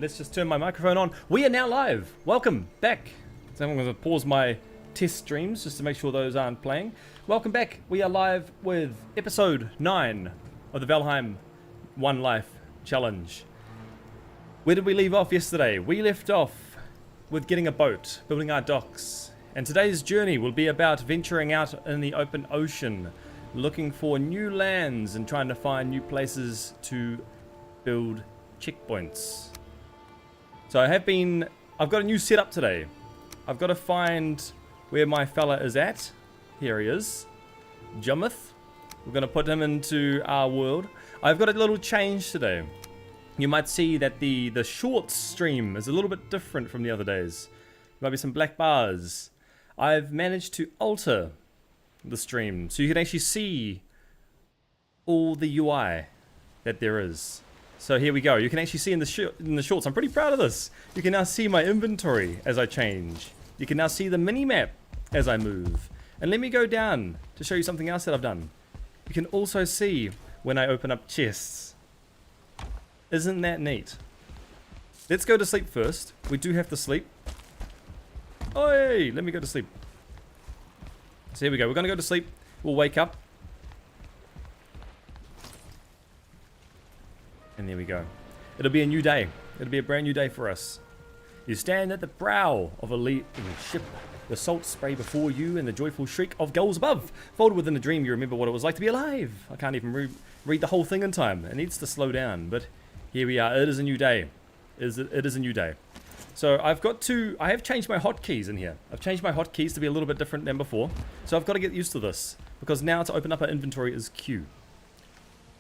let's just turn my microphone on. We are now live. Welcome back. So I'm going to pause my test streams just to make sure those aren't playing. Welcome back. We are live with episode 9 of the Valheim One Life Challenge. Where did we leave off yesterday? We left off with getting a boat, building our docks. And today's journey will be about venturing out in the open ocean, looking for new lands and trying to find new places to build checkpoints. So I've got a new setup today. I've got to find where my fella is at. Here he is. Jumith. We're going to put him into our world. I've got a little change today. You might see that the shorts stream is a little bit different from the other days. There might be some black bars. I've managed to alter the stream so you can actually see all the UI that there is. So here we go. You can actually see in the shorts. I'm pretty proud of this. You can now see my inventory as I change. You can now see the mini-map as I move. And let me go down to show you something else that I've done. You can also see when I open up chests. Isn't that neat? Let's go to sleep first. We do have to sleep. Oi! Let me go to sleep. So here we go. We're going to go to sleep. We'll wake up. And there we go. It'll be a new day. It'll be a brand new day for us. You stand at the brow of a ship. The salt spray before you and the joyful shriek of gulls above. Folded within a dream, you remember what it was like to be alive. I can't even read the whole thing in time. It needs to slow down. But here we are. It is a new day. It is a new day. So I have changed my hotkeys in here. I've changed my hotkeys to be a little bit different than before. So I've got to get used to this. Because now to open up our inventory is Q.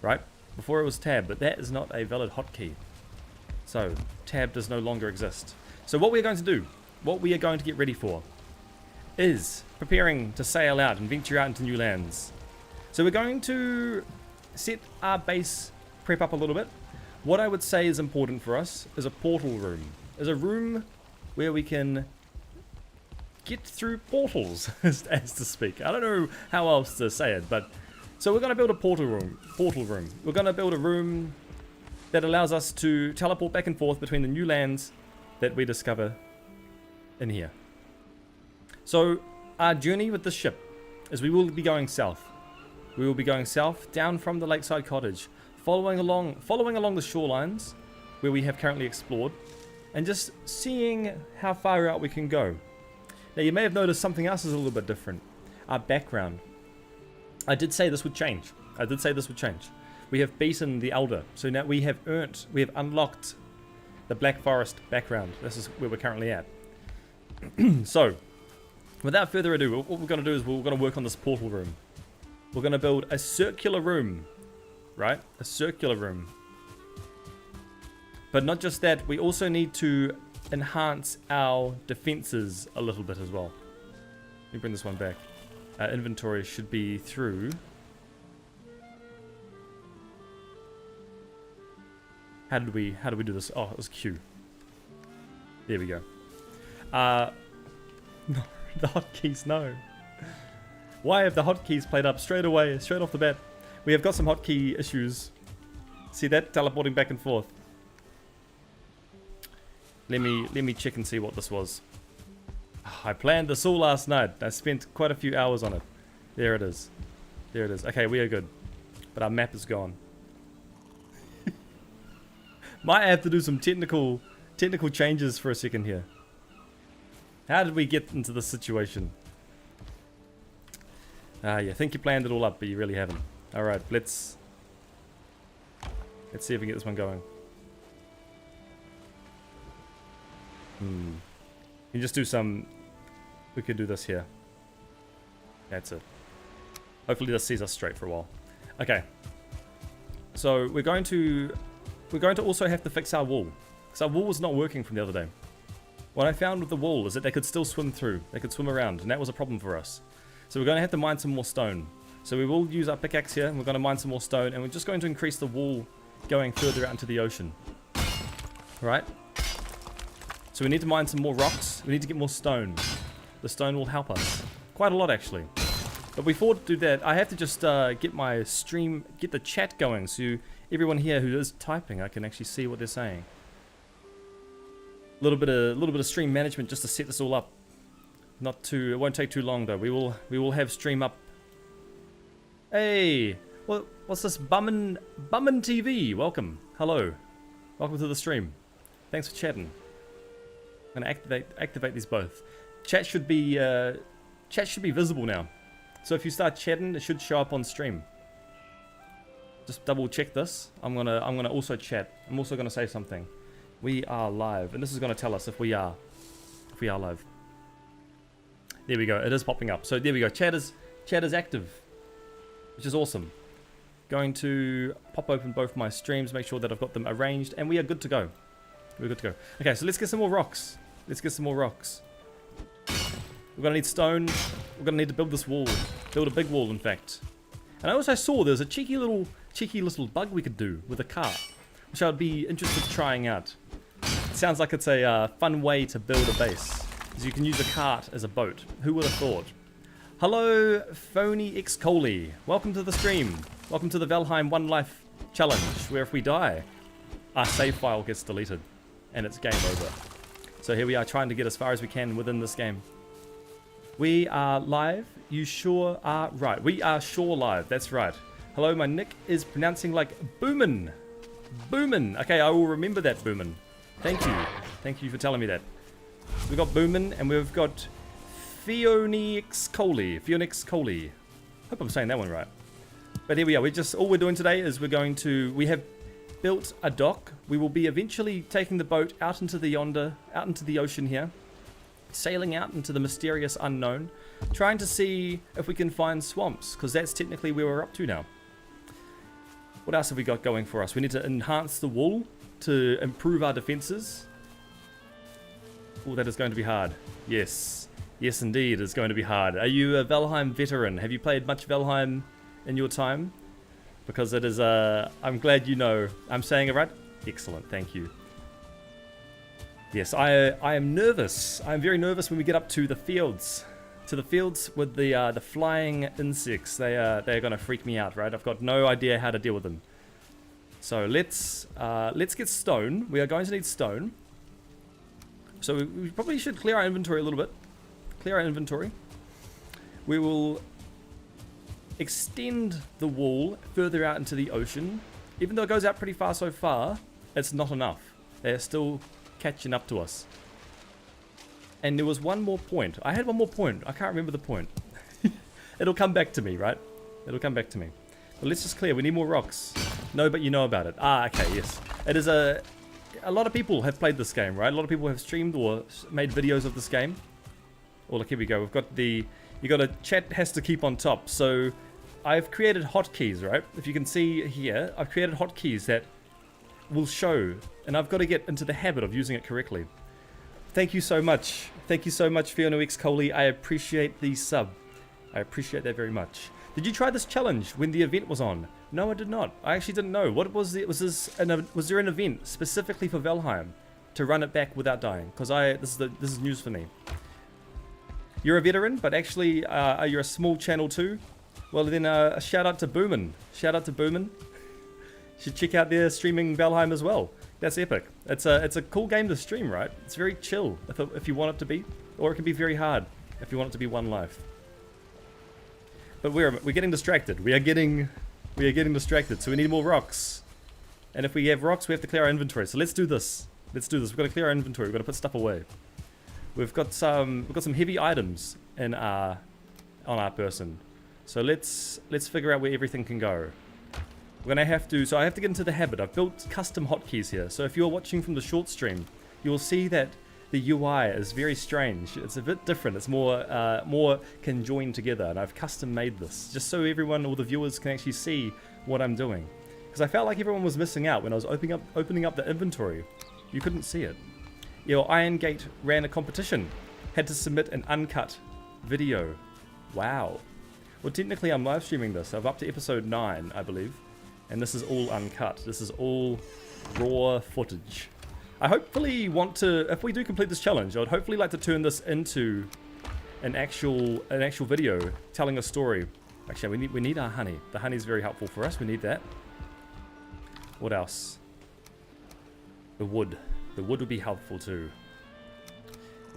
Right? Before it was tab, but that is not a valid hotkey. So tab does no longer exist. So what we're going to do, what we are going to get ready for, is preparing to sail out and venture out into new lands. So we're going to set our base prep up a little bit. What I would say is important for us is a portal room. Is a room where we can get through portals, as to speak. I don't know how else to say it, but so we're going to build a portal room. We're going to build a room that allows us to teleport back and forth between the new lands that we discover in here. So our journey with the ship is we will be going south. We will be going south down from the lakeside cottage, following along the shorelines where we have currently explored, and just seeing how far out we can go. Now you may have noticed something else is a little bit different. Our background. I did say this would change. We have beaten the Elder, so now we have unlocked the Black Forest background. This is where we're currently at. So, without further ado, what we're going to do is we're going to work on this portal room. We're going to build a circular room, right? A circular room. But not just that, we also need to enhance our defenses a little bit as well. Let me bring this one back. Our inventory should be through. How did we do this? Oh, it was Q. There we go. No, the hotkeys, no. Why have the hotkeys played up straight away, straight off the bat? We have got some hotkey issues. See that? Teleporting back and forth. Let me check and see what this was. I planned this all last night. I spent quite a few hours on it. There it is. There it is. Okay, we are good. But our map is gone. Might have to do some technical changes for a second here. How did we get into this situation? You think you planned it all up, but you really haven't. Alright, let's see if we can get this one going. You just do some. We could do this here. That's it. Hopefully this sees us straight for a while. Okay. So we're going to also have to fix our wall, because our wall was not working from the other day. What I found with the wall is that they could still swim through. They could swim around, and that was a problem for us. So we're going to have to mine some more stone. So we will use our pickaxe here, and we're going to mine some more stone, and we're just going to increase the wall going further out into the ocean. Right? So we need to mine some more rocks. We need to get more stone. The stone will help us. Quite a lot, actually. But before to do that, I have to just get my stream, get the chat going, so everyone here who is typing, I can actually see what they're saying. little bit of stream management just to set this all up. It won't take too long though. We will have stream up. Hey, what's this? Bummin TV. Welcome. Hello. Welcome to the stream. Thanks for chatting. I'm gonna activate these both. Chat should be visible now. So if you start chatting, it should show up on stream. Just double check this. I'm gonna also chat. I'm also gonna say something. We are live, and this is gonna tell us if we are live. There we go. It is popping up. So there we go. Chat is active, which is awesome. Going to pop open both my streams, make sure that I've got them arranged, and we are good to go. We're good to go. Okay, so let's get some more rocks. We're gonna need stone. We're gonna need to build this wall. Build a big wall, in fact. And I also saw there's a cheeky little bug we could do with a cart, which I'd be interested in trying out. It sounds like it's a fun way to build a base, because you can use a cart as a boat. Who would have thought? Hello, Phony X Coley. Welcome to the stream. Welcome to the Valheim One Life Challenge, where if we die, our save file gets deleted, and it's game over. So here we are trying to get as far as we can within this game. We are live. You sure are right. We are sure live. That's right. Hello, my nick is pronouncing like Boomin. Boomin. Okay, I will remember that, Boomin. Thank you. Thank you for telling me that. We've got Boomin and we've got Phoenix Coley. Hope I'm saying that one right. But here we are. All we're doing today is we have built a dock. We will be eventually taking the boat out into the ocean here. Sailing out into the mysterious unknown, trying to see if we can find swamps, because that's technically where we're up to now. What else have we got going for us? We need to enhance the wall to improve our defenses. Oh, that is going to be hard. Yes indeed, it's going to be hard. Are you a Valheim veteran? Have you played much Valheim in your time? Because it is I'm glad you know. I'm saying it right? Excellent, thank you. Yes, I am nervous. I'm very nervous when we get up to the fields. With the flying insects. They're going to freak me out, right? I've got no idea how to deal with them. So let's get stone. We are going to need stone. So we probably should clear our inventory a little bit. We will extend the wall further out into the ocean. Even though it goes out pretty far so far, it's not enough. They're still catching up to us. And there was one more point. I had one more point. I can't remember the point. It'll come back to me, right? It'll come back to me. But let's just clear. We need more rocks. No, but you know about it. Ah, okay, yes. It is a lot of people have played this game, right? A lot of people have streamed or made videos of this game. Oh, look, here we go. We've got chat has to keep on top. So I've created hotkeys, right? If you can see here, I've created hotkeys that will show, and I've got to get into the habit of using it correctly. Thank you so much. Thank you so much, Fiona X Coley. I appreciate the sub. I appreciate that very much. Did you try this challenge when the event was on? No, I did not. I actually didn't know. What was it? Was there an event specifically for Valheim to run it back without dying? Because this is news for me. You're a veteran, but actually you're a small channel too. Well then, a shout out to Boomin. Should check out their streaming Valheim as well. That's epic. It's a cool game to stream, right? It's very chill if you want it to be, or it can be very hard if you want it to be one life. But we're getting distracted. We are getting distracted. So we need more rocks. And if we have rocks, we have to clear our inventory. So let's do this. We've got to clear our inventory. We've got to put stuff away. We've got some heavy items on our person. So let's figure out where everything can go. I have to get into the habit. I've built custom hotkeys here. So if you're watching from the short stream, you'll see that the UI is very strange. It's a bit different. It's more conjoined together. And I've custom made this just so all the viewers can actually see what I'm doing. Because I felt like everyone was missing out when I was opening up the inventory. You couldn't see it. Iron Gate ran a competition. Had to submit an uncut video. Wow. Well, technically I'm live streaming this. I'm up to episode 9, I believe. And this is all uncut. This is all raw footage. I hopefully want to, if we do complete this challenge, I'd hopefully like to turn this into an actual video telling a story. Actually, we need our honey. The honey is very helpful for us. We need that. What else? The wood. The wood would be helpful too.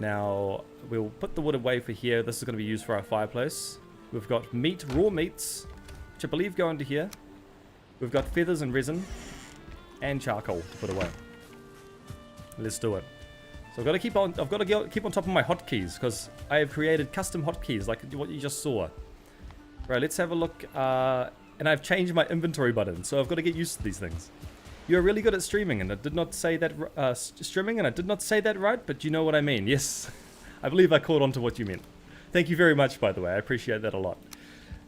Now, we'll put the wood away for here. This is going to be used for our fireplace. We've got meat, raw meats, which I believe go into here. We've got feathers and resin, and charcoal to put away. Let's do it. So I've got to keep on top of my hotkeys, because I have created custom hotkeys, like what you just saw. Right, let's have a look. And I've changed my inventory button, so I've got to get used to these things. You're really good at streaming, and I did not say that right, but you know what I mean. Yes, I believe I caught on to what you meant. Thank you very much, by the way. I appreciate that a lot.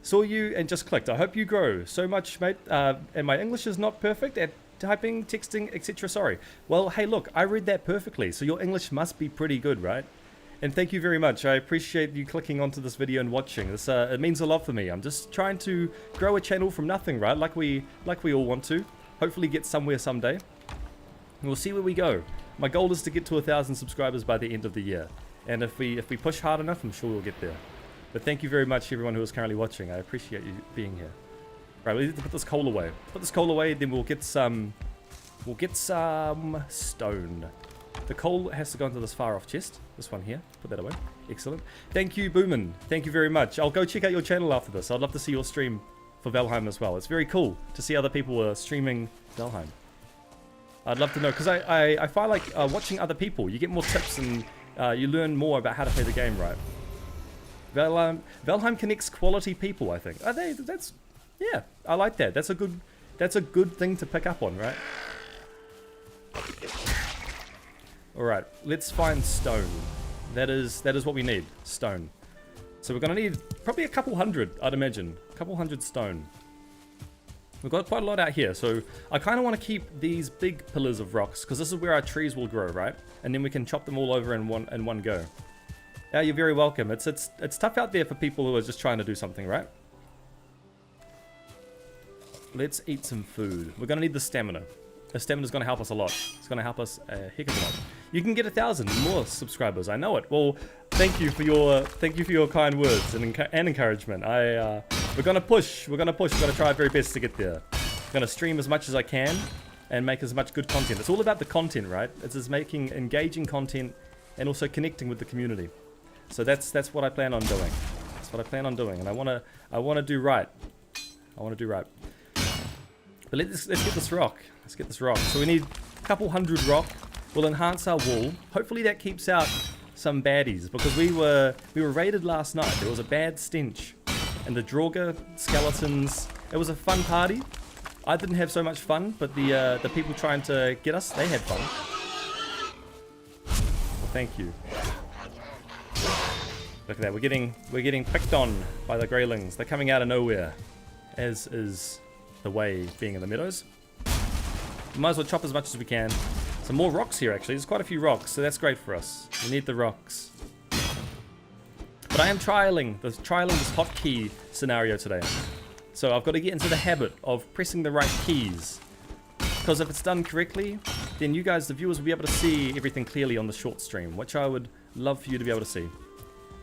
Saw you and just clicked. I hope you grow so much, mate. And my English is not perfect at typing, texting, etc. Sorry. Well, hey, look, I read that perfectly, so your English must be pretty good, right? And thank you very much. I appreciate you clicking onto this video and watching. This it means a lot for me. I'm just trying to grow a channel from nothing, right? Like we all want to. Hopefully get somewhere someday. And we'll see where we go. My goal is to get to 1,000 subscribers by the end of the year. And if we push hard enough, I'm sure we'll get there. But thank you very much, everyone who is currently watching. I appreciate you being here. Right, we need to put this coal away. Put this coal away, then we'll get some stone. The coal has to go into this far off chest. This one here. Put that away. Excellent. Thank you, Boomin. Thank you very much. I'll go check out your channel after this. I'd love to see your stream for Valheim as well. It's very cool to see other people streaming Valheim. I'd love to know, because I find like watching other people, you get more tips and you learn more about how to play the game right. Valheim connects quality people, I think. Yeah, I like that. That's a good thing to pick up on, right? Alright, let's find stone. That is what we need, stone. So we're going to need probably a couple hundred, I'd imagine. A couple hundred stone. We've got quite a lot out here, so I kind of want to keep these big pillars of rocks, because this is where our trees will grow, right? And then we can chop them all over in one go. Yeah, you're very welcome. It's tough out there for people who are just trying to do something, right? Let's eat some food. We're going to need the stamina. The stamina is going to help us a lot. It's going to help us a heck of a lot. You can get 1,000 more subscribers. I know it. Well, thank you for your kind words and encouragement. We're going to push. We're going to try our very best to get there. I'm going to stream as much as I can and make as much good content. It's all about the content, right? It's just making engaging content and also connecting with the community. So that's what I plan on doing. That's what I plan on doing, and I want to do right. I want to do right. But let's get this rock. Let's get this rock. So we need a couple hundred rock. We'll enhance our wall. Hopefully that keeps out some baddies, because we were raided last night. There was a bad stench, and the Draugr skeletons. It was a fun party. I didn't have so much fun, but the people trying to get us, they had fun. Well, thank you. Look at that. We're getting picked on by the greylings. They're coming out of nowhere, as is the way being in the meadows. We might as well chop as much as we can. Some more rocks here, actually. There's quite a few rocks, so that's great for us. We need the rocks. But I am trialing this hotkey scenario today. So I've got to get into the habit of pressing the right keys. Because if it's done correctly, then you guys, the viewers, will be able to see everything clearly on the short stream, which I would love for you to be able to see.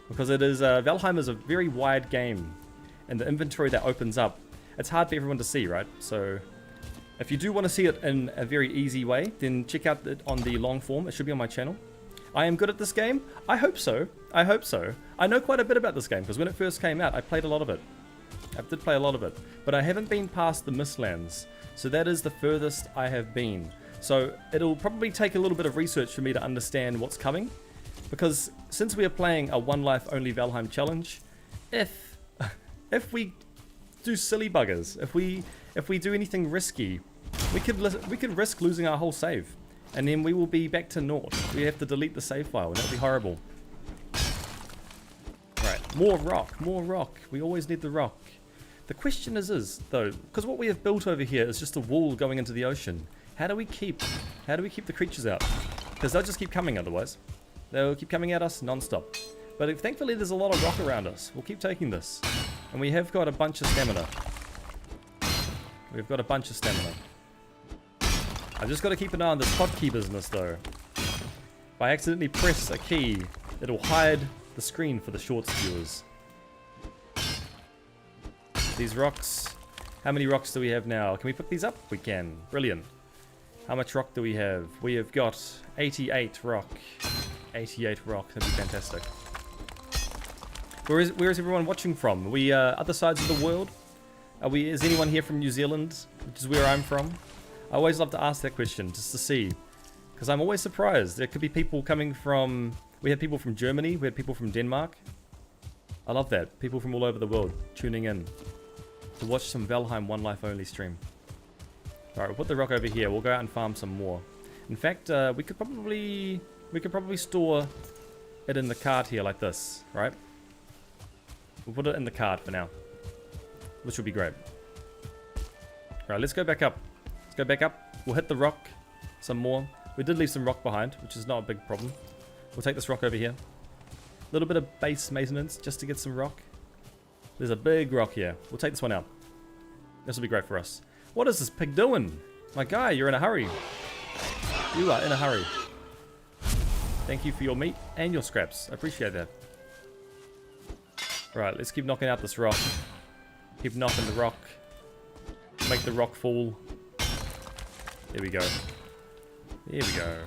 Because it is, Valheim is a very wide game, and the inventory that opens up, it's hard for everyone to see, right? So if you do want to see it in a very easy way, then check out it on the long form. It should be on my channel. I am good at this game. I hope so. I hope so. I know quite a bit about this game, because when it first came out, I played a lot of it. I did play a lot of it. But I haven't been past the Mistlands. So that is the furthest I have been. So it'll probably take a little bit of research for me to understand what's coming. Because since we are playing a one life only Valheim challenge, if we do silly buggers, if we do anything risky, we could risk losing our whole save, and then we will be back to naught. We have to delete the save file, and that would be horrible. Right, more rock, more rock. We always need the rock. The question is though, because what we have built over here is just a wall going into the ocean. How do we keep the creatures out? Because they'll just keep coming otherwise. They'll keep coming at us non-stop. But thankfully there's a lot of rock around us. We'll keep taking this. And we have got a bunch of stamina. We've got a bunch of stamina. I've just got to keep an eye on this hotkey business though. If I accidentally press a key, it'll hide the screen for the shorts viewers. These rocks. How many rocks do we have now? Can we pick these up? We can. Brilliant. How much rock do we have? We have got 88 rock. 88 rock. That'd be fantastic. Where is everyone watching from? Are we other sides of the world? Is anyone here from New Zealand, which is where I'm from? I always love to ask that question just to see, because I'm always surprised. There could be people coming from. We had people from Germany. We had people from Denmark. I love that. People from all over the world tuning in to watch some Valheim One Life Only stream. Alright, we'll put the rock over here. We'll go out and farm some more. In fact, we could probably store it in the cart here like this, right? We'll put it in the cart for now, which will be great. Alright, let's go back up. Let's go back up. We'll hit the rock some more. We did leave some rock behind, which is not a big problem. We'll take this rock over here. A little bit of base maintenance just to get some rock. There's a big rock here. We'll take this one out. This will be great for us. What is this pig doing? My guy, you're in a hurry. You are in a hurry. Thank you for your meat and your scraps. I appreciate that. Right, let's keep knocking out this rock. Keep knocking the rock. Make the rock fall. There we go. There we go.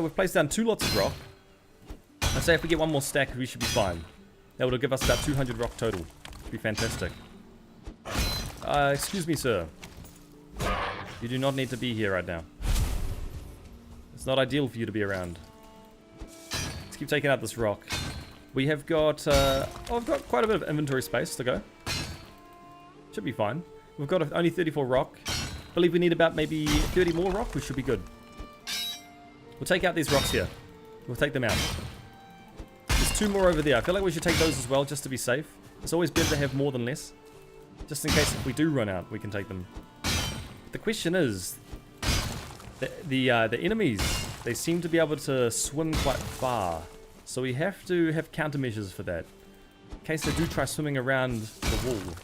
We've placed down 2 lots of rock. I'd say if we get one more stack, we should be fine. That would give us about 200 rock total. It'd be fantastic. Excuse me, sir. You do not need to be here right now. It's not ideal for you to be around. Let's keep taking out this rock. We have got, I've got quite a bit of inventory space to go. Should be fine. We've got only 34 rock. I believe we need about maybe 30 more rock. We should be good. We'll take out these rocks here. We'll take them out. There's 2 more over there. I feel like we should take those as well, just to be safe. It's always better to have more than less. Just in case if we do run out, we can take them. The question is, the enemies, they seem to be able to swim quite far. So we have to have countermeasures for that. In case they do try swimming around the wall.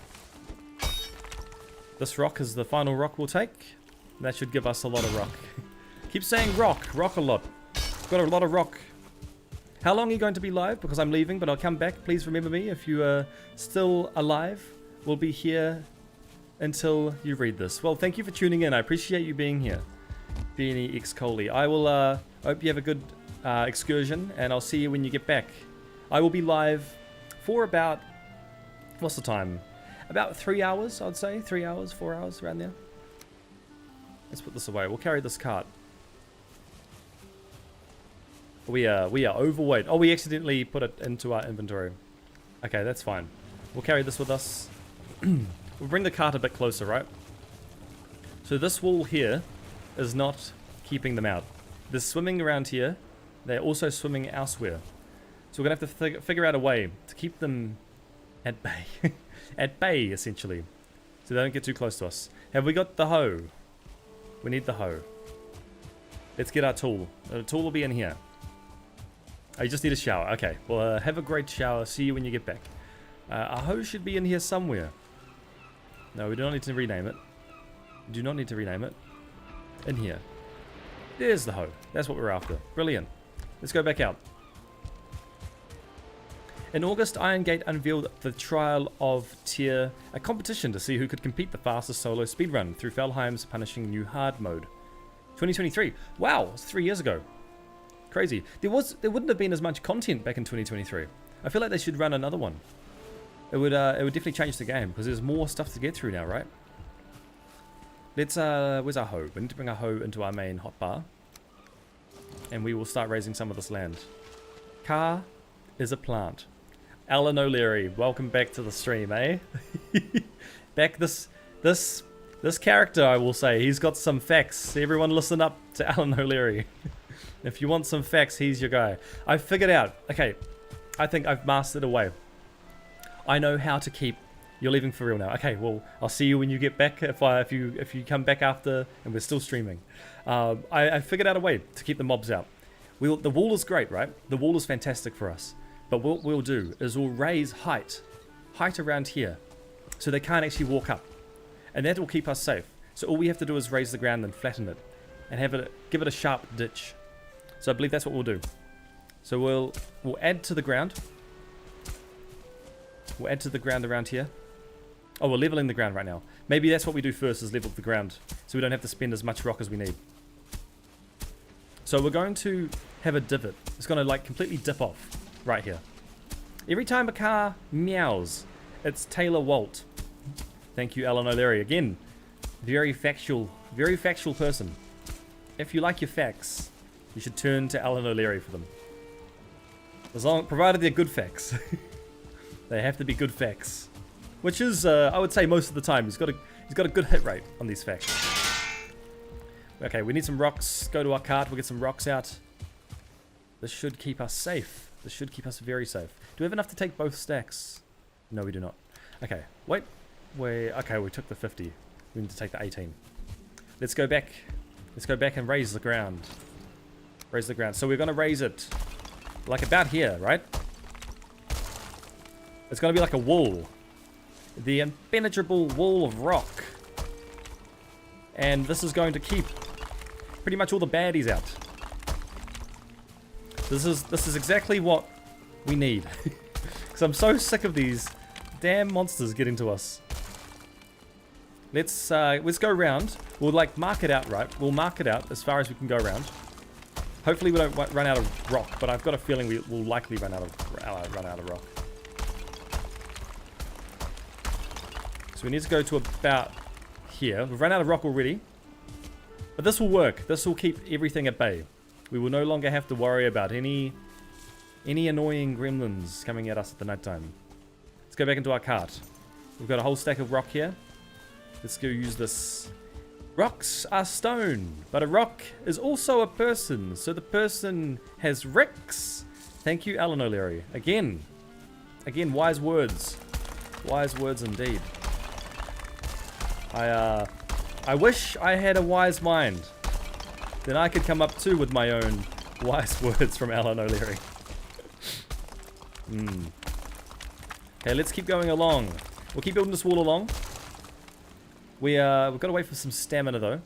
This rock is the final rock we'll take. That should give us a lot of rock. Keep saying rock a lot. Got a lot of rock. How long are you going to be live? Because I'm leaving, but I'll come back. Please remember me if you are still alive. We'll be here until you read this. Well, thank you for tuning in. I appreciate you being here. Beanie X Coley. I will hope you have a good excursion, and I'll see you when you get back. I will be live for about, what's the time? About 3 hours, I'd say. 3 hours, 4 hours, around there. Let's put this away. We'll carry this cart. We are overweight. Oh, we accidentally put it into our inventory. Okay, that's fine. We'll carry this with us. We'll bring the cart a bit closer, right? So this wall here is not keeping them out. They're swimming around here. They're also swimming elsewhere. So we're going to have to figure out a way to keep them at bay. At bay, essentially. So they don't get too close to us. Have we got the hoe? We need the hoe. Let's get our tool. The tool will be in here. Oh, you just need a shower. Okay. Well, have a great shower. See you when you get back. Our hoe should be in here somewhere. No, we do not need to rename it. We do not need to rename it. In here. There's the hoe. That's what we're after. Brilliant. Let's go back out. In August, Iron Gate unveiled the Trial of Tyr, a competition to see who could compete the fastest solo speedrun through Valheim's punishing new hard mode. 2023. Wow, it's 3 years ago. Crazy. There wouldn't have been as much content back in 2023. I feel like they should run another one. It would definitely change the game because there's more stuff to get through now, right? Let's where's our hoe? We need to bring our hoe into our main hotbar, and we will start raising some of this land. Car is a plant. Alan O'Leary, welcome back to the stream, eh? Back this character, I will say, he's got some facts. Everyone listen up to Alan O'Leary. If you want some facts, he's your guy. I figured out. Okay, I think I've mastered a way. I know how to keep. You're leaving for real now. Okay, well, I'll see you when you get back. If you come back after, and we're still streaming. I figured out a way to keep the mobs out. The wall is great, right? The wall is fantastic for us. But what we'll do is we'll raise height around here, so they can't actually walk up, and that will keep us safe. So all we have to do is raise the ground and flatten it, and give it a sharp ditch. So I believe that's what we'll do. So we'll add to the ground. We'll add to the ground around here. Oh, we're leveling the ground right now. Maybe that's what we do first, is level the ground, so we don't have to spend as much rock as we need. So we're going to have a divot. It's going to like completely dip off right here. Every time a car meows, it's Taylor Walt. Thank you, Alan O'Leary. Again, very factual person. If you like your facts, you should turn to Alan O'Leary for them. Provided they're good facts. They have to be good facts. Which is, I would say, most of the time. He's got a good hit rate on these facts. Okay, we need some rocks. Go to our cart. We'll get some rocks out. This should keep us safe. This should keep us very safe. Do we have enough to take both stacks? No, we do not. Okay, wait. Okay, we took the 50. We need to take the 18. Let's go back. Let's go back and raise the ground. Raise the ground. So we're going to raise it like about here, right? It's going to be like a wall. The impenetrable wall of rock. And this is going to keep pretty much all the baddies out. This is exactly what we need. Because I'm so sick of these damn monsters getting to us. Let's go around. We'll like mark it out, right? We'll mark it out as far as we can go around. Hopefully we don't run out of rock, but I've got a feeling we will likely run out of rock. So we need to go to about here. We've run out of rock already. But this will work. This will keep everything at bay. We will no longer have to worry about any annoying gremlins coming at us at the night time. Let's go back into our cart. We've got a whole stack of rock here. Let's go use this. Rocks are stone, but a rock is also a person. So the person has ricks. Thank you, Alan O'Leary. Again, wise words. Wise words indeed. I wish I had a wise mind. Then I could come up too with my own wise words from Alan O'Leary. Okay, let's keep going along. We'll keep building this wall along. We've got to wait for some stamina though.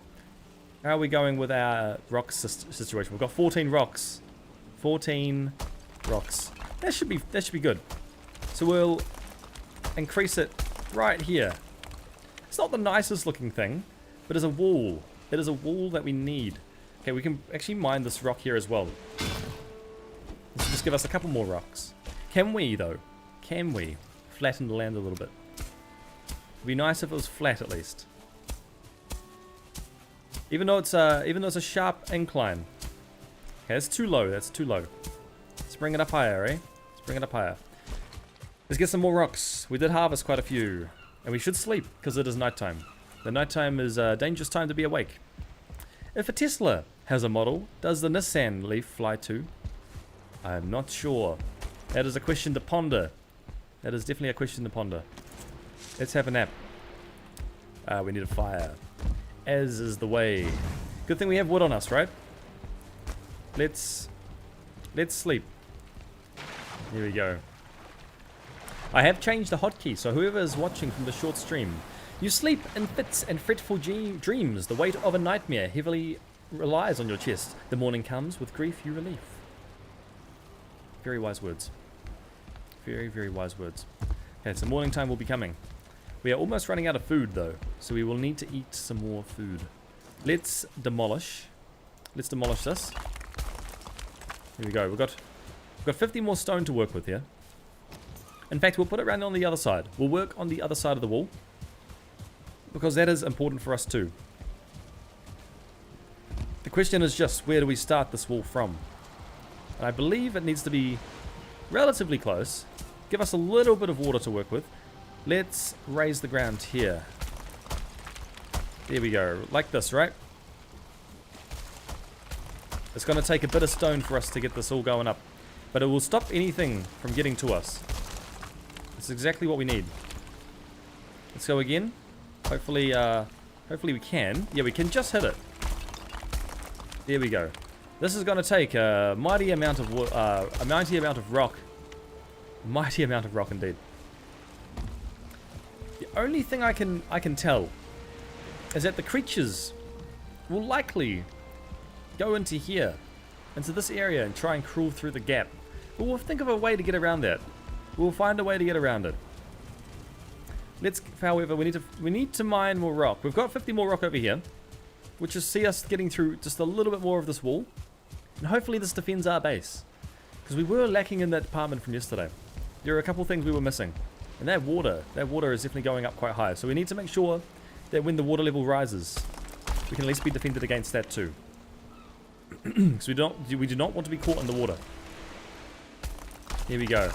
How are we going with our rock situation? We've got 14 rocks. 14 rocks. That should be good. So we'll increase it right here. It's not the nicest looking thing, but it's a wall. It is a wall that we need. Okay, we can actually mine this rock here as well. This will just give us a couple more rocks. Can we though? Can we flatten the land a little bit? It'd be nice if it was flat at least. Even though it's a sharp incline. Okay, that's too low. That's too low. Let's bring it up higher, eh? Let's bring it up higher. Let's get some more rocks. We did harvest quite a few. And we should sleep, because it is nighttime. The nighttime is a dangerous time to be awake. If a Tesla has a model, does the Nissan Leaf fly too? I'm not sure. That is a question to ponder. That is definitely a question to ponder. Let's have a nap. We need a fire. As is the way. Good thing we have wood on us, right? Let's sleep. Here we go. I have changed the hotkey, so whoever is watching from the short stream, you sleep in fits and fretful dreams. The weight of a nightmare heavily relies on your chest. The morning comes, with grief you relief. Very wise words. Very, very wise words. Okay, so morning time will be coming. We are almost running out of food though, so we will need to eat some more food. Let's demolish. Let's demolish this. Here we go. We've got 50 more stone to work with here. In fact, we'll put it around on the other side. We'll work on the other side of the wall, because that is important for us too. The question is just, where do we start this wall from? And I believe it needs to be relatively close. Give us a little bit of water to work with. Let's raise the ground here. There we go. Like this, right? It's going to take a bit of stone for us to get this all going up. But it will stop anything from getting to us. It's exactly what we need. Let's go again. Hopefully we can. Yeah, we can just hit it. There we go. This is going to take a mighty amount of rock. Mighty amount of rock indeed. The only thing I can tell is that the creatures will likely go into here, into this area, and try and crawl through the gap. But we'll think of a way to get around that. We'll find a way to get around it. However, we need to mine more rock. We've got 50 more rock over here, which is see us getting through just a little bit more of this wall. And hopefully this defends our base. Because we were lacking in that department from yesterday. There are a couple things we were missing. And that water is definitely going up quite high. So we need to make sure that when the water level rises, we can at least be defended against that too. Because we do not want to be caught in the water. Here we go.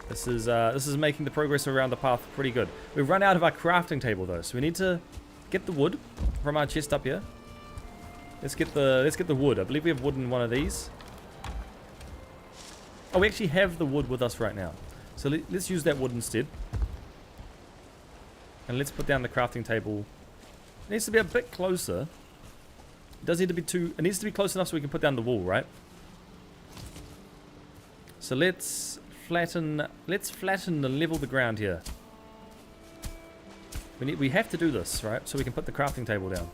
This is making the progress around the path pretty good. We've run out of our crafting table though, so we need to get the wood from our chest up here. Let's get the wood. I believe we have wood in one of these. Oh, we actually have the wood with us right now. So let's use that wood instead. And let's put down the crafting table. It needs to be a bit closer. It does need to be it needs to be close enough so we can put down the wall, right? So let's flatten and level the ground here. We have to do this, right? So we can put the crafting table down.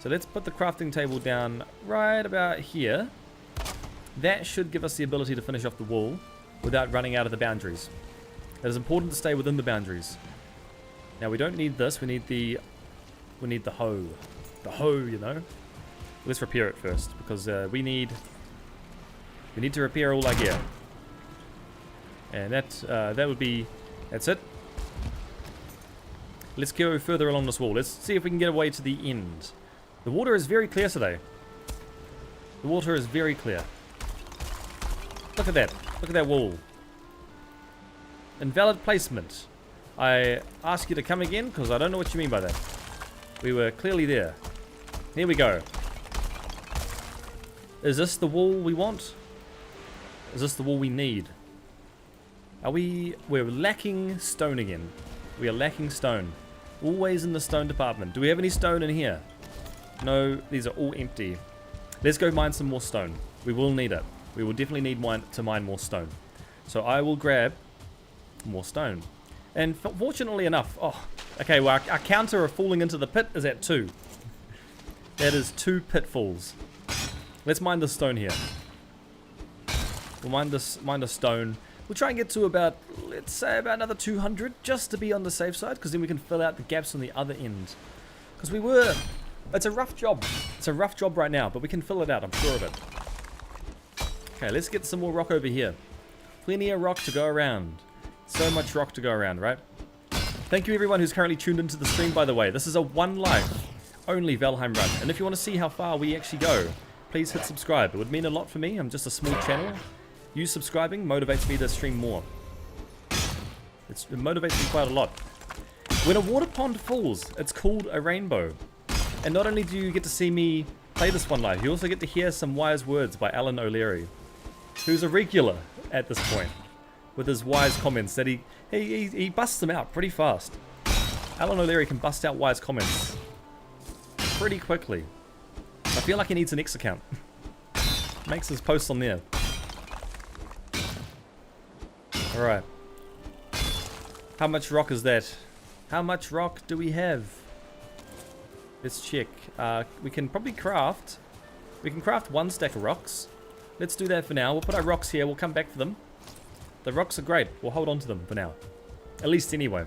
So let's put the crafting table down right about here. That should give us the ability to finish off the wall without running out of the boundaries. It is important to stay within the boundaries. Now we don't need this. We need the hoe. The hoe, you know. Let's repair it first because we need to repair all our gear. And that's it. Let's go further along this wall. Let's see if we can get away to the end. The water is very clear today. The water is very clear. Look at that. Look at that wall. Invalid placement. I ask you to come again because I don't know what you mean by that. We were clearly there. Here we go. Is this the wall we want? Is this the wall we need? We're lacking stone again. We are lacking stone. Always in the stone department. Do we have any stone in here? No, these are all empty. Let's go mine some more stone. We will need it. We will definitely need to mine more stone. So I will grab more stone. And fortunately enough, okay, well our counter of falling into the pit is at 2. That is 2 pitfalls. Let's mine the stone here. We'll mine the stone. We'll try and get to about, let's say about another 200 just to be on the safe side, because then we can fill out the gaps on the other end. Because it's a rough job. It's a rough job right now, but we can fill it out, I'm sure of it. Okay, let's get some more rock over here. Plenty of rock to go around. So much rock to go around, right? Thank you everyone who's currently tuned into the stream, by the way. This is a one life only Valheim run. And if you want to see how far we actually go, please hit subscribe. It would mean a lot for me. I'm just a small channel. You subscribing motivates me to stream more. It motivates me quite a lot. When a water pond falls, it's called a rainbow. And not only do you get to see me play this one live, you also get to hear some wise words by Alan O'Leary, who's a regular at this point, with his wise comments that he busts them out pretty fast. Alan O'Leary can bust out wise comments pretty quickly. I feel like he needs an X account. Makes his posts on there. Alright. How much rock is that? How much rock do we have? Let's check. We can probably craft. We can craft 1 stack of rocks. Let's do that for now. We'll put our rocks here. We'll come back for them. The rocks are great. We'll hold on to them for now. At least anyway.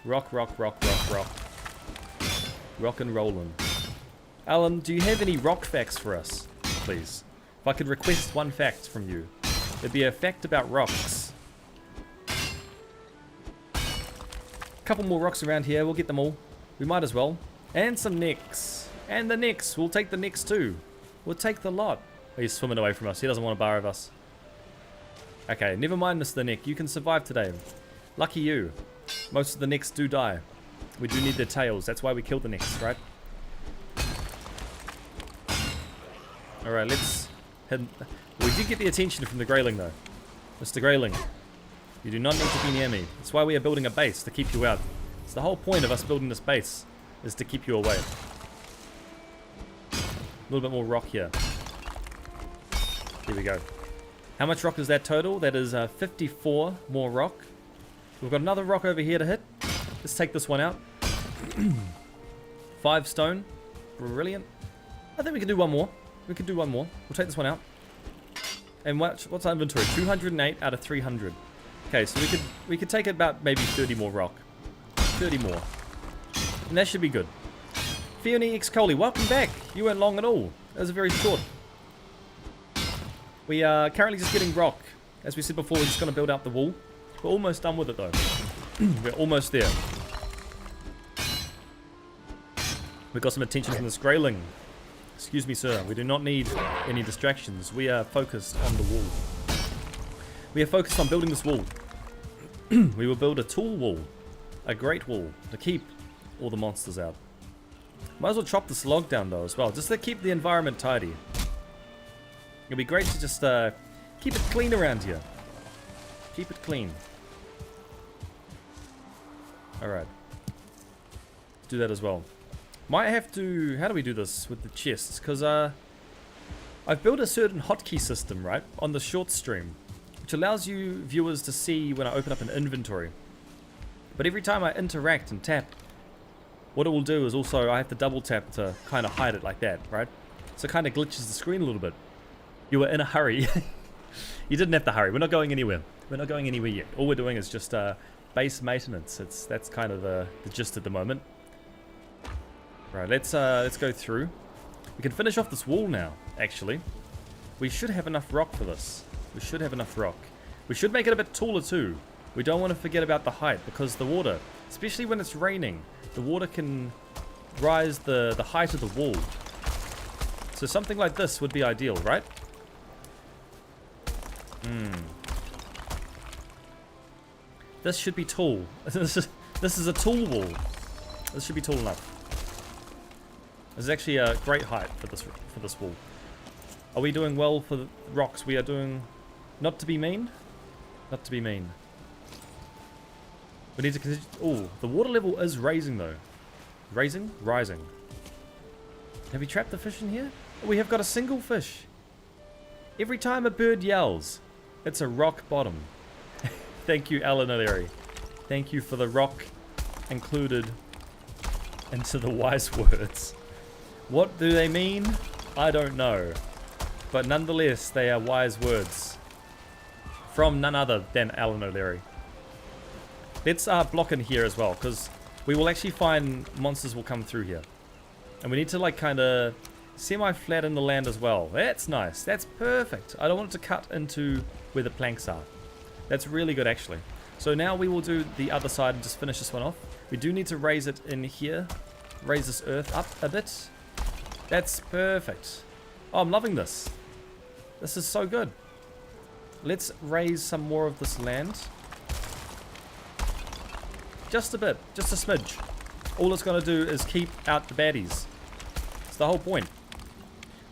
Rock, rock, rock, rock, rock. Rock and rollin'. Alan, do you have any rock facts for us, please? If I could request 1 fact from you, it'd be a fact about rocks. A couple more rocks around here. We'll get them all. We might as well. And some necks. And the necks. We'll take the necks too. We'll take the lot. Oh, he's swimming away from us. He doesn't want to borrow us. Okay, never mind, Mr. Neck. You can survive today. Lucky you. Most of the necks do die. We do need their tails. That's why we killed the necks, right? Alright, let's head. We did get the attention from the Greyling, though. Mr. Greyling, you do not need to be near me. That's why we are building a base, to keep you out. It's the whole point of us building this base, is to keep you away. A little bit more rock here. Here we go. How much rock is that total? That is 54 more rock. We've got another rock over here to hit. Let's take this one out. 5 stone. Brilliant. I think we can do one more. We can do one more. We'll take this one out. And what's our inventory? 208 out of 300. Okay, so we could take about maybe 30 more rock. 30 more. And that should be good. Fiona X Coley, welcome back. You weren't long at all. That was very short. We are currently just getting rock. As we said before, we're just going to build out the wall. We're almost done with it though. We're almost there. We've got some attention from this grayling. Excuse me, sir. We do not need any distractions. We are focused on the wall. We are focused on building this wall. We will build a tall wall. A great wall to keep all the monsters out. Might as well chop this log down though as well. Just to keep the environment tidy. It'd be great to just keep it clean around here. Keep it clean. Alright. Let's do that as well. Might have to... How do we do this with the chests? Because I've built a certain hotkey system, right? On the short stream. Which allows you viewers to see when I open up an inventory. But every time I interact and tap, what it will do is also I have to double tap to kind of hide it like that, right? So it kind of glitches the screen a little bit. You were in a hurry. You didn't have to hurry. We're not going anywhere. We're not going anywhere yet. All we're doing is just base maintenance. That's kind of the gist at the moment. Right, let's go through. We can finish off this wall now, actually. We should have enough rock for this. We should have enough rock. We should make it a bit taller too. We don't want to forget about the height because the water, especially when it's raining, the water can rise the height of the wall. So something like this would be ideal, right? This should be tall. This is a tall wall. This should be tall enough. This is actually a great height for this wall. Are we doing well for the rocks? We are doing... Not to be mean? Not to be mean. We need to continue... Oh, the water level is raising though. Raising? Rising. Have we trapped the fish in here? Oh, we have got a single fish. Every time a bird yells, it's a rock bottom. Thank you, Alan O'Leary. Thank you for the rock included into the wise words. What do they mean? I don't know. But nonetheless, they are wise words. From none other than Alan O'Leary. Let's block in here as well, because we will actually find monsters will come through here. And we need to like kind of semi-flatten the land as well. That's nice. That's perfect. I don't want it to cut into where the planks are. That's really good actually. So now we will do the other side and just finish this one off. We do need to raise it in here. Raise this earth up a bit. That's perfect. Oh, I'm loving this. This is so good. Let's raise some more of this land. Just a bit. Just a smidge. All it's going to do is keep out the baddies. It's the whole point.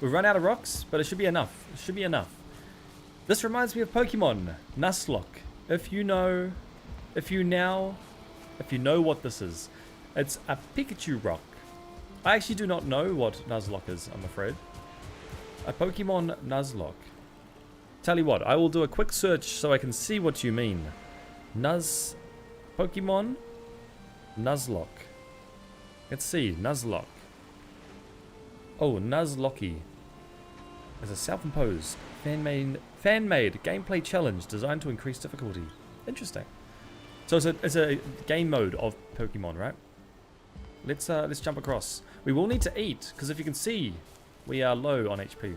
We've run out of rocks, but it should be enough. It should be enough. This reminds me of Pokemon. Nuzlocke. If you know what this is. It's a Pikachu rock. I actually do not know what Nuzlocke is, I'm afraid. A Pokemon Nuzlocke. Tell you what, I will do a quick search so I can see what you mean. Pokemon Nuzlocke. Let's see, Nuzlocke. Oh, Nuzlocke. It's a self-imposed, fan-made gameplay challenge designed to increase difficulty. Interesting. So it's a game mode of Pokemon, right? Let's jump across. We will need to eat, because if you can see, we are low on HP.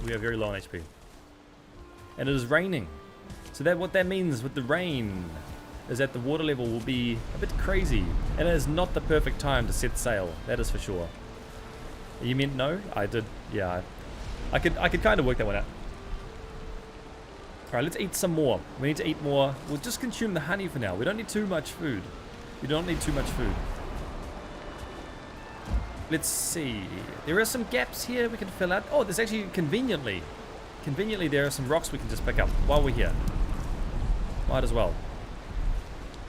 We are very low on HP. And it is raining. So what that means with the rain is that the water level will be a bit crazy. And it is not the perfect time to set sail. That is for sure. You meant no? I did. Yeah. I could kind of work that one out. Alright, let's eat some more. We need to eat more. We'll just consume the honey for now. We don't need too much food. We don't need too much food. Let's see. There are some gaps here we can fill out. Oh, there's actually conveniently there are some rocks we can just pick up while we're here. Might as well.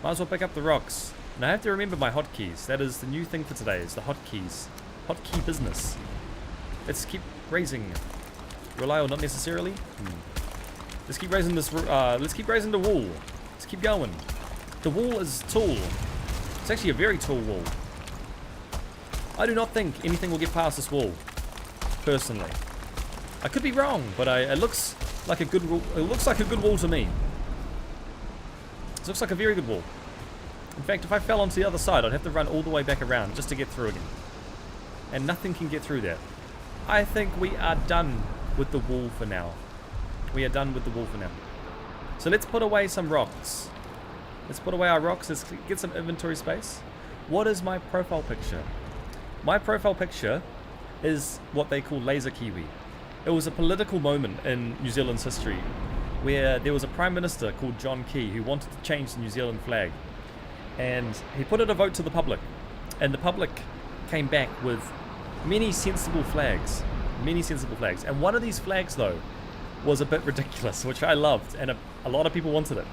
Might as well pick up the rocks. And I have to remember my hotkeys. That is the new thing for today, is the hotkeys. Hotkey business. Let's keep raising. Rely or not necessarily. Let's keep raising this. Let's keep raising the wall. Let's keep going. The wall is tall. It's actually a very tall wall. I do not think anything will get past this wall, personally. I could be wrong, but it looks like a good wall. It looks like a good wall to me. It looks like a very good wall. In fact, if I fell onto the other side, I'd have to run all the way back around just to get through again. And nothing can get through that. I think we are done with the wall for now. We are done with the wall for now. So let's put away some rocks. Let's put away our rocks. Let's get some inventory space. What is my profile picture? My profile picture is what they call laser kiwi. It was a political moment in New Zealand's history where there was a Prime Minister called John Key who wanted to change the New Zealand flag. And he put it a vote to the public. And the public came back with many sensible flags. Many sensible flags. And one of these flags, though, was a bit ridiculous, which I loved. And a lot of people wanted it.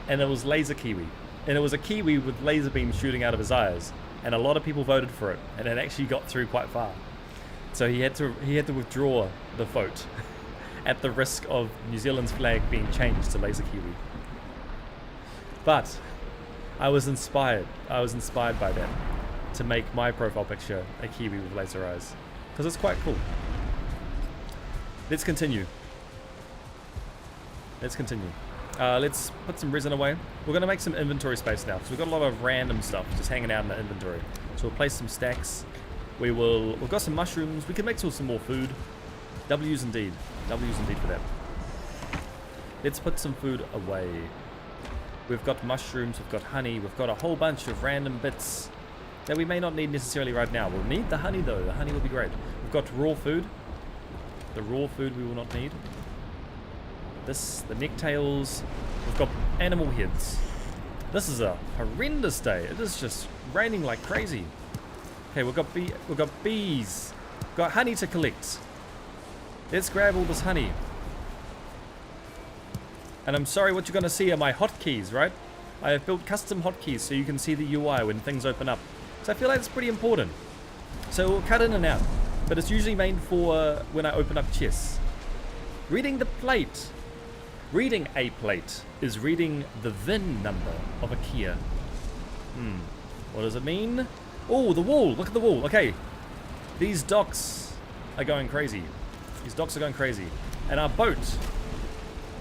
And it was laser kiwi. And it was a kiwi with laser beams shooting out of his eyes. And a lot of people voted for it. And it actually got through quite far. So he had to withdraw the vote at the risk of New Zealand's flag being changed to laser kiwi. But I was inspired. I was inspired by that to make my profile picture a kiwi with laser eyes, because it's quite cool. Let's continue. Let's put some resin away. We're going to make some inventory space now, because we've got a lot of random stuff just hanging out in the inventory. So we'll place some stacks. We've got some mushrooms. We can make some more food. W's indeed. W's indeed for that. Let's put some food away. We've got mushrooms, we've got honey, we've got a whole bunch of random bits that we may not need necessarily right now. We'll need the honey though. The honey will be great. We've got raw food. The raw food we will not need. The necktails. We've got animal heads. This is a horrendous day. It is just raining like crazy. Okay, we've got bees. We've got honey to collect. Let's grab all this honey. And I'm sorry, what you're going to see are my hotkeys, right? I have built custom hotkeys so you can see the UI when things open up. So I feel like it's pretty important. So we'll cut in and out. But it's usually made for when I open up chests. Reading the plate. Reading a plate is reading the VIN number of a Kia. What does it mean? Oh, the wall. Look at the wall. Okay. These docks are going crazy. These docks are going crazy. And our boat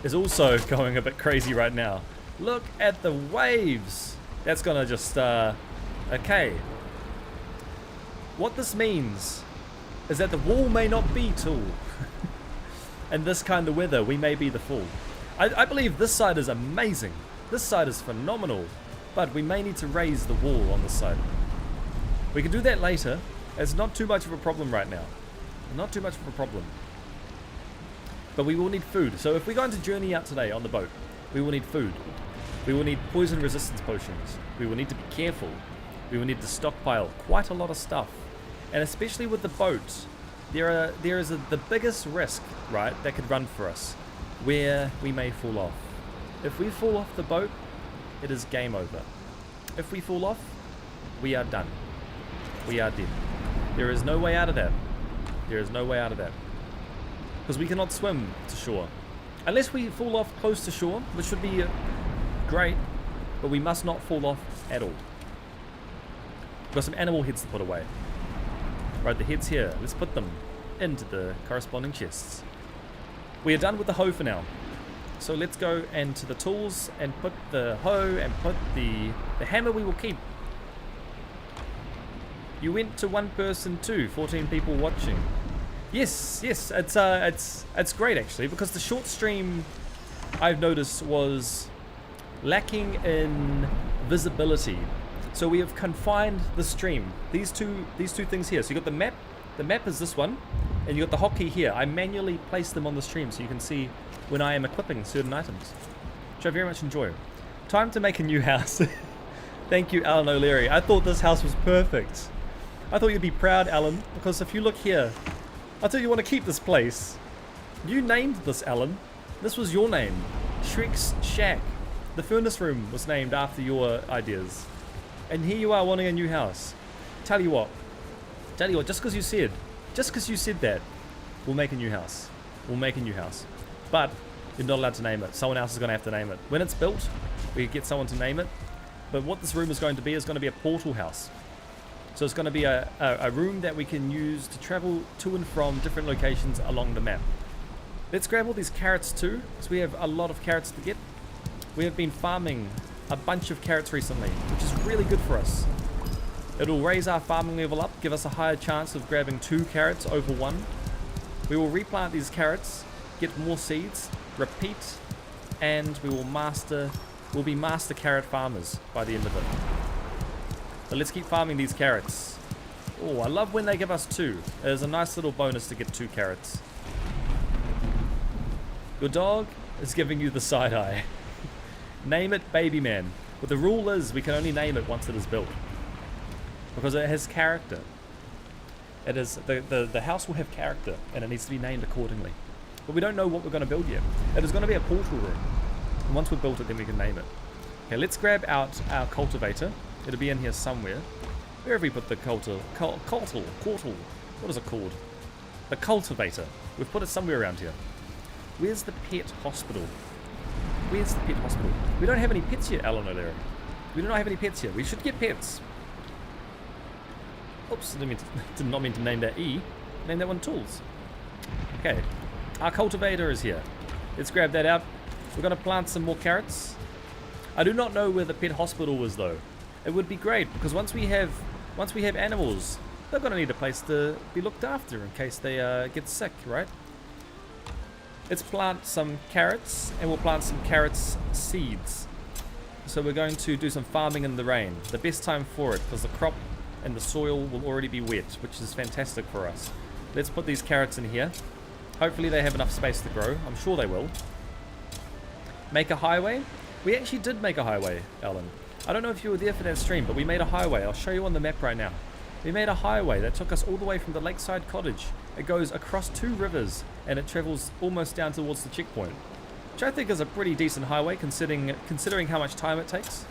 is also going a bit crazy right now. Look at the waves. That's gonna just, okay. What this means is that the wall may not be tall. And this kind of weather, we may be the fool. I believe this side is amazing. This side is phenomenal. But we may need to raise the wall on this side. We can do that later. It's not too much of a problem right now. Not too much of a problem. But we will need food. So if we're going to journey out today on the boat, we will need food. We will need poison resistance potions. We will need to be careful. We will need to stockpile quite a lot of stuff. And especially with the boat, there is the biggest risk, right, that could run for us, where we may fall off. If we fall off the boat, it is game over. If we fall off, we are done. We are dead. There is no way out of that. There is no way out of that. Because we cannot swim to shore. Unless we fall off close to shore, which would be great, but we must not fall off at all. We've got some animal heads to put away. Right, the heads here. Let's put them into the corresponding chests. We are done with the hoe for now. So let's go into the tools and put the hoe and put the hammer we will keep. You went to one person too, 14 people watching. Yes, it's great actually, because the short stream I've noticed was lacking in visibility. So we have confined the stream. These two things here. So you got the map. The map is this one, and you got the hotkey here. I manually place them on the stream so you can see when I am equipping certain items, which I very much enjoy. Time to make a new house. Thank you, Alan O'Leary. I thought this house was perfect. I thought you'd be proud, Alan, because if you look here, I thought you want to keep this place. You named this, Alan. This was your name. Shrek's Shack. The furnace room was named after your ideas. And here you are wanting a new house. Tell you what, just because you said that, we'll make a new house. We'll make a new house. But you're not allowed to name it. Someone else is going to have to name it. When it's built, we get someone to name it. But what this room is going to be a portal house. So it's going to be a room that we can use to travel to and from different locations along the map. Let's grab all these carrots too, because we have a lot of carrots to get. We have been farming a bunch of carrots recently, which is really good for us. It'll raise our farming level up, give us a higher chance of grabbing 2 carrots over 1. We will replant these carrots, get more seeds, repeat, and we'll be master carrot farmers by the end of it. But let's keep farming these carrots. Oh, I love when they give us 2. It is a nice little bonus to get 2 carrots. Your dog is giving you the side eye. Name it Baby Man. But the rule is we can only name it once it is built. Because it has character. It is the house will have character and it needs to be named accordingly. But we don't know what we're going to build yet. It is going to be a portal room. And once we've built it, then we can name it. Okay, let's grab out our cultivator. It'll be in here somewhere. Where have we put the what is it called? The cultivator. We've put it somewhere around here. Where's the pet hospital? Where's the pet hospital? We don't have any pets yet, Alan O'Leary. We do not have any pets yet. We should get pets. Oops, did not mean to name that E. Name that one tools. Okay, our cultivator is here. Let's grab that out. We're going to plant some more carrots. I do not know where the pet hospital is though. It would be great because once we have animals, they're going to need a place to be looked after in case they get sick, right? Let's plant some carrots and we'll plant some carrots seeds. So we're going to do some farming in the rain. The best time for it because the crop and the soil will already be wet, which is fantastic for us. Let's put these carrots in here. Hopefully they have enough space to grow. I'm sure they will. Make a highway. We actually did make a highway, Alan. I don't know if you were there for that stream, but we made a highway. I'll show you on the map right now. We made a highway that took us all the way from the lakeside cottage. It goes across 2 rivers and it travels almost down towards the checkpoint, which I think is a pretty decent highway considering how much time it takes.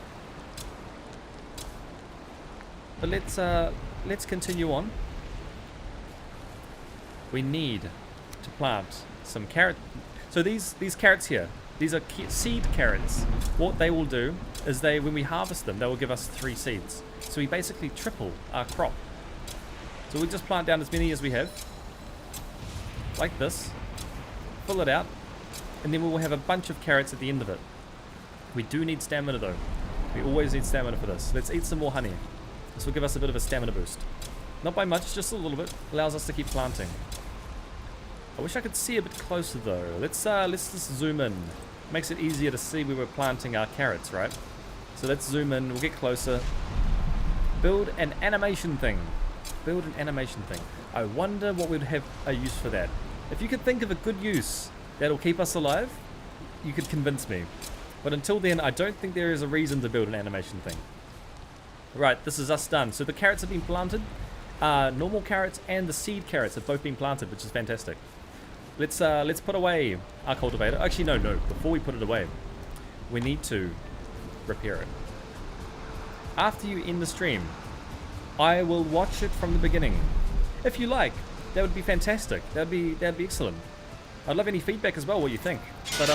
But let's continue on. We need to plant some carrot. So these carrots here, these are seed carrots. What they will do is when we harvest them, they will give us 3 seeds. So we basically triple our crop. So we just plant down as many as we have, like this, fill it out, and then we will have a bunch of carrots at the end of it. We do need stamina though. We always need stamina for this. Let's eat some more honey. This will give us a bit of a stamina boost. Not by much, just a little bit. Allows us to keep planting. I wish I could see a bit closer though. Let's just zoom in. Makes it easier to see where we're planting our carrots, right? So let's zoom in, we'll get closer. Build an animation thing. Build an animation thing. I wonder what we'd have a use for that. If you could think of a good use that'll keep us alive, you could convince me. But until then, I don't think there is a reason to build an animation thing. Right, this is us done. So the carrots have been planted. Normal carrots and the seed carrots have both been planted, which is fantastic. Let's put away our cultivator. Actually, no. Before we put it away, we need to repair it. After you end the stream, I will watch it from the beginning. If you like, that would be fantastic. That'd be excellent. I'd love any feedback as well, what you think. But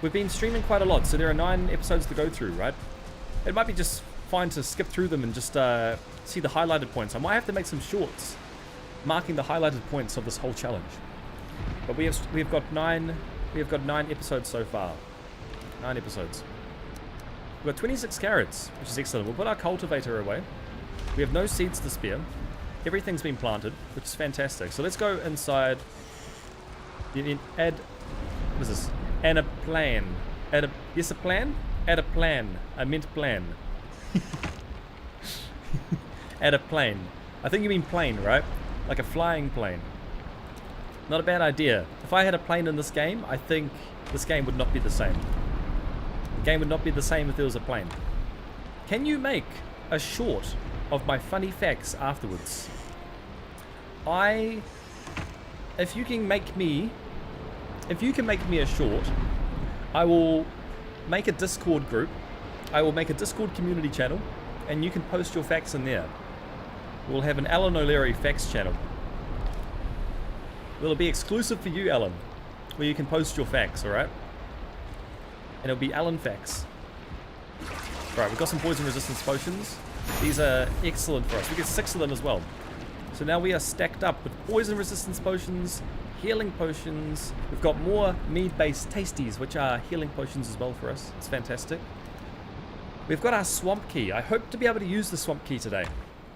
we've been streaming quite a lot, so there are 9 episodes to go through, right? It might be just fine to skip through them and just see the highlighted points. I might have to make some shorts marking the highlighted points of this whole challenge. But we have got 9 episodes so far. 9 episodes. We've got 26 carrots, which is excellent. We'll put our cultivator away. We have no seeds to spare. Everything's been planted, which is fantastic. So let's go inside. Add, what is this? Add a plan. Yes, a plan? Add a plan. I meant plan. Add a plane. I think you mean plane, right? Like a flying plane. Not a bad idea. If I had a plane in this game, I think this game would not be the same. The game would not be the same if there was a plane. Can you make a short of my funny facts afterwards? If you can make me a short, I will make a Discord group. I will make a Discord community channel, and you can post your facts in there. We'll have an Alan O'Leary facts channel. It'll be exclusive for you, Alan, where you can post your facts, alright? And it'll be Alan facts. Right, we've got some poison resistance potions. These are excellent for us. We get 6 of them as well. So now we are stacked up with poison resistance potions, healing potions. We've got more mead-based tasties, which are healing potions as well for us. It's fantastic. We've got our swamp key. I hope to be able to use the swamp key today.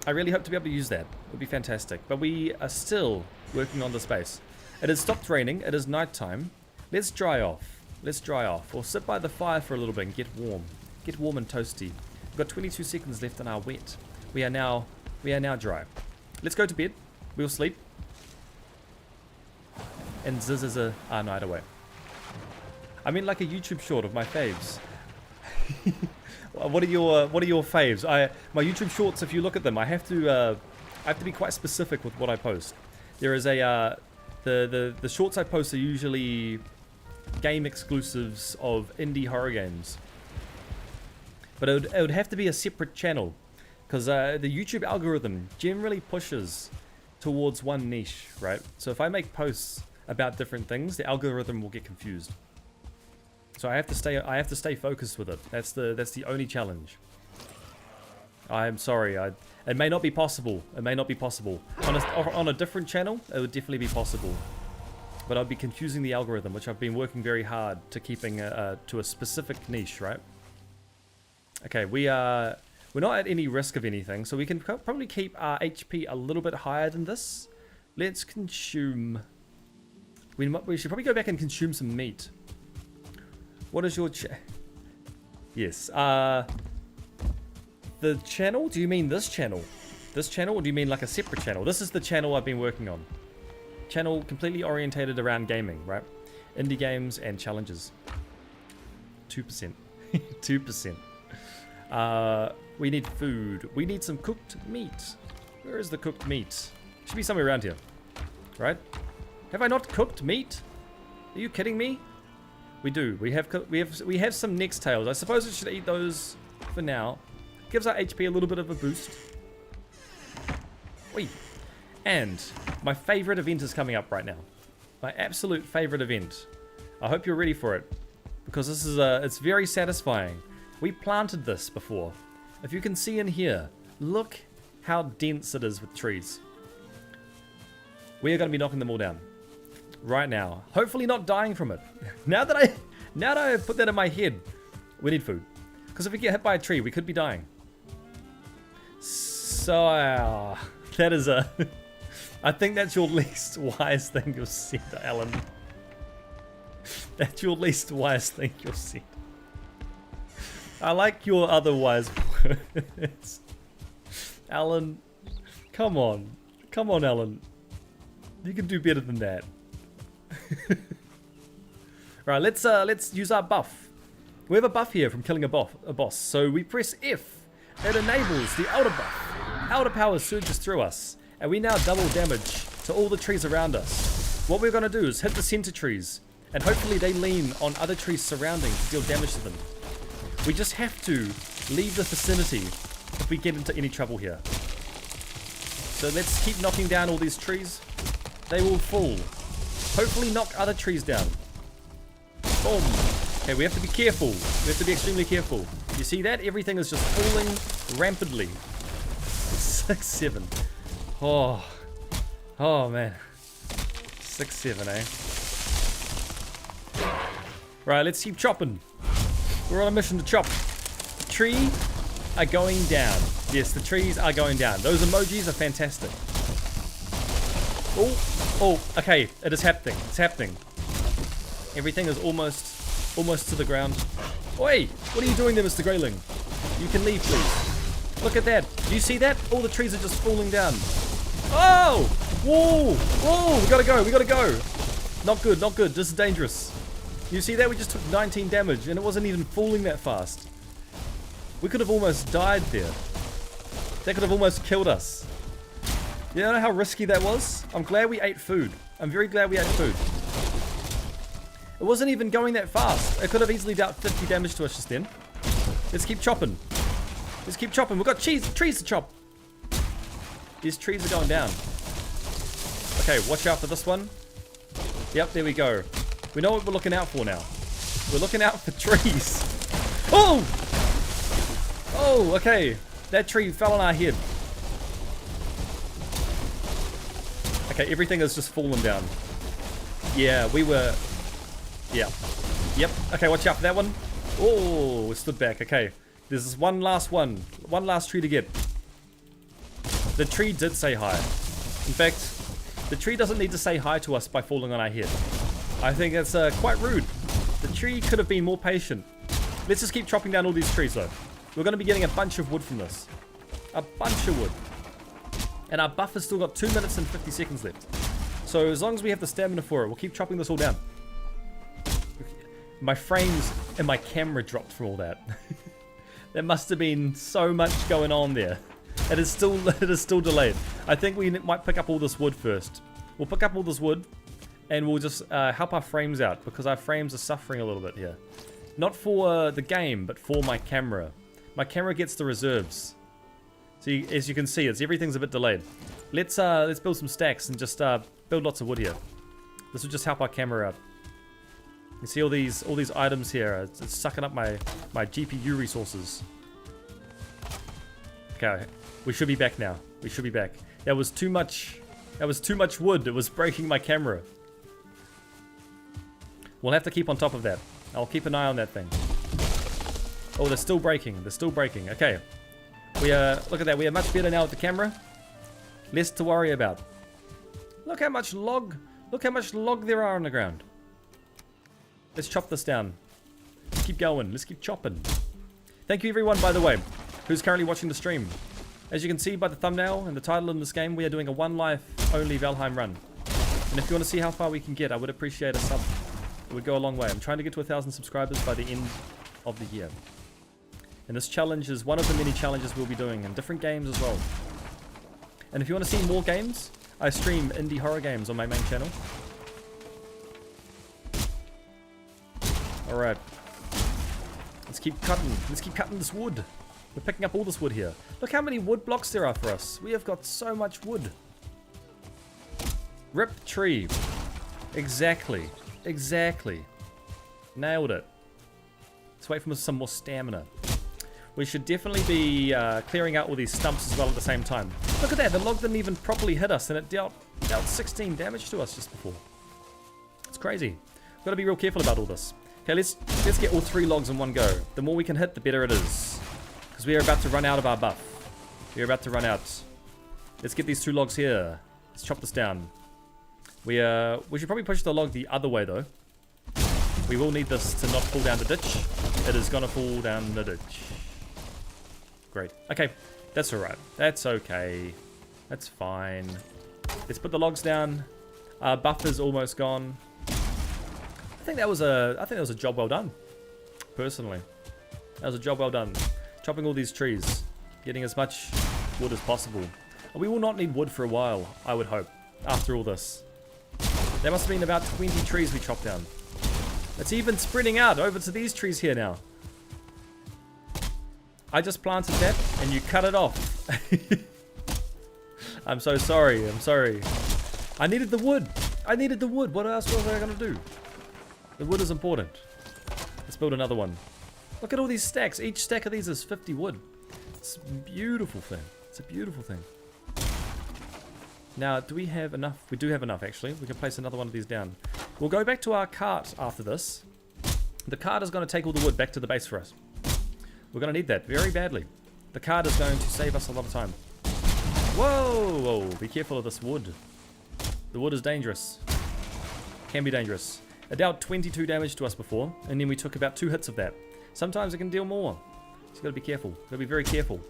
I really hope to be able to use that. It would be fantastic. But we are still working on the space. It has stopped raining. It is nighttime. Let's dry off. Let's dry off. Or sit by the fire for a little bit and get warm. Get warm and toasty. We've got 22 seconds left on our wet. We are now dry. Let's go to bed. We'll sleep. And zizz our night away. I mean, like a YouTube short of my faves. What are your faves? My YouTube shorts, if you look at them, I have to be quite specific with what I post. There is a the shorts I post are usually game exclusives of indie horror games. But it would have to be a separate channel, because the YouTube algorithm generally pushes towards one niche, right? So if I make posts about different things, the algorithm will get confused. So I have to stay focused with it. That's the only challenge. I'm sorry. It may not be possible. It may not be possible. On a different channel, it would definitely be possible. But I'd be confusing the algorithm, which I've been working very hard to keeping to a specific niche, right? Okay, we're not at any risk of anything, so we can probably keep our HP a little bit higher than this. Let's consume. We should probably go back and consume some meat. What is your Yes. The channel? Do you mean this channel? This channel, or do you mean like a separate channel? This is the channel I've been working on. Channel completely orientated around gaming, right? Indie games and challenges. 2%. 2%. We need food. We need some cooked meat. Where is the cooked meat? Should be somewhere around here. Right? Have I not cooked meat? Are you kidding me? We do. We have some next tails. I suppose we should eat those for now. Gives our HP a little bit of a boost. Whee! And my favorite event is coming up right now. My absolute favorite event. I hope you're ready for it, because this is it's very satisfying. We planted this before. If you can see in here, look how dense it is with trees. We are going to be knocking them all down right now. Hopefully not dying from it. Now that I put that in my head, we need food. Because if we get hit by a tree, we could be dying. So that is I think that's your least wise thing you've said, Alan. That's your least wise thing you've said. I like your other wise words. Alan, come on. Come on, Alan. You can do better than that. Right, let's use our buff. We have a buff here from killing a boss. So we press F. It enables the outer buff. Outer power surges through us, and we now double damage to all the trees around us. What we're going to do is hit the center trees, and hopefully they lean on other trees surrounding to deal damage to them. We just have to leave the vicinity if we get into any trouble here. So let's keep knocking down all these trees. They will fall. Hopefully knock other trees down. Boom. Okay, we have to be careful. We have to be extremely careful. You see that? Everything is just falling rampantly. 6, 7. Oh man. 6, 7, eh? Right, let's keep chopping. We're on a mission to chop. The tree are going down. Yes, the trees are going down. Those emojis are fantastic. Oh, okay. It is happening. It's happening. Everything is almost to the ground. Oi! What are you doing there, Mr. Grayling? You can leave, please. Look at that. Do you see that? All the trees are just falling down. Oh! Whoa! Whoa! We gotta go. We gotta go. Not good. Not good. This is dangerous. You see that? We just took 19 damage, and it wasn't even falling that fast. We could have almost died there. That could have almost killed us. You know how risky that was? I'm glad we ate food. I'm very glad we ate food. It wasn't even going that fast. It could have easily dealt 50 damage to us just then. Let's keep chopping. Let's keep chopping. We've got trees to chop. These trees are going down. Okay, watch out for this one. Yep, there we go. We know what we're looking out for now. We're looking out for trees. Oh! Oh, okay. That tree fell on our head. Okay, everything has just fallen down. Yeah, we were... Yeah. Yep. Okay, watch out for that one. Oh, we stood back. Okay. There's this one last tree to get. The tree did say hi. In fact, the tree doesn't need to say hi to us by falling on our head. I think that's quite rude. The tree could have been more patient. Let's just keep chopping down all these trees though. We're going to be getting a bunch of wood from this. A bunch of wood. And our buffer's still got 2 minutes and 50 seconds left. So as long as we have the stamina for it, we'll keep chopping this all down. My frames and my camera dropped from all that. There must have been so much going on there. It is still delayed. I think we might pick up all this wood first. We'll pick up all this wood and we'll just help our frames out because our frames are suffering a little bit here. Not for the game, but for my camera. My camera gets the reserves. So as you can see, everything's a bit delayed. Let's build some stacks and just build lots of wood here. This will just help our camera out. You see all these items here. It's sucking up my GPU resources. Okay, we should be back now. We should be back. That was too much. That was too much wood. It was breaking my camera. We'll have to keep on top of that. I'll keep an eye on that thing. Oh, they're still breaking. They're still breaking. Okay. Look at that. We are much better now with the camera. Less to worry about. Look how much log there are on the ground. Let's chop this down. Let's keep going. Let's keep chopping. Thank you everyone, by the way, who's currently watching the stream. As you can see by the thumbnail and the title in this game, we are doing a one life only Valheim run. And if you want to see how far we can get, I would appreciate a sub. It would go a long way. I'm trying to get to 1,000 subscribers by the end of the year. And this challenge is one of the many challenges we'll be doing in different games as well. And if you want to see more games, I stream indie horror games on my main channel. Alright. Let's keep cutting. Let's keep cutting this wood. We're picking up all this wood here. Look how many wood blocks there are for us. We have got so much wood. Rip tree. Exactly. Exactly. Nailed it. Let's wait for some more stamina. We should definitely be clearing out all these stumps as well at the same time. Look at that. The log didn't even properly hit us and it dealt 16 damage to us just before. It's crazy. We've got to be real careful about all this. Okay, let's get all 3 logs in one go. The more we can hit, the better it is. Because we are about to run out of our buff. We are about to run out. Let's get these 2 logs here. Let's chop this down. We should probably push the log the other way though. We will need this to not fall down the ditch. It is gonna fall down the ditch. Great. Okay, that's alright. That's okay. That's fine. Let's put the logs down. Our buffer's almost gone. I think that was a job well done. Personally, that was a job well done. Chopping all these trees, getting as much wood as possible. We will not need wood for a while, I would hope. After all this, there must have been about 20 trees we chopped down. It's even spreading out over to these trees here now. I just planted that and you cut it off. I'm so sorry. I'm sorry. I needed the wood. I needed the wood. What else was I gonna do? The wood is important. Let's build another one. Look at all these stacks. Each stack of these is 50 wood. It's a beautiful thing. It's a beautiful thing. Now, do we have enough? We do have enough, actually. We can place another one of these down. We'll go back to our cart after this. The cart is going to take all the wood back to the base for us. We're going to need that very badly. The cart is going to save us a lot of time. Whoa! Whoa! Be careful of this wood. The wood is dangerous. Can be dangerous. It dealt 22 damage to us before, and then we took about 2 hits of that. Sometimes it can deal more. So you got to be careful. Got to be very careful.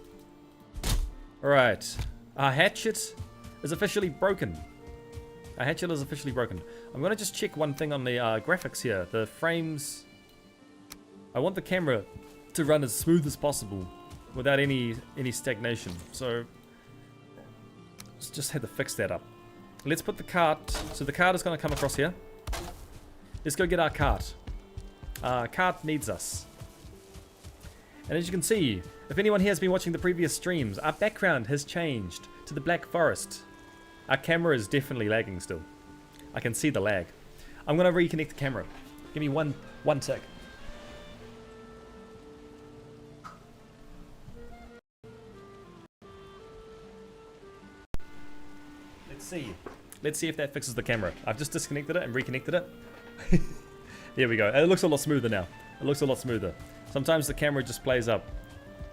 Alright. Our hatchet is officially broken. Our hatchet is officially broken. I'm going to just check one thing on the graphics here. The frames... I want the camera to run as smooth as possible without any stagnation. So, just had to fix that up. Let's put the cart... So the cart is going to come across here. Let's go get our cart. Cart needs us. And as you can see, if anyone here has been watching the previous streams, our background has changed to the Black Forest. Our camera is definitely lagging still. I can see the lag. I'm going to reconnect the camera. Give me one tick. Let's see if that fixes the camera. I've just disconnected it and reconnected it. There we go. It looks a lot smoother now. It looks a lot smoother. Sometimes the camera just plays up.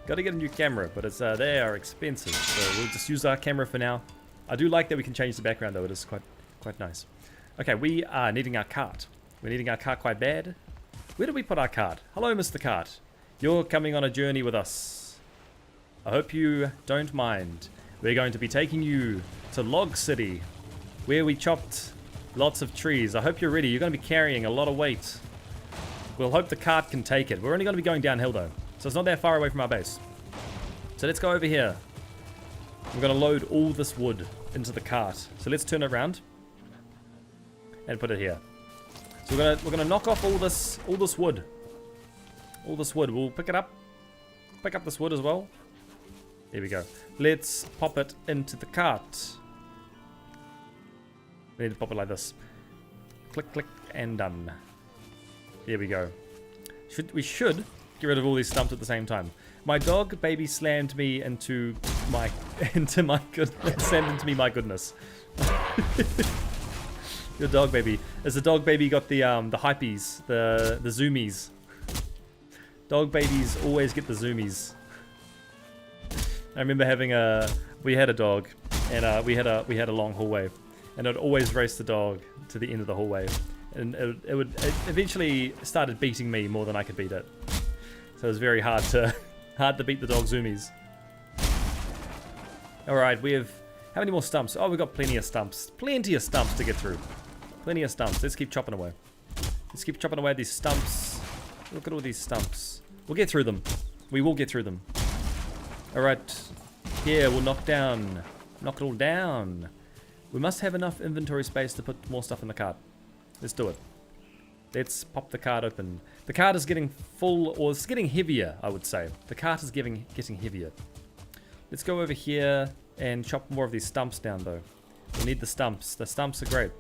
Got to get a new camera, but it's they are expensive, so we'll just use our camera for now. I do like that we can change the background though. It is quite nice. Okay, we are needing our cart. We're needing our cart quite bad. Where did we put our cart? Hello, Mr. Cart. You're coming on a journey with us. I hope you don't mind. We're going to be taking you to Log City, where we chopped lots of trees. I hope you're ready. You're going to be carrying a lot of weight. We'll hope the cart can take it. We're only going to be going downhill though, so it's not that far away from our base. So let's go over here. We're going to load all this wood into the cart. So let's turn it around and put it here. So we're gonna knock off all this wood. All this wood. We'll pick it up. Pick up this wood as well. There we go. Let's pop it into the cart. We need to pop it like this. Click, click, and done. There we go. We should get rid of all these stumps at the same time. My dog baby slammed me into my my goodness. Your dog baby. As the dog baby got the hypees, the zoomies. Dog babies always get the zoomies. I remember having we had a dog, and we had a long hallway, and I'd always race the dog to the end of the hallway, and it eventually started beating me more than I could beat it. So it was very hard to beat the dog zoomies. All right, we have how many more stumps? Oh, we've got plenty of stumps. Plenty of stumps to get through. Plenty of stumps. Let's keep chopping away. Let's keep chopping away at these stumps. Look at all these stumps. We'll get through them. We will get through them. Alright. Here, we'll knock it all down. We must have enough inventory space to put more stuff in the cart. Let's do it. Let's pop the cart open. The cart is getting full, or it's getting heavier, I would say. The cart is getting heavier. Let's go over here and chop more of these stumps down, though. We need the stumps. The stumps are great.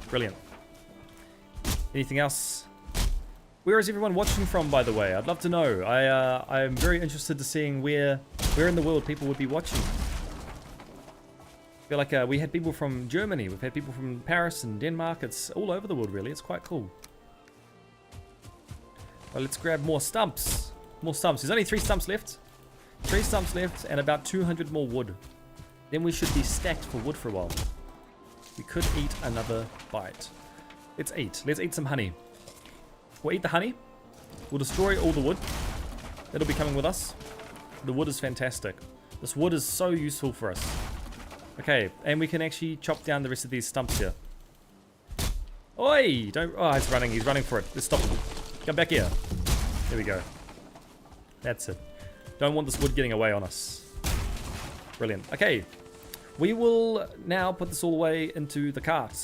Brilliant. Anything else? Where is everyone watching from, by the way? I'd love to know. I am very interested to seeing where in the world people would be watching. I feel like we had people from Germany. We've had people from Paris and Denmark. It's all over the world, really. It's quite cool. Well, let's grab more stumps. More stumps. There's only 3 stumps left. 3 stumps left and about 200 more wood. Then we should be stacked for wood for a while. We could eat another bite. Let's eat. Let's eat some honey. We'll eat the honey. We'll destroy all the wood. It'll be coming with us. The wood is fantastic. This wood is so useful for us. Okay, and we can actually chop down the rest of these stumps here. Oi! Don't. Oh, he's running. He's running for it. Let's stop him. Come back here. There we go. That's it. Don't want this wood getting away on us. Brilliant. Okay. We will now put this all the way into the cart.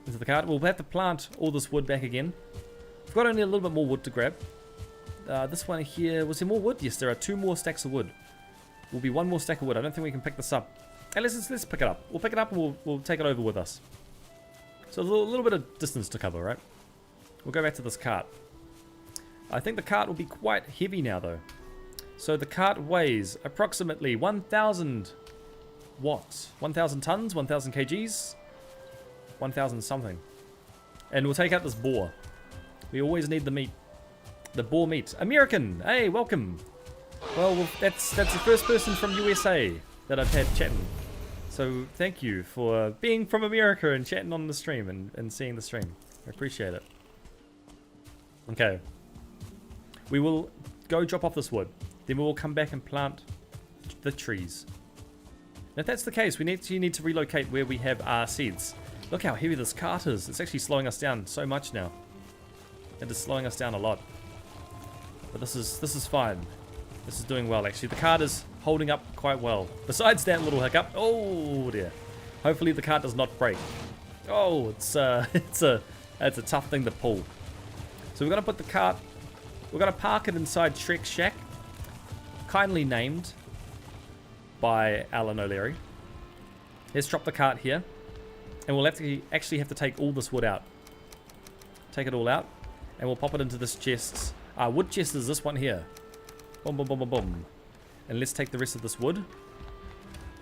We'll have to plant all this wood back again. We've got only a little bit more wood to grab. This one here, was there more wood? Yes, there are 2 more stacks of wood. Will be 1 more stack of wood. I don't think we can pick this up. Hey, let's pick it up. We'll pick it up and we'll take it over with us. So there's a little bit of distance to cover, right? We'll go back to this cart. I think the cart will be quite heavy now, though. So the cart weighs approximately 1,000 what? 1,000 tons? 1,000 kgs? 1,000 something. And we'll take out this boar. We always need the meat. The boar meat. American! Hey, welcome! Well, that's the first person from USA that I've had chatting. So thank you for being from America and chatting on the stream and seeing the stream. I appreciate it. Okay. We will go drop off this wood. Then we will come back and plant the trees. And if that's the case, we need to relocate where we have our seeds. Look how heavy this cart is. It's actually slowing us down so much now. It is slowing us down a lot. But this is fine. This is doing well, actually. The cart is holding up quite well. Besides that little hiccup. Oh dear. Hopefully the cart does not break. Oh, it's a tough thing to pull. So we're gonna put the cart. We're gonna park it inside Shrek's shack, kindly named by Alan O'Leary. Let's drop the cart here, and we'll actually have to take all this wood out. Take it all out, and we'll pop it into this chest. Our wood chest is this one here. Boom, boom, boom, boom, boom. And let's take the rest of this wood.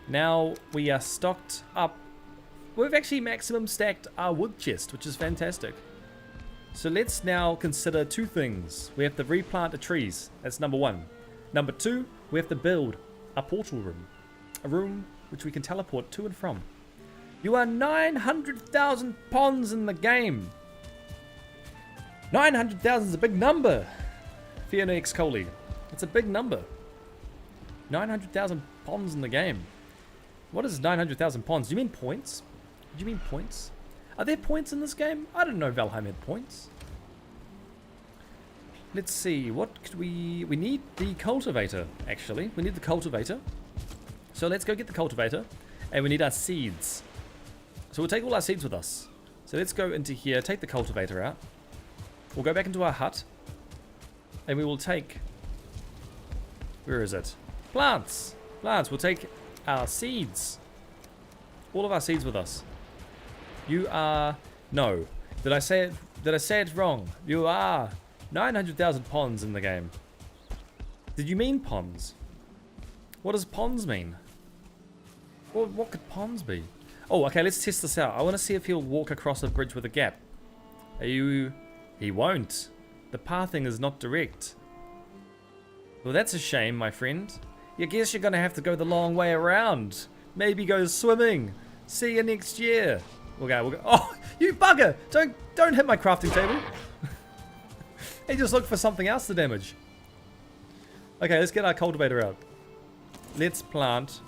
Now we are stocked up. We've actually maximum stacked our wood chest, which is fantastic. So let's now consider 2 things. We have to replant the trees. That's number 1. Number 2, we have to build a portal room. A room which we can teleport to and from. You are 900,000 pawns in the game. 900,000 is a big number. Fiona X Coley. It's a big number. 900,000 pawns in the game. What is 900,000 pawns? Do you mean points? Do you mean points? Are there points in this game? I didn't know Valheim had points. Let's see. What could we... We need the cultivator, actually. We need the cultivator. So let's go get the cultivator. And we need our seeds. So we'll take all our seeds with us. So let's go into here, take the cultivator out. We'll go back into our hut. And we will take... Where is it? Plants! Plants. We'll take our seeds. All of our seeds with us. You are... No. Did I say it? Did I say it wrong? You are 900,000 ponds in the game. Did you mean ponds? What does ponds mean? What could ponds be? Oh, okay, let's test this out. I want to see if he'll walk across a bridge with a gap. Are you... He won't. The pathing is not direct. Well, that's a shame, my friend. I guess you're going to have to go the long way around. Maybe go swimming. See you next year. We'll go. Oh, you bugger! Don't hit my crafting table. He just looked for something else to damage. Okay, let's get our cultivator out. Let's plant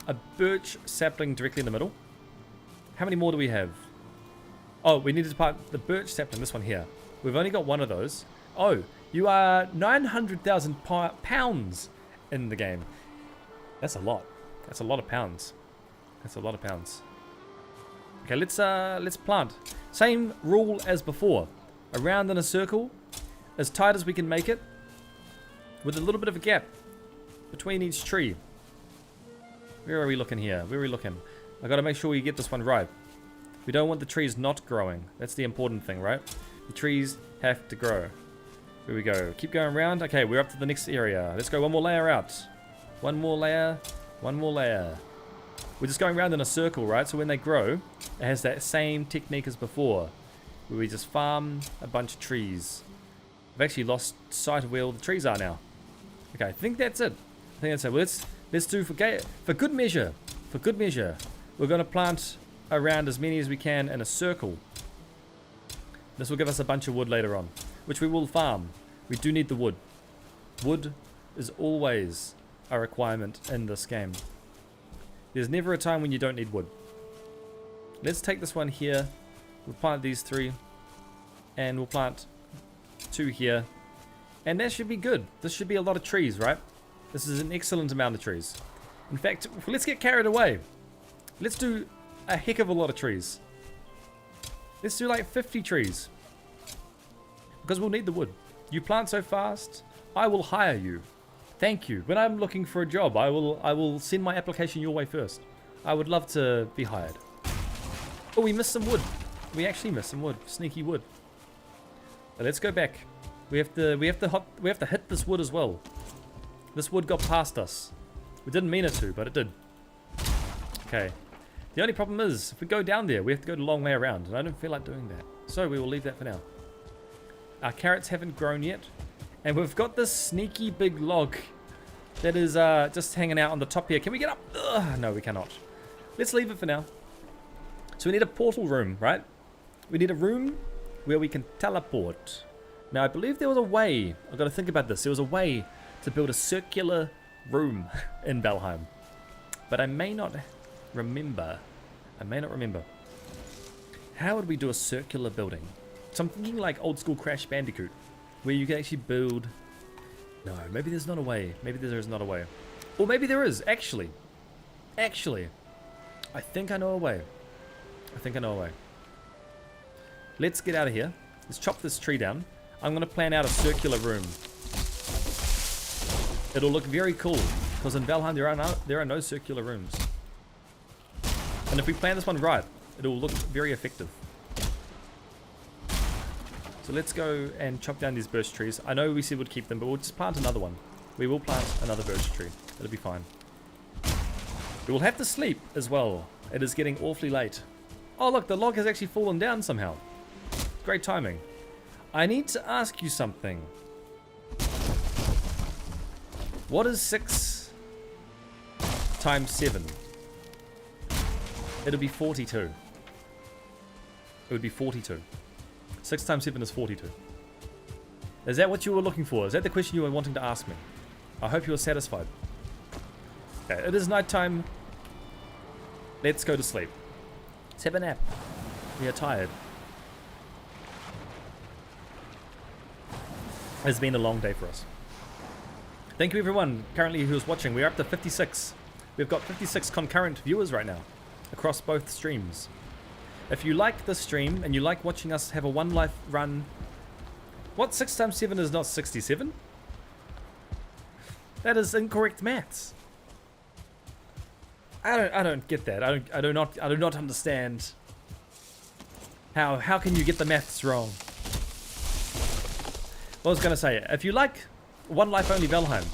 a birch sapling directly in the middle. How many more do we have? Oh, we need to plant the birch sapling, this one here. We've only got one of those. Oh, you are 900,000 pounds in the game. That's a lot. That's a lot of pounds. That's a lot of pounds. Okay, let's plant. Same rule as before. Around in a circle, as tight as we can make it, with a little bit of a gap between each tree. Where are we looking here? Where are we looking? I gotta make sure we get this one right. We don't want the trees not growing. That's the important thing, right? The trees have to grow. Here we go. Keep going around. Okay, we're up to the next area. Let's go one more layer out. One more layer. One more layer. We're just going around in a circle, right? So when they grow, it has that same technique as before, where we just farm a bunch of trees. I've actually lost sight of where all the trees are now. Okay, I think that's it. I think that's it. Well, let's do for good measure. For good measure, we're going to plant around as many as we can in a circle. This will give us a bunch of wood later on, which we will farm. We do need the wood. Wood is always a requirement in this game. There's never a time when you don't need wood. Let's take this one here. We'll plant these 3. And we'll plant 2 here. And that should be good. This should be a lot of trees, right? This is an excellent amount of trees. In fact, let's get carried away. Let's do a heck of a lot of trees. Let's do like 50 trees. Because we'll need the wood. You plant so fast, I will hire you. Thank you. When I'm looking for a job, I will send my application your way first. I would love to be hired. Oh, we missed some wood. We actually missed some wood. Sneaky wood. But let's go back. We have to hit this wood as well. This wood got past us. We didn't mean it to, but it did. Okay. The only problem is, if we go down there, we have to go the long way around, and I don't feel like doing that. So we will leave that for now. Our carrots haven't grown yet, and we've got this sneaky big log that is just hanging out on the top here. Can we get up? Ugh, no, we cannot. Let's leave it for now. So we need a portal room, right? We need a room where we can teleport. Now, I believe there was a way. I've got to think about this. There was a way to build a circular room in Valheim, but I may not remember. How would we do a circular building? So I'm thinking like old school Crash Bandicoot, where you can actually build... No, maybe there's not a way. Maybe there is not a way. Or maybe there is, actually. Actually, I think I know a way. Let's get out of here. Let's chop this tree down. I'm going to plan out a circular room. It'll look very cool, because in Valheim there are no circular rooms. And if we plan this one right, it'll look very effective. So let's go and chop down these birch trees. I know we said we'd keep them, but we'll just plant another one. We will plant another birch tree. It'll be fine. We will have to sleep as well. It is getting awfully late. Oh look, the log has actually fallen down somehow. Great timing. I need to ask you something. What is 6 times 7? It'll be 42. It would be 42. 6 times 7 is 42. Is that what you were looking for? Is that the question you were wanting to ask me? I hope you were satisfied. Okay, it is nighttime. Let's go to sleep. Let's have a nap. We are tired. It's been a long day for us. Thank you everyone currently who's watching. We're up to 56. We've got 56 concurrent viewers right now across both streams. If you like this stream and you like watching us have a one life run, what 6 times 7 is not 67? That is incorrect maths. I don't get that. I do not understand. How can you get the maths wrong? What I was gonna say, if you like One Life Only Valheim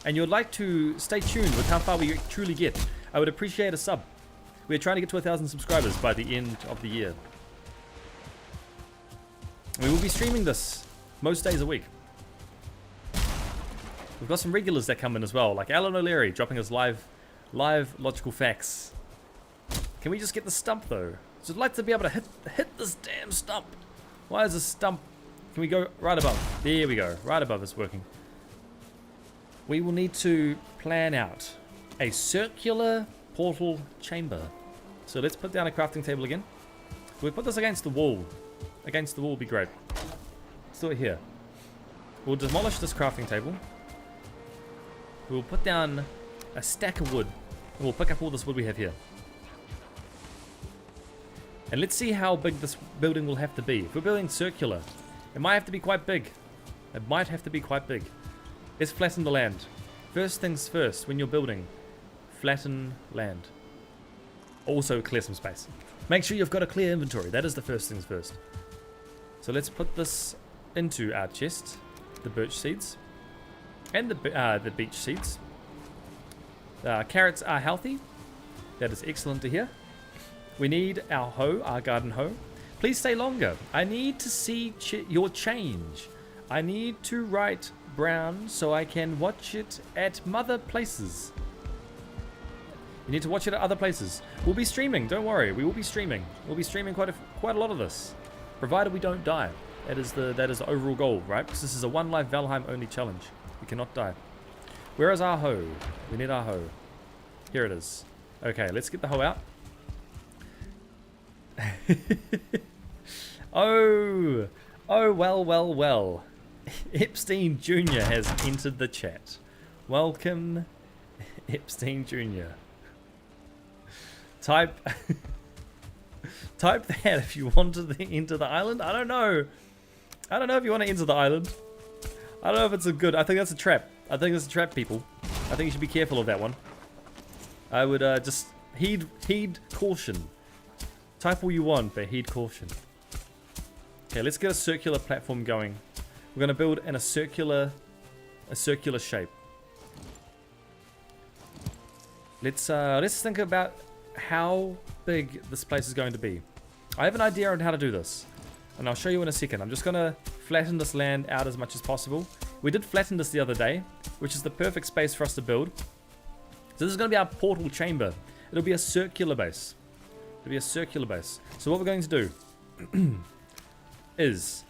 and you'd like to stay tuned with how far we truly get, I would appreciate a sub. We're trying to get to 1,000 subscribers by the end of the year. We will be streaming this most days a week. We've got some regulars that come in as well, like Alan O'Leary dropping us live logical facts. Can we just get the stump though? I'd like to be able to hit this damn stump. Why is this stump? Can we go right above? There we go. Right above is working. We will need to plan out a circular portal chamber. So let's put down a crafting table again. We'll put this against the wall. Against the wall would be great. Let's do it here. We'll demolish this crafting table. We'll put down a stack of wood. And we'll pick up all this wood we have here. And let's see how big this building will have to be. If we're building circular, it might have to be quite big. It might have to be quite big. Let's flatten the land. First things first, when you're building, flatten land. Also clear some space. Make sure you've got a clear inventory. That is the first things first. So let's put this into our chest. The birch seeds. And the beech seeds. Carrots are healthy. That is excellent to hear. We need our hoe, our garden hoe. Please stay longer. I need to see your change. I need to write brown so I can watch it at other places. You need to watch it at other places. We'll be streaming. Don't worry. We will be streaming. We'll be streaming quite a lot of this, provided we don't die. That is the overall goal, right? Because this is a One Life Valheim only challenge. We cannot die. Where is our hoe? We need our hoe. Here it is. Okay, let's get the hoe out. Oh, well. Epstein Jr. has entered the chat. Welcome, Epstein Jr. Type that if you want to enter the island. I don't know if you want to enter the island. I don't know if it's a good. I think that's a trap. I think it's a trap, people. I think you should be careful of that one. I would just heed caution. Type all you want, but heed caution. Okay, let's get a circular platform going. We're going to build in a circular shape. Let's think about how big this place is going to be. I have an idea on how to do this, and I'll show you in a second. I'm just going to flatten this land out as much as possible. We did flatten this the other day, which is the perfect space for us to build. So this is going to be our portal chamber. It'll be a circular base. It'll be a circular base. So what we're going to do is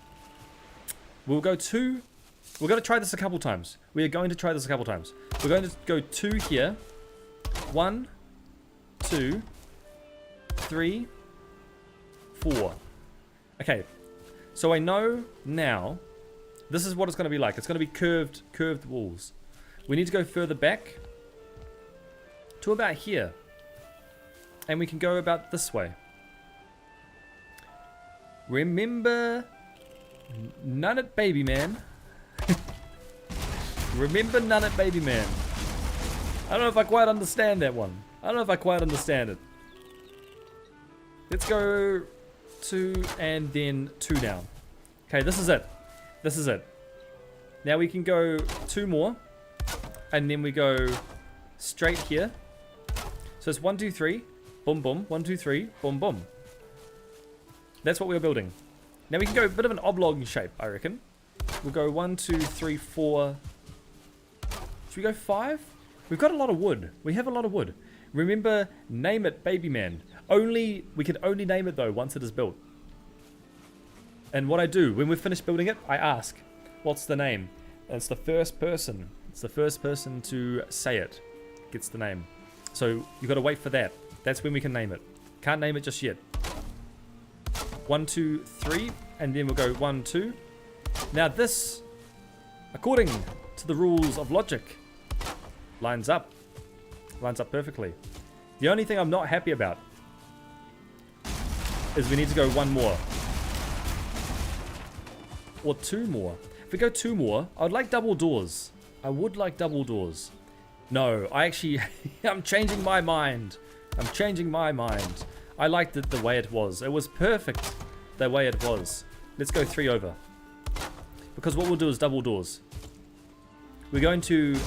we're going to try this a couple times. We are going to try this a couple times. We're going to go 2 here. 1, 2, 3, 4. Okay. So I know now this is what it's going to be like. It's going to be curved walls. We need to go further back to about here. And we can go about this way. Remember None at Baby Man. Remember None at Baby Man. I don't know if I quite understand that one. I don't know if I quite understand it. Let's go 2 and then 2 down. Okay, this is it. This is it. Now we can go 2 more. And then we go straight here. So it's 1, 2, 3. Boom, boom. 1, 2, 3. Boom, boom. That's what we're building. Now we can go a bit of an oblong shape, I reckon. We'll go 1, 2, 3, 4. Should we go 5? We've got a lot of wood. We have a lot of wood. Remember, name it, baby man. We can only name it though once it is built. And what I do, when we've finished building it, I ask, what's the name? And it's the first person. It's the first person to say it gets the name. So you've got to wait for that. That's when we can name it. Can't name it just yet. 1, 2, 3, and then we'll go 1, 2. Now this, according to the rules of logic, lines up. Lines up perfectly. The only thing I'm not happy about is we need to go 1 more. Or 2 more. If we go 2 more, I would like double doors. I would like double doors. No, I actually, I'm changing my mind. I'm changing my mind. I liked it the way it was. It was perfect the way it was. Let's go 3 over. Because what we'll do is double doors. We're going to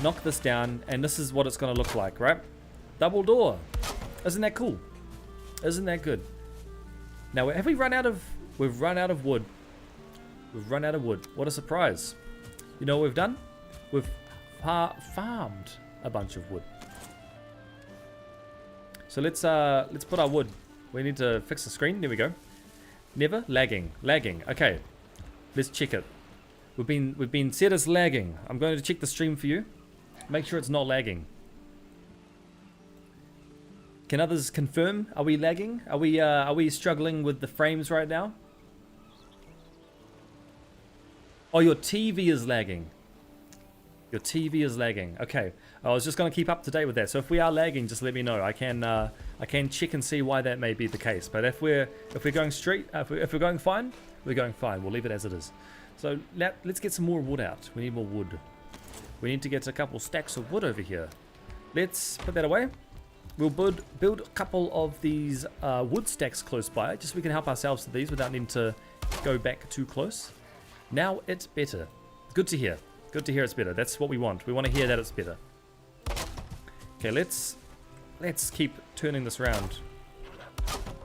knock this down, and this is what it's going to look like, right? Double door. Isn't that cool? Isn't that good? Now, have we run out of... We've run out of wood. We've run out of wood. What a surprise. You know what we've done? We've farmed a bunch of wood. So let's put our wood. We need to fix the screen. There we go. Never lagging. Lagging. Okay. Let's check it. We've been set as lagging. I'm going to check the stream for you. Make sure it's not lagging. Can others confirm? Are we lagging? Are we struggling with the frames right now? Oh, your TV is lagging. Your TV is lagging. Okay. I was just going to keep up to date with that. So if we are lagging, just let me know. I can check and see why that may be the case. But if we're going straight, if we're going fine, we're going fine. We'll leave it as it is. So let's get some more wood out. We need more wood. We need to get a couple stacks of wood over here. Let's put that away. We'll build a couple of these wood stacks close by, just so we can help ourselves to these without needing to go back too close. Now it's better. Good to hear. Good to hear it's better. That's what we want. We want to hear that it's better. Okay, let's keep turning this around.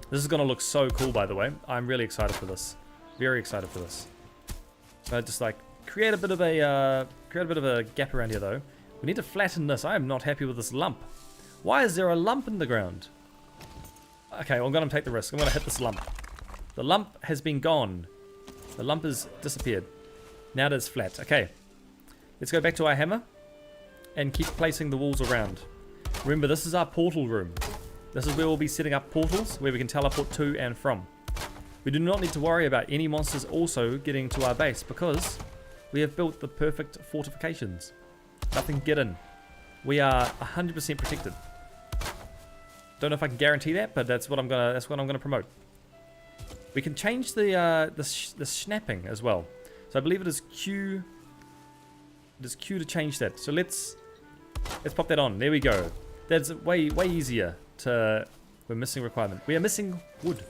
This is going to look so cool, by the way. I'm really excited for this. Very excited for this. So just like create a bit of a gap around here though. We need to flatten this. I am not happy with this lump. Why is there a lump in the ground? Okay, well, I'm going to take the risk. I'm going to hit this lump. The lump has been gone. The lump has disappeared. Now it is flat. Okay. Let's go back to our hammer and keep placing the walls around. Remember, this is our portal room. This is where we'll be setting up portals where we can teleport to and from. We do not need to worry about any monsters also getting to our base because we have built the perfect fortifications. Nothing can get in. We are 100% protected. Don't know if I can guarantee that, but that's what I'm gonna promote. We can change the snapping as well. So I believe it is Q. It is Q to change that. So let's pop that on. There we go. That's way easier to. We're missing requirement. We are missing wood.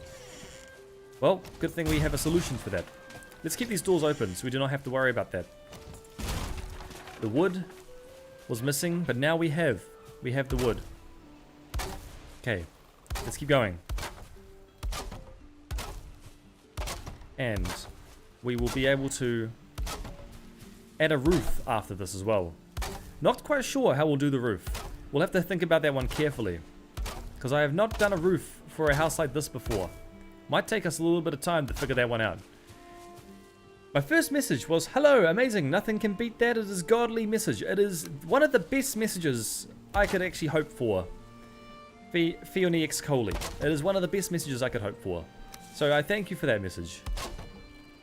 Well, good thing we have a solution for that. Let's keep these doors open so we do not have to worry about that. The wood was missing, but now we have the wood. Okay, let's keep going. And we will be able to add a roof after this as well. Not quite sure how we'll do the roof. We'll have to think about that one carefully, because I have not done a roof for a house like this before. Might take us a little bit of time to figure that one out. My first message was, hello, amazing, nothing can beat that. It is a godly message. It is one of the best messages I could actually hope for. Fioni X Coley. It is one of the best messages I could hope for. So I thank you for that message.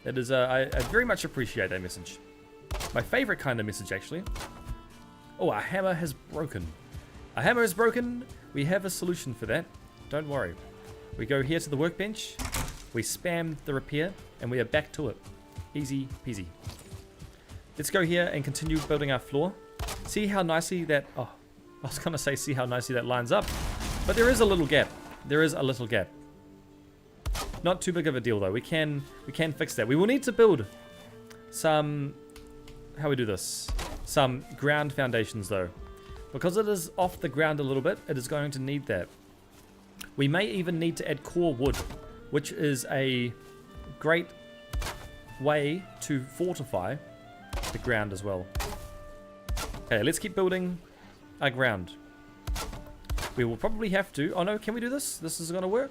It is, I very much appreciate that message. My favorite kind of message, actually. Oh, our hammer has broken. Our hammer is broken. We have a solution for that. Don't worry. We go here to the workbench. We spam the repair, and we are back to it. Easy peasy. Let's go here and continue building our floor. See how nicely that... Oh, I was going to say see how nicely that lines up. But there is a little gap. There is a little gap. Not too big of a deal, though. We can fix that. We will need to build some... How we do this? Some ground foundations, though. Because it is off the ground a little bit, it is going to need that. We may even need to add core wood, which is a great way to fortify the ground as well. Okay, let's keep building our ground. We will probably have to... Oh no, can we do this? This is going to work?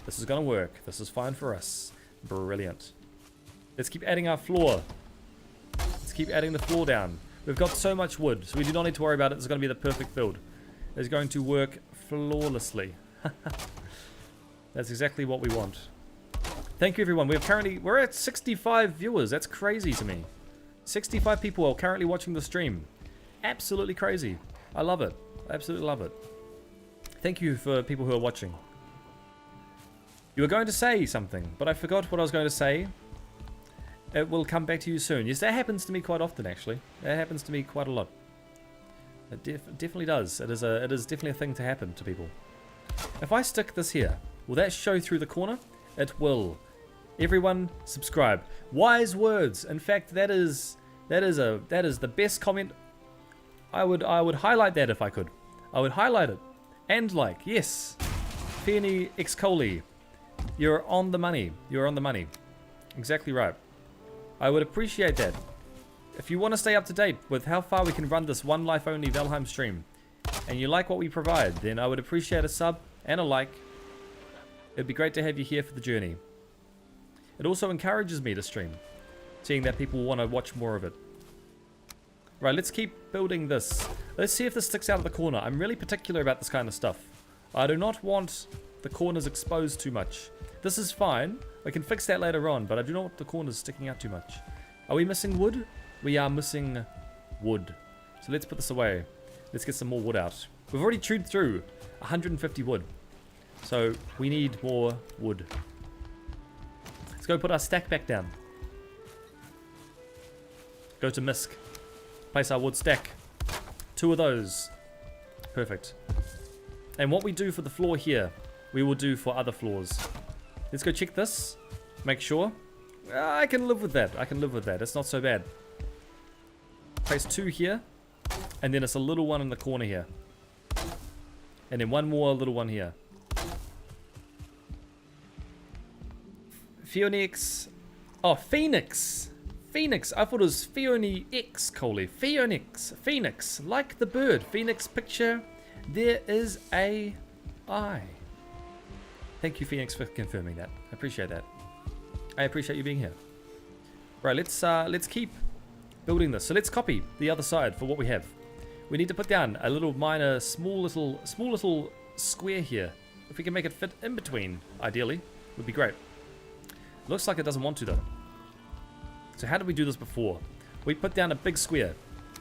This is going to work. This is fine for us. Brilliant. Let's keep adding our floor. Let's keep adding the floor down. We've got so much wood, so we do not need to worry about it. It's going to be the perfect build. It's going to work flawlessly. That's exactly what we want. Thank you, everyone. We're at 65 viewers. That's crazy to me. 65 people are currently watching the stream. Absolutely crazy. I love it. I absolutely love it. Thank you for people who are watching. You were going to say something, but I forgot what I was going to say. It will come back to you soon. Yes, that happens to me quite often, actually. That happens to me quite a lot. It definitely does. It is definitely a thing to happen to people. If I stick this here, will that show through the corner? It will. Everyone, subscribe. Wise words. In fact, that is the best comment. I would highlight that if I could. I would highlight it and like. Yes, Fiona X Coley, you're on the money. You're on the money. Exactly right. I would appreciate that. If you want to stay up to date with how far we can run this one life only Valheim stream, and you like what we provide, then I would appreciate a sub and a like. It'd be great to have you here for the journey. It also encourages me to stream, seeing that people want to watch more of it. Right, let's keep building this. Let's see if this sticks out of the corner. I'm really particular about this kind of stuff. I do not want the corners exposed too much. This is fine. I can fix that later on, but I do not want the corners sticking out too much. Are we missing wood? We are missing wood. So let's put this away. Let's get some more wood out. We've already chewed through 150 wood. So we need more wood. Let's go put our stack back down. Go to Misk. Place our wood stack. 2 of those. Perfect. And what we do for the floor here, we will do for other floors. Let's go check this. Make sure. I can live with that. I can live with that. It's not so bad. Place 2 here. And then it's a little one in the corner here. And then one more little one here. Phoenix. Oh, Phoenix. Phoenix. I thought it was Phoenix, Coley. Phoenix. Phoenix. Like the bird. Phoenix picture. There is a eye. Thank you, Phoenix, for confirming that. I appreciate that. I appreciate you being here. Right, let's keep building this. So let's copy the other side for what we have. We need to put down a little minor, small little square here. If we can make it fit in between, ideally, would be great. Looks like it doesn't want to though. So how did we do this before? We put down a big square.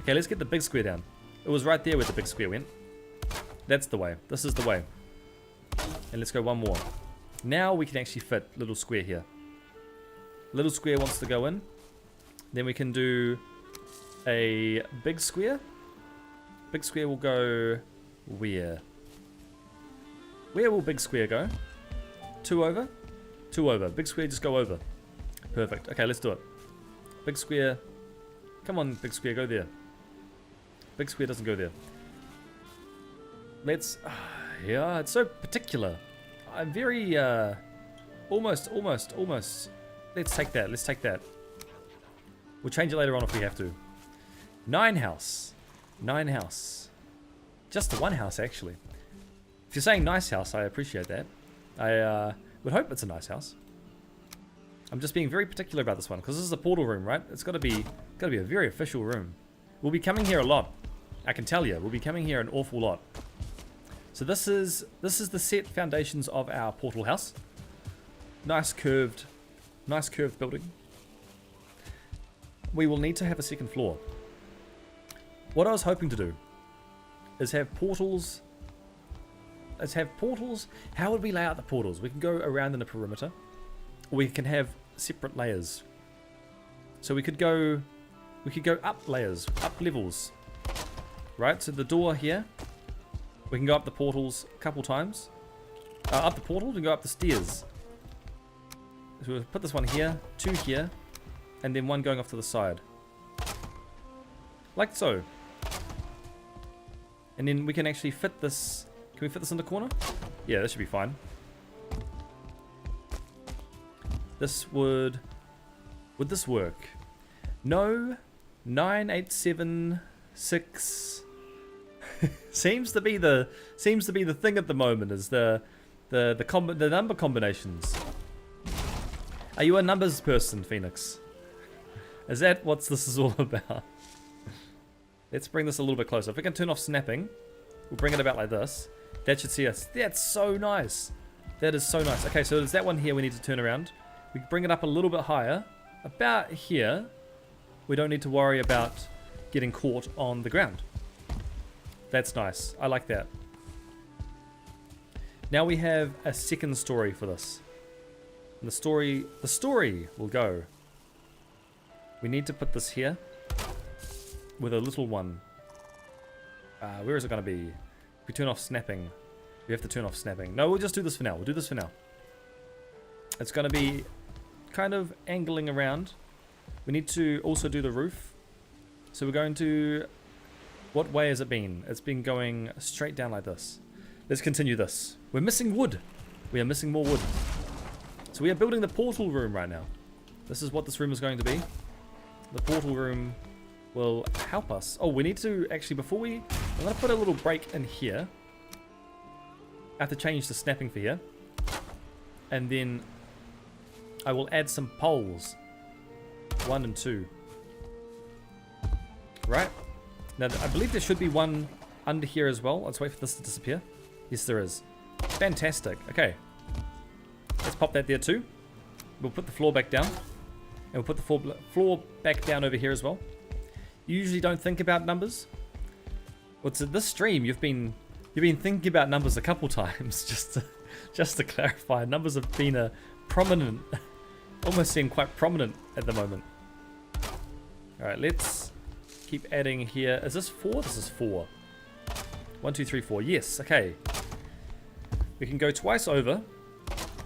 Okay, let's get the big square down. It was right there where the big square went. That's the way. This is the way. And let's go one more. Now we can actually fit little square here. Little square wants to go in. Then we can do a big square. Big square will go where? Where will big square go? 2 over? 2 over. Big square, just go over. Perfect. Okay, let's do it. Big square. Come on, big square, go there. Big square doesn't go there. Let's... yeah, it's so particular. I'm very... almost. Let's take that. Let's take that. We'll change it later on if we have to. 9 house. 9 house. Just the 1 house, actually. If you're saying nice house, I appreciate that. I would hope it's a nice house. I'm just being very particular about this one because this is a portal room, right? It's got to be a very official room. We'll be coming here a lot. I can tell you, we'll be coming here an awful lot. So this is the set foundations of our portal house. Nice curved building. We will need to have a second floor. What I was hoping to do is have portals. How would we lay out the portals? We can go around in a perimeter, or we can have separate layers. So we could go up layers, up levels. Right, so the door here, we can go up the portals a couple times. Up the portal, we can go up the stairs. So we'll put this one here, 2 here, and then 1 going off to the side. Like so. And then we can actually fit this. Can we fit this in the corner? Yeah, that should be fine. This would this work? No. 987 6. seems to be the thing at the moment, is the number combinations. Are you a numbers person, Phoenix? Is that what this is all about? Let's bring this a little bit closer. If we can turn off snapping, we'll bring it about like this. That should see us. That's so nice. That is so nice. Okay, so there's that one here we need to turn around. We can bring it up a little bit higher. About here. We don't need to worry about getting caught on the ground. That's nice. I like that. Now we have a second story for this. And the story will go. We need to put this here with a little one. Where is it going to be? If we turn off snapping. We have to turn off snapping. No, we'll just do this for now. We'll do this for now. It's going to be kind of angling around. We need to also do the roof. So we're going to... What way has it been? It's been going straight down like this. Let's continue this. We're missing wood. We are missing more wood. So we are building the portal room right now. This is what this room is going to be. The portal room will help us. Oh, we need to actually, before we... I'm going to put a little break in here. I have to change the snapping for here. And then I will add some poles. 1 and 2. Right. Now, I believe there should be one under here as well. Let's wait for this to disappear. Yes, there is. Fantastic. Okay. Let's pop that there too. We'll put the floor back down. And we'll put the floor back down over here as well. You usually don't think about numbers. What's in this stream? You've been thinking about numbers a couple times. Just to clarify, numbers have been a prominent, almost seem quite prominent at the moment. All right, let's keep adding here. Is this 4? This is 4. 1, 2, 3, 4. Yes. Okay. We can go twice over.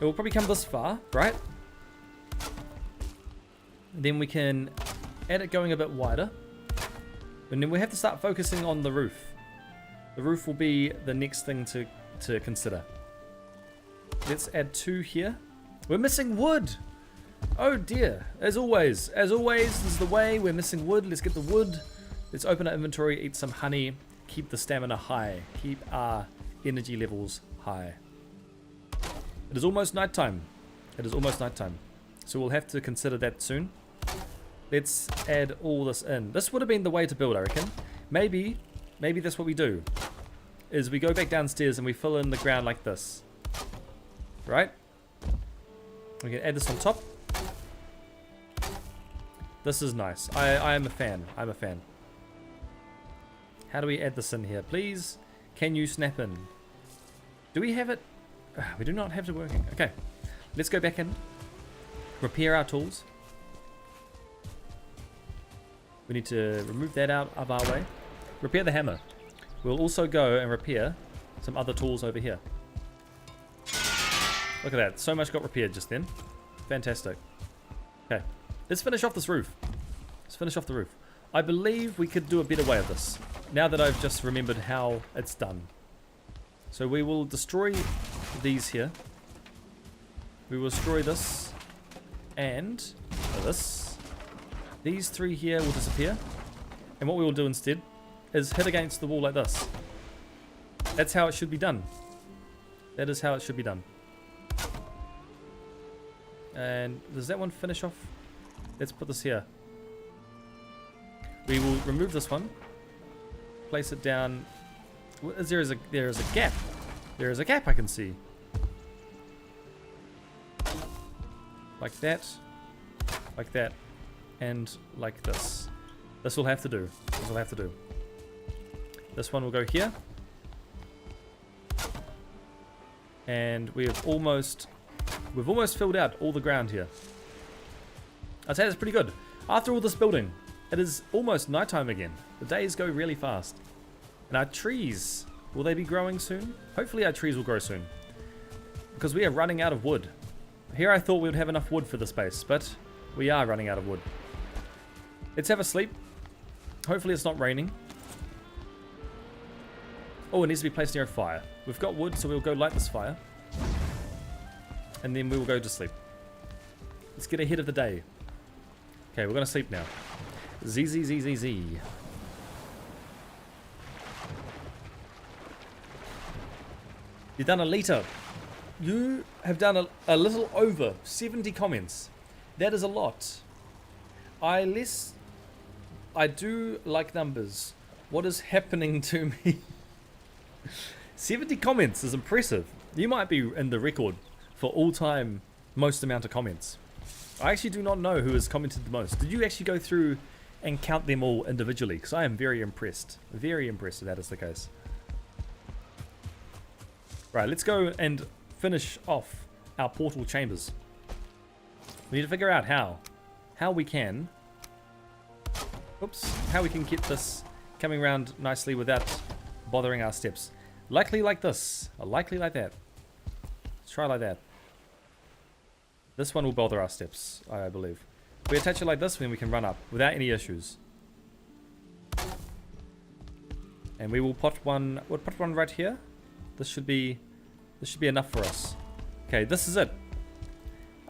It will probably come this far, right? Then we can add it going a bit wider. And then we have to start focusing on the roof. The roof will be the next thing to consider. Let's add 2 here. We're missing wood. Oh dear. As always, this is the way. We're missing wood. Let's get the wood. Let's open our inventory, eat some honey, keep the stamina high, keep our energy levels high. It is almost nighttime. It is almost nighttime. So we'll have to consider that soon. Let's add all this in. This would have been the way to build, I reckon. Maybe that's what we do. Is we go back downstairs and we fill in the ground like this. Right? We can add this on top. This is nice. I am a fan. I'm a fan. How do we add this in here? Please, can you snap in? Do we have it? We do not have it working. Okay. Let's go back in. Repair our tools. We need to remove that out of our way. Repair the hammer. We'll also go and repair some other tools over here. Look at that. So much got repaired just then. Fantastic. Okay. Let's finish off this roof. Let's finish off the roof. I believe we could do a better way of this. Now that I've just remembered how it's done. So we will destroy these here. We will destroy this. And this. These 3 here will disappear. And what we will do instead is hit against the wall like this. That's how it should be done. That is how it should be done. And does that one finish off? Let's put this here. We will remove this one. Place it down. There is a gap. There is a gap I can see. Like that. Like that. And like this. This will have to do. This will have to do. This one will go here. And we've almost filled out all the ground here. I'd say that's pretty good. After all this building, it is almost nighttime again. The days go really fast. And our trees, will they be growing soon? Hopefully our trees will grow soon. Because we are running out of wood. Here I thought we would have enough wood for the space, but we are running out of wood. Let's have a sleep. Hopefully it's not raining. Oh, it needs to be placed near a fire. We've got wood, so we'll go light this fire. And then we will go to sleep. Let's get ahead of the day. Okay, we're going to sleep now. Z. You've done a litre. You have done a little over 70 comments. That is a lot. I do like numbers. What is happening to me? 70 comments is impressive. You might be in the record for all time most amount of comments. I actually do not know who has commented the most. Did you actually go through and count them all individually? Because I am very impressed. Very impressed if that is the case. Right, let's go and finish off our portal chambers. We need to figure out how we can, how we can get this coming around nicely without bothering our steps. Likely like this, or likely like that. Let's try like that. This one will bother our steps, I believe. If we attach it like this, then we can run up without any issues. And we will put one. We'll put one right here. This should be enough for us. Okay, this is it.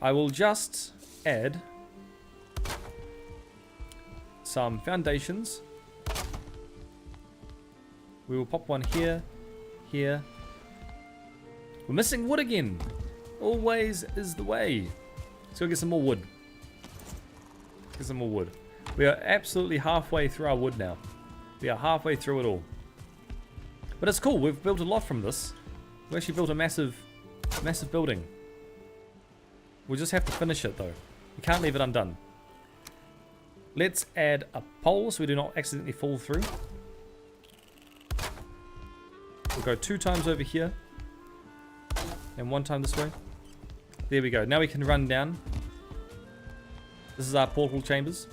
I will just add some foundations. We will pop one here, here. We're missing wood again. Always is the way. Let's go get some more wood. Get some more wood. We are absolutely halfway through our wood now. We are halfway through it all. But it's cool. We've built a lot from this. We actually built a massive building. We'll just have to finish it though. We can't leave it undone. Let's add a pole so we do not accidentally fall through. We'll go 2 times over here. And 1 time this way. There we go. Now we can run down. This is our portal chambers.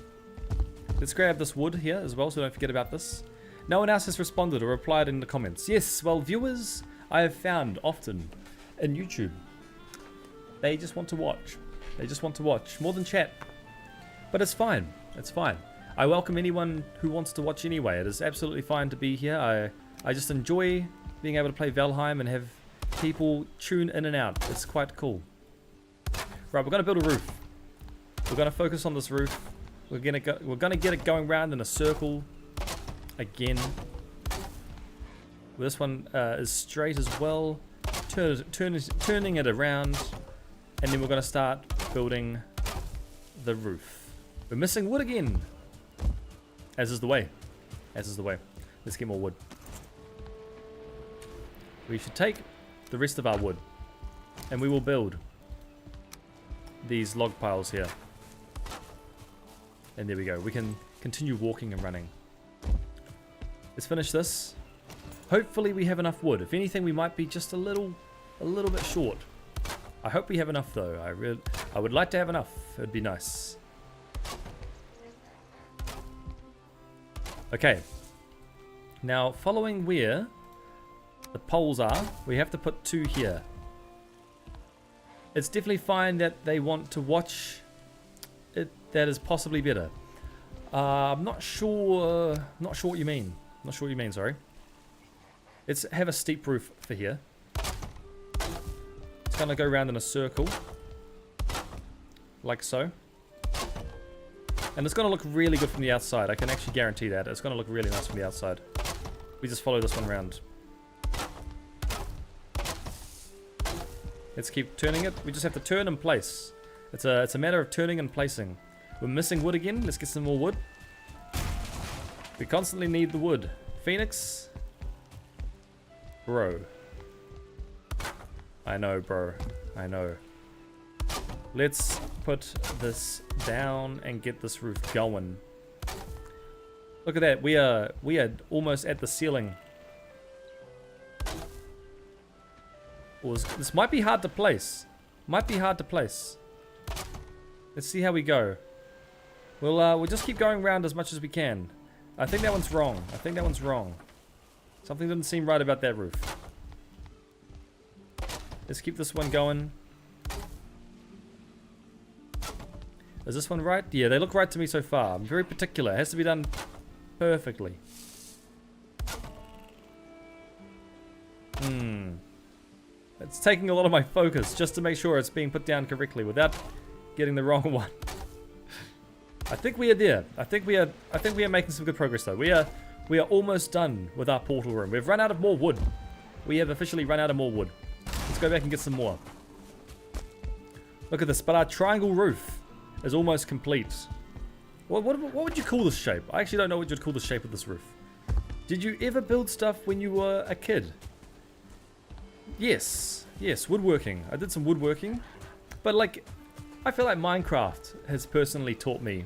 Let's grab this wood here as well so don't forget about this. No one else has responded or replied in the comments. Yes, well, viewers I have found often in YouTube, they just want to watch. They just want to watch more than chat. But it's fine. It's fine. I welcome anyone who wants to watch anyway. It is absolutely fine to be here. I just enjoy being able to play Valheim and have people tune in and out. It's quite cool. Right, we're going to build a roof. We're going to focus on this roof. We're going to get it going round in a circle again. This one is straight as well. Turning it around. And then we're going to start building the roof. We're missing wood again. As is the way. As is the way. Let's get more wood. We should take the rest of our wood. And we will build these log piles here. And there we go. We can continue walking and running. Let's finish this. Hopefully we have enough wood. If anything, we might be just a little bit short. I hope we have enough though. I would like to have enough. It'd be nice. Okay. Now, following where the poles are, we have to put 2 here. It's definitely fine that they want to watch it. That is possibly better. I'm not sure. Not sure what you mean. Not sure what you mean. Sorry. Let's have a steep roof for here. It's gonna go around in a circle, like so. And it's gonna look really good from the outside. I can actually guarantee that. It's gonna look really nice from the outside. We just follow this one around. Let's keep turning it. We just have to turn and place. It's a matter of turning and placing. We're missing wood again. Let's get some more wood. We constantly need the wood. Phoenix. Bro. I know, bro. I know. Let's put this down and get this roof going. Look at that. We are almost at the ceiling. This might be hard to place. Might be hard to place. Let's see how we go. We'll just keep going around as much as we can. I think that one's wrong. I think that one's wrong. Something didn't seem right about that roof. Let's keep this one going. Is this one right? Yeah, they look right to me so far. I'm very particular. It has to be done perfectly. It's taking a lot of my focus just to make sure it's being put down correctly without getting the wrong one. I think we are there. I think we are making some good progress though. We are almost done with our portal room. We've run out of more wood. We have officially run out of more wood. Let's go back and get some more. Look at this, but our triangle roof is almost complete. What would you call this shape? I actually don't know what you'd call the shape of this roof. Did you ever build stuff when you were a kid? Yes, woodworking. I did some woodworking. But like, I feel like Minecraft has personally taught me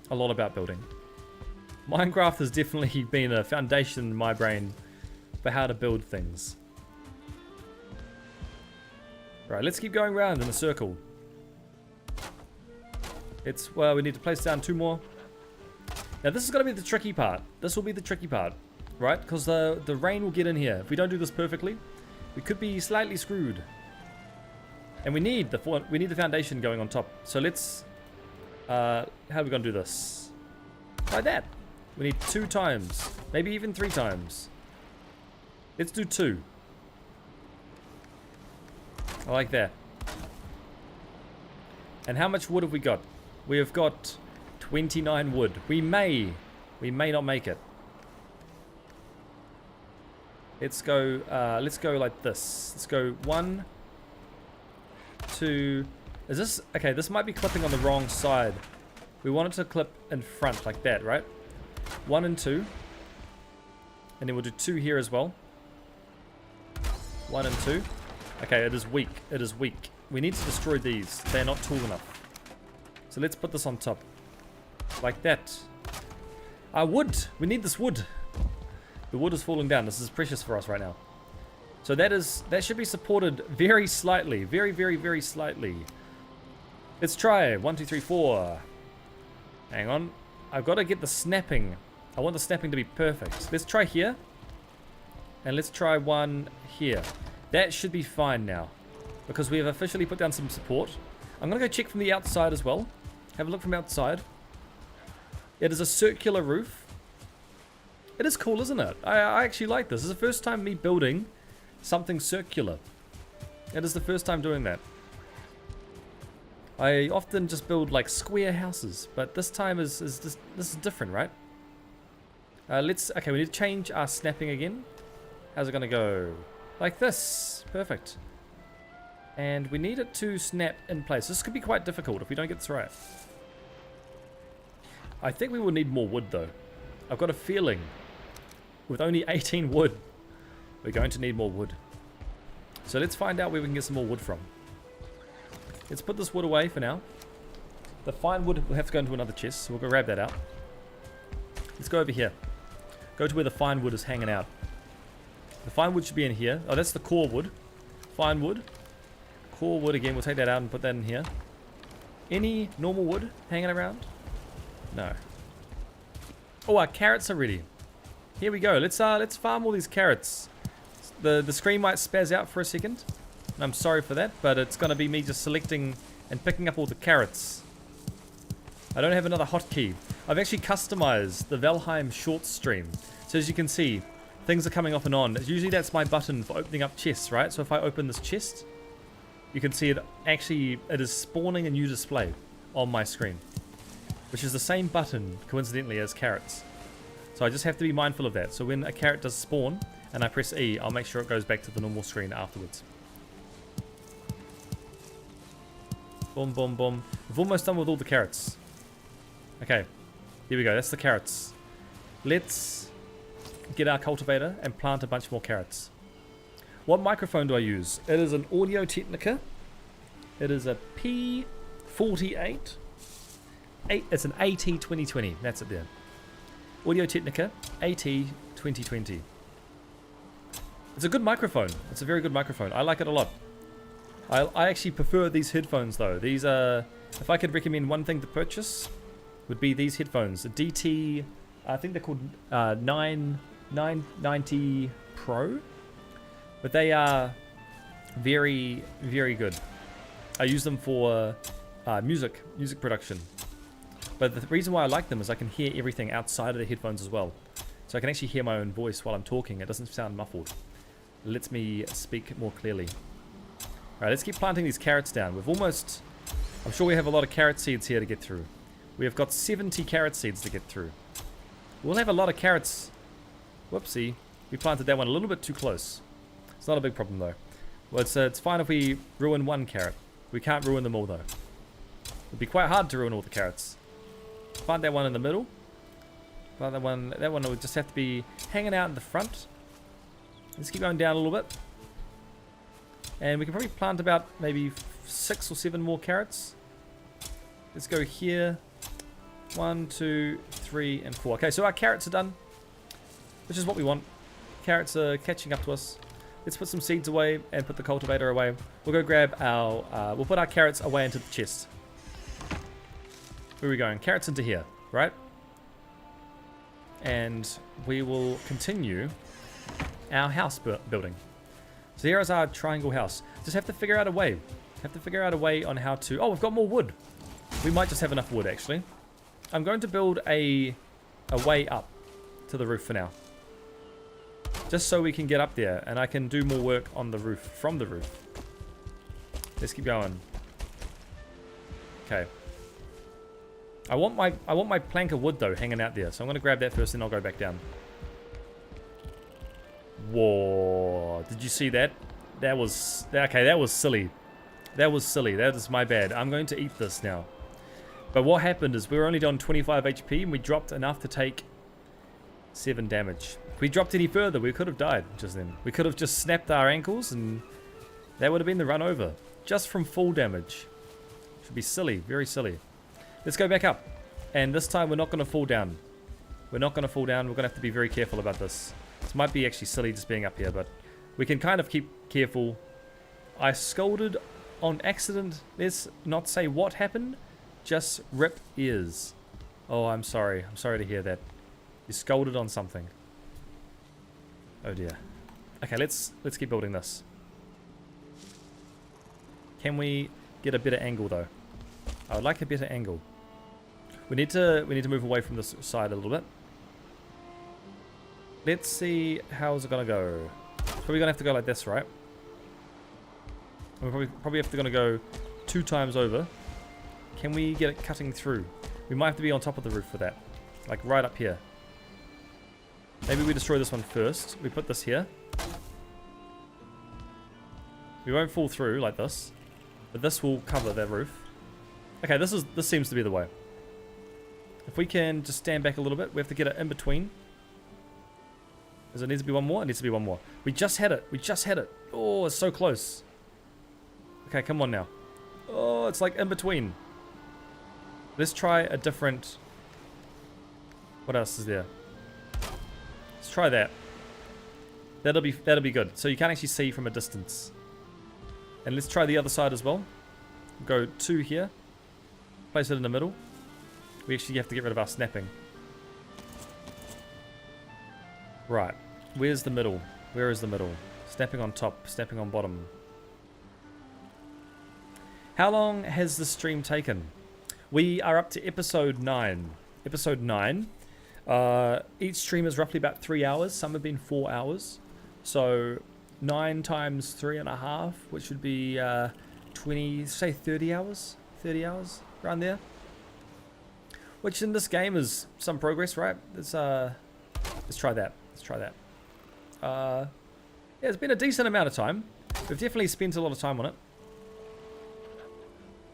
a lot about building. Minecraft has definitely been a foundation in my brain for how to build things. Right, let's keep going around in a circle. Well, we need to place down 2 more. Now this is going to be the tricky part. This will be the tricky part, right? Because the rain will get in here. If we don't do this perfectly, we could be slightly screwed. And we need the foundation going on top. So let's, how are we going to do this? Like that. We need 2 times, maybe even 3 times. Let's do 2. I like that. And how much wood have we got? We have got 29 wood. We may not make it. Let's go like this. Let's go 1, 2. Is this okay? This might be clipping on the wrong side. We want it to clip in front like that, right? 1 and 2. And then we'll do 2 here as well. 1 and 2. Okay, it is weak. It is weak. We need to destroy these. They are not tall enough. So let's put this on top. Like that. Wood. We need this wood. The wood is falling down. This is precious for us right now. So that should be supported very slightly. Very, very, very slightly. Let's try. 1, 2, 3, 4. Hang on. I've got to get the snapping. I want the snapping to be perfect. Let's try here. And let's try 1 here. That should be fine now. Because we have officially put down some support. I'm going to go check from the outside as well. Have a look from outside. It is a circular roof. It is cool, isn't it? I actually like this. This is the first time me building something circular. It is the first time doing that. I often just build like square houses, but this time this is different, right? Okay, we need to change our snapping again. How's it gonna go? Like this. Perfect. And we need it to snap in place. This could be quite difficult if we don't get this right. I think we will need more wood though. I've got a feeling with only 18 wood, we're going to need more wood. So let's find out where we can get some more wood from. Let's put this wood away for now. The fine wood will have to go into another chest, so we'll go grab that out. Let's go over here. Go to where the fine wood is hanging out. The fine wood should be in here. Oh, that's the core wood. Fine wood. Core wood again. We'll take that out and put that in here. Any normal wood hanging around? No. Oh, our carrots are ready. Here we go. Let's farm all these carrots. The screen might spaz out for a second. And I'm sorry for that, but it's going to be me just selecting and picking up all the carrots. I don't have another hotkey. I've actually customized the Valheim short stream. So as you can see, things are coming off and on. Usually that's my button for opening up chests, right? So if I open this chest, you can see it is spawning a new display on my screen, which is the same button, coincidentally, as carrots. So I just have to be mindful of that. So when a carrot does spawn and I press E, I'll make sure it goes back to the normal screen afterwards. Boom, boom, boom. We've almost done with all the carrots. Okay, here we go. That's the carrots. Let's get our cultivator and plant a bunch more carrots. What microphone do I use? It is an Audio Technica. It is a P48. It's an AT2020. That's it there. Audio Technica AT2020. It's a good microphone. It's a very good microphone. I like it a lot. I actually prefer these headphones though. These are, if I could recommend one thing to purchase, would be these headphones. The DT, I think they're called 990 Pro. But they are very, very good. I use them for music production. But the reason why I like them is I can hear everything outside of the headphones as well. So I can actually hear my own voice while I'm talking. It doesn't sound muffled. It lets me speak more clearly. Alright, let's keep planting these carrots down. I'm sure we have a lot of carrot seeds here to get through. We have got 70 carrot seeds to get through. We'll have a lot of carrots. Whoopsie. We planted that one a little bit too close. It's not a big problem though. Well, it's fine if we ruin one carrot. We can't ruin them all, though. It'd be quite hard to ruin all the carrots. Find that one in the middle. Find that one would just have to be hanging out in the front. Let's keep going down a little bit. And we can probably plant about maybe 6 or 7 more carrots. Let's go here. 1, 2, 3, and 4. Okay, so our carrots are done, which is what we want. Carrots are catching up to us. Let's put some seeds away and put the cultivator away. We'll go grab our... we'll put our carrots away into the chest. Where are we going? Carrots into here, right? And we will continue our house building. So here is our triangle house. Just have to figure out a way. Have to figure out a way on how to... Oh, we've got more wood. We might just have enough wood, actually. I'm going to build a way up to the roof for now. Just so we can get up there and I can do more work on the roof, from the roof. Let's keep going. Okay. I want my plank of wood though hanging out there, so I'm going to grab that first and I'll go back down. Whoa, did you see that? That was, okay, that was silly. That was silly, that is my bad. I'm going to eat this now. But what happened is we were only on 25 HP and we dropped enough to take 7 damage. If we dropped any further, we could have died just then. We could have just snapped our ankles and that would have been the run over. Just from full damage. Should be silly, very silly. Let's go back up. And this time we're not going to fall down. We're not going to fall down. We're going to have to be very careful about this. This might be actually silly just being up here, but we can kind of keep careful. I scolded on accident. Let's not say what happened. Just rip ears. Oh, I'm sorry. I'm sorry to hear that. You scolded on something. Oh dear. Okay, let's keep building this. Can we get a better angle though? I would like a better angle. We need to move away from this side a little bit. Let's see how's it gonna go. Probably gonna have to go like this, right? We probably have to gonna go 2 times over. Can we get it cutting through? We might have to be on top of the roof for that. Like right up here. Maybe we destroy this one first. We put this here. We won't fall through like this. But this will cover that roof. Okay, this seems to be the way. If we can just stand back a little bit, we have to get it in between. Does it need to be one more? It needs to be one more. We just had it. We just had it. Oh, it's so close. Okay, come on now. Oh, it's like in between. Let's try a different... What else is there? Let's try that. That'll be good. So you can't actually see from a distance. And let's try the other side as well. Go 2 here. Place it in the middle. We actually have to get rid of our snapping. Right. Where's the middle? Where is the middle? Snapping on top, snapping on bottom. How long has this stream taken? We are up to episode 9. Episode 9. Each stream is roughly about 3 hours. Some have been 4 hours. So 9 times 3.5, which would be 20, say 30 hours? 30 hours, around there. Which in this game is some progress, right? Let's try that. Let's try that. Yeah, it's been a decent amount of time. We've definitely spent a lot of time on it.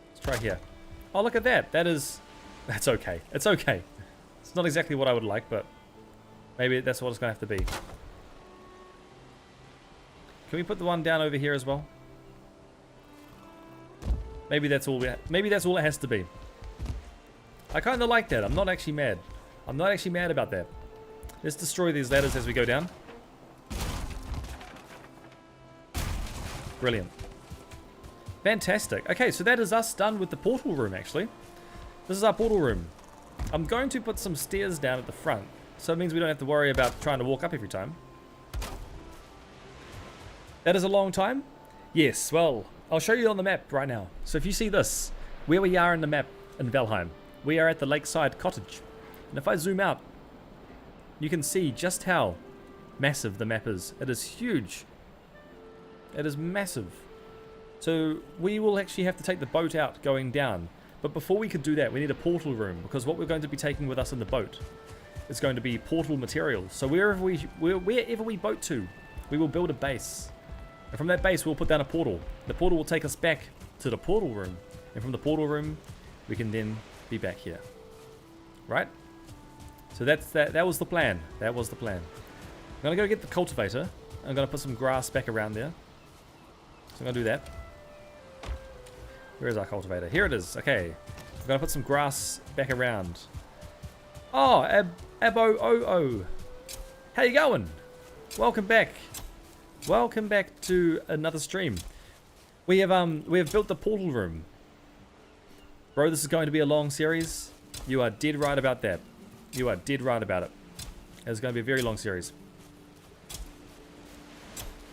Let's try here. Oh, look at that. That's okay. It's okay. It's not exactly what I would like, but maybe that's what it's going to have to be. Can we put the one down over here as well? Maybe that's all it has to be. I kind of like that. I'm not actually mad. I'm not actually mad about that. Let's destroy these ladders as we go down. Brilliant. Fantastic. Okay, so that is us done with the portal room, actually. This is our portal room. I'm going to put some stairs down at the front, so it means we don't have to worry about trying to walk up every time. That is a long time? Yes, well, I'll show you on the map right now. So if you see this, where we are in the map in Valheim, we are at the lakeside cottage. And if I zoom out, you can see just how massive the map is. It is huge. It is massive. So we will actually have to take the boat out going down. But before we could do that, we need a portal room, because what we're going to be taking with us in the boat is going to be portal materials. So wherever we boat to, we will build a base. And from that base, we'll put down a portal. The portal will take us back to the portal room. And from the portal room, we can then be back here. Right? So that was the plan. That was the plan. I'm going to go get the cultivator. I'm going to put some grass back around there. So I'm going to do that. Where is our cultivator? Here it is. Okay. I'm going to put some grass back around. Oh, Abo-O-O. How you going? Welcome back. Welcome back to another stream. We have built the portal room. Bro, this is going to be a long series. You are dead right about that. You are dead right about it. It's going to be a very long series.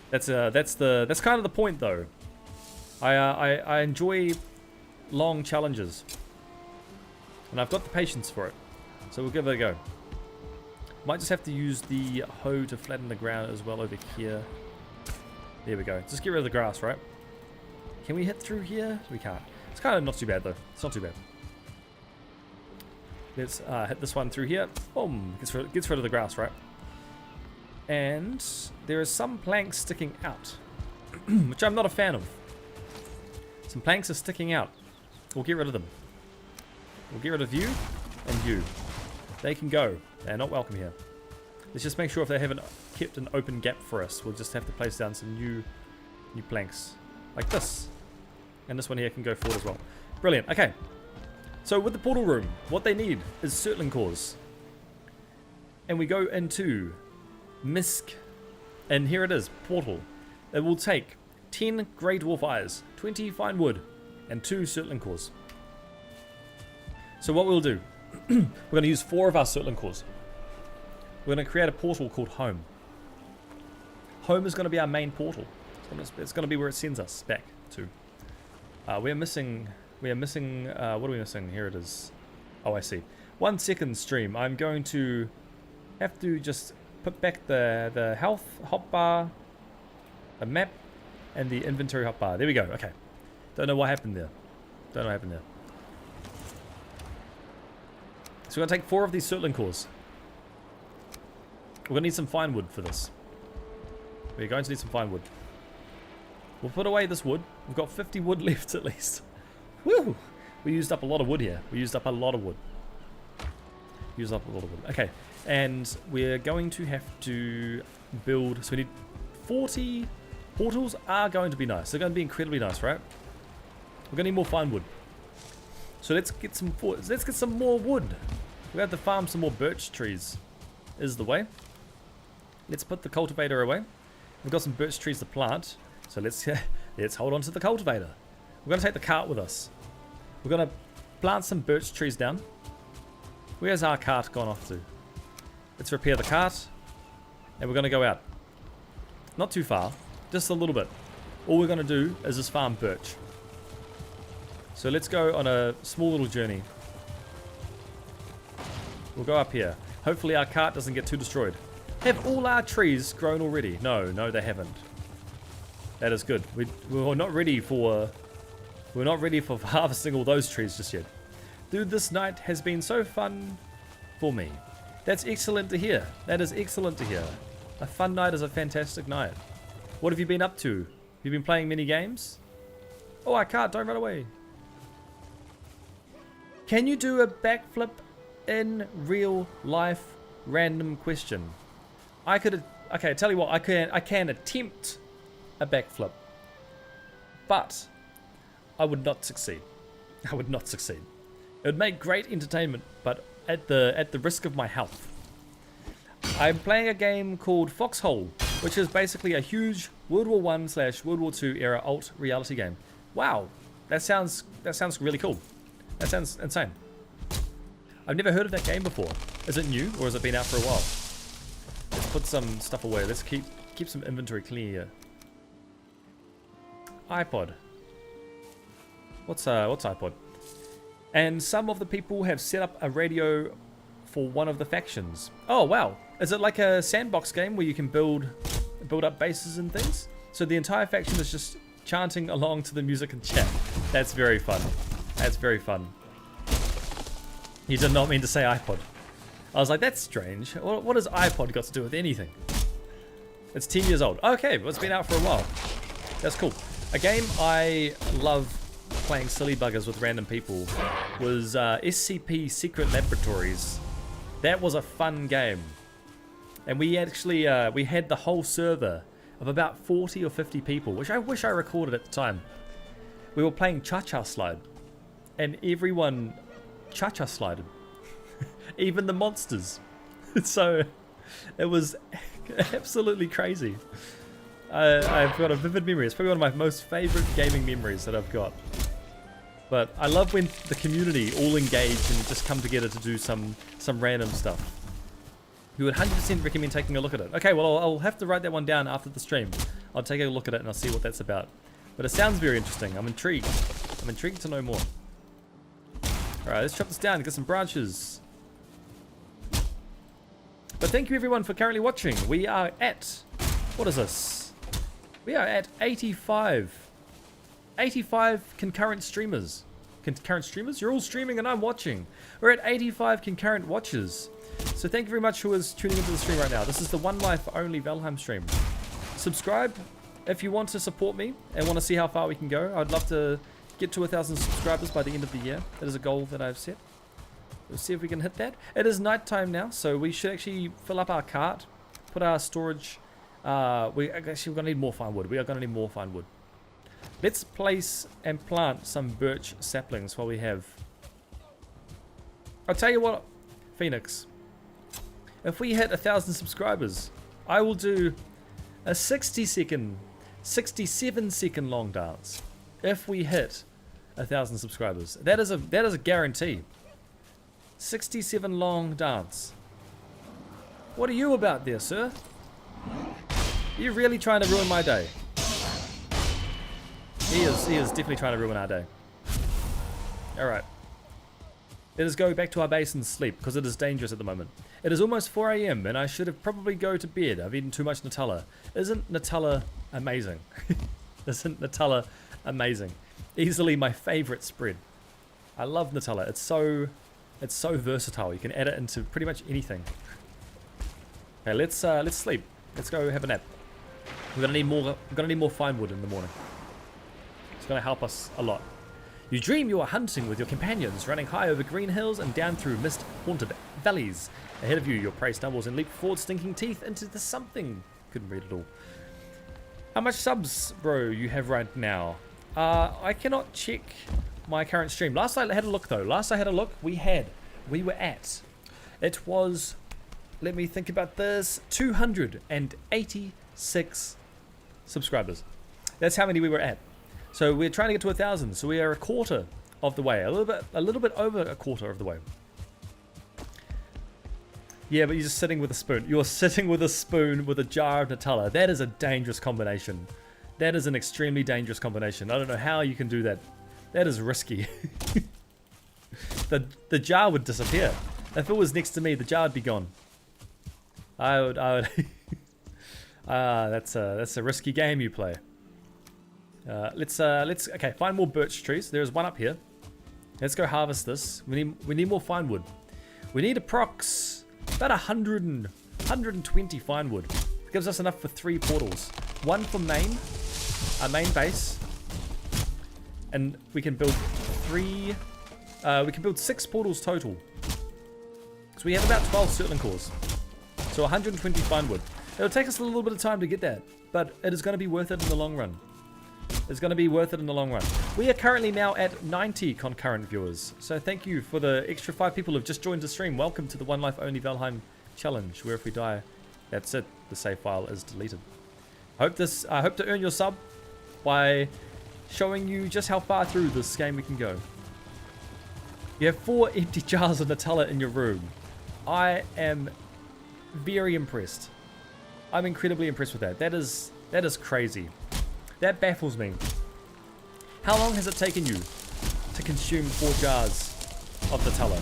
That's kind of the point though. I enjoy long challenges. And I've got the patience for it. So we'll give it a go. Might just have to use the hoe to flatten the ground as well over here. There we go. Just get rid of the grass, right? Can we hit through here? We can't. It's kind of not too bad though. It's not too bad. Let's hit this one through here. Boom. Gets rid of the grass, right? And there are some planks sticking out, which I'm not a fan of. Some planks are sticking out. We'll get rid of them. We'll get rid of you and you. They can go. They're not welcome here. Let's just make sure if they haven't kept an open gap for us, we'll just have to place down some new planks. Like this. And this one here can go forward as well. Brilliant. Okay. So with the portal room, what they need is Surtling cores. And we go into Misk. And here it is. Portal. It will take 10 grey dwarf eyes, 20 fine wood, and 2 Surtling cores. So what we'll do, we're going to use 4 of our Surtling cores. We're going to create a portal called Home. Home is going to be our main portal. It's going to be where it sends us back to. We are missing, what are we missing? Here it is. Oh, I see. 1 second stream. I'm going to have to just put back the health hotbar, the map, and the inventory hotbar. There we go. Okay. Don't know what happened there. Don't know what happened there. So we're going to take 4 of these Surtling cores. We're going to need some fine wood for this. We're going to need some fine wood. We'll put away this wood. We've got 50 wood left at least. Woo! We used up a lot of wood here. We used up a lot of wood. Used up a lot of wood. Okay. And we're going to have to build... So we need 40... Portals are going to be nice. They're going to be incredibly nice, right? We're going to need more fine wood. So let's get some more wood. We have to farm some more birch trees. Is the way. Let's put the cultivator away. We've got some birch trees to plant. So let's hold on to the cultivator. We're going to take the cart with us. We're going to plant some birch trees down. Where's our cart gone off to? Let's repair the cart. And we're going to go out. Not too far. Just a little bit. All we're going to do is just farm birch. So let's go on a small little journey. We'll go up here. Hopefully our cart doesn't get too destroyed. Have all our trees grown already? No, they haven't. That is good. We're not ready for harvesting all those trees just yet. Dude, this night has been so fun for me. That's excellent to hear. That is excellent to hear. A fun night is a fantastic night. What have you been up to? Have you been playing many games? Oh, I can't. Don't run away. Can you do a backflip in real life? Random question. Okay, tell you what, I can attempt a backflip, but I would not succeed. I would not succeed. It would make great entertainment, but at the risk of my health. I'm playing a game called Foxhole, which is basically a huge World War I / World War II era alt reality game. Wow, that sounds really cool. That sounds insane. I've never heard of that game before. Is it new or has it been out for a while? Let's put some stuff away. Let's keep some inventory clean here. iPod. What's iPod? And some of the people have set up a radio for one of the factions. Oh wow. Is it like a sandbox game where you can build up bases and things? So the entire faction is just chanting along to the music and chat. That's very fun. That's very fun. You did not mean to say iPod. I was like, that's strange. What has iPod got to do with anything? It's 10 years old. Okay, well, it's been out for a while. That's cool. A game I love playing silly buggers with random people was SCP Secret Laboratories. That was a fun game. And we actually, we had the whole server of about 40 or 50 people, which I wish I recorded at the time. We were playing Cha-Cha Slide. And everyone Cha-Cha slided. Even the monsters. So, it was absolutely crazy. I've got a vivid memory. It's probably one of my most favorite gaming memories that I've got. But I love when the community all engage and just come together to do some random stuff. We would 100% recommend taking a look at it. Okay, well, I'll have to write that one down after the stream. I'll take a look at it and I'll see what that's about. But it sounds very interesting. I'm intrigued. I'm intrigued to know more. Alright, let's chop this down and get some branches. But thank you everyone for currently watching. We are at... What is this? We are at 85. 85 concurrent streamers. Concurrent streamers? You're all streaming and I'm watching. We're at 85 concurrent watchers. So thank you very much who is tuning into the stream right now. This is the One Life Only Valheim stream. Subscribe if you want to support me and want to see how far we can go. I'd love to get to 1,000 subscribers by the end of the year. That is a goal that I've set. We'll see if we can hit that. It is night time now, so we should actually fill up our cart, put our storage. We're going to need more fine wood. We are going to need more fine wood. Let's place and plant some birch saplings while we have. I'll tell you what, Phoenix. If we hit 1,000 subscribers, I will do a 67 second long dance. If we hit 1,000 subscribers, that is a guarantee. 67 long dance. What are you about there, sir? Are you really trying to ruin my day? He is definitely trying to ruin our day. Alright. Let us go back to our base and sleep, because it is dangerous at the moment. It is almost 4 AM, and I should have probably go to bed. I've eaten too much Nutella. Isn't Nutella amazing? Isn't Nutella amazing? Easily my favorite spread. I love Nutella. It's so versatile. You can add it into pretty much anything. Okay, let's sleep. Let's go have a nap. We're gonna need more fine wood in the morning. It's gonna help us a lot. You dream you are hunting with your companions, running high over green hills and down through mist-haunted valleys. Ahead of you, your prey stumbles and leaps forward, stinking teeth into the something. Couldn't read it all. How much subs, bro, you have right now? I cannot check my current stream. Last I had a look, though. Last I had a look, we were at. It was, let me think about this, 286 subscribers. That's how many we were at. So we're trying to get to 1,000. So we are a quarter of the way, a little bit over a quarter of the way. Yeah, but you're just sitting with a spoon. You're sitting with a spoon with a jar of Nutella. That is a dangerous combination. That is an extremely dangerous combination. I don't know how you can do that. That is risky. The jar would disappear. If it was next to me, the jar would be gone. I would. That's a risky game you play. Let's okay, find more birch trees. There's one up here. Let's go harvest this. We need more fine wood. We need approx about 120 fine wood. It gives us enough for 3 portals. One for our main base, and we can build 6 portals total. So we have about 12 Surtling cores. So 120 fine wood. It'll take us a little bit of time to get that, but it is going to be worth it in the long run. It's going to be worth it in the long run. We are currently now at 90 concurrent viewers. So thank you for the extra 5 people who have just joined the stream. Welcome to the One Life Only Valheim challenge, where if we die, that's it. The save file is deleted. I hope to earn your sub by showing you just how far through this game we can go. You have 4 empty jars of Nutella in your room. I am very impressed. I'm incredibly impressed with that. That is crazy. That baffles me. How long has it taken you to consume 4 jars of Nutella,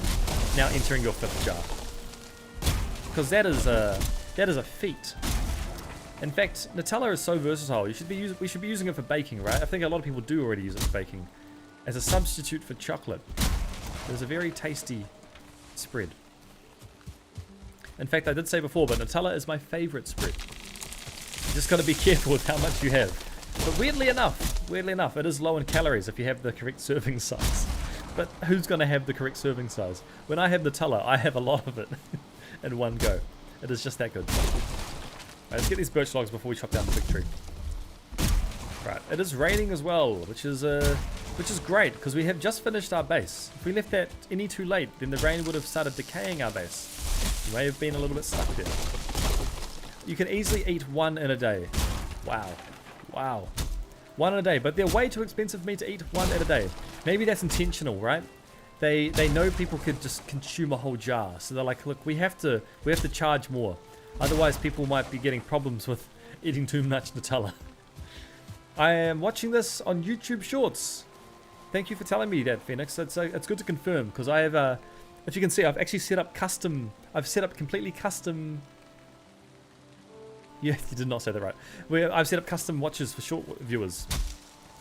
now entering your 5th jar? Because that is a feat. In fact, Nutella is so versatile. We should be using it for baking, right? I think a lot of people do already use it for baking as a substitute for chocolate. It is a very tasty spread. In fact, I did say before, but Nutella is my favorite spread. You just got to be careful with how much you have. But weirdly enough, it is low in calories if you have the correct serving size. But who's going to have the correct serving size? When I have Nutella, I have a lot of it in one go. It is just that good. Right, let's get these birch logs before we chop down the big tree. Right, it is raining as well, which is great because we have just finished our base. If we left that any too late, then the rain would have started decaying our base. We may have been a little bit stuck there. You can easily eat one in a day. Wow. Wow. One in a day, but they're way too expensive for me to eat one in a day. Maybe that's intentional, right? They know people could just consume a whole jar, so they're like, look, we have to charge more. Otherwise, people might be getting problems with eating too much Nutella. I am watching this on YouTube Shorts. Thank you for telling me that, Phoenix. It's good to confirm because I have, if you can see, I've actually set up custom. I've set up completely custom. Yeah, you did not say that right. I've set up custom watches for short viewers.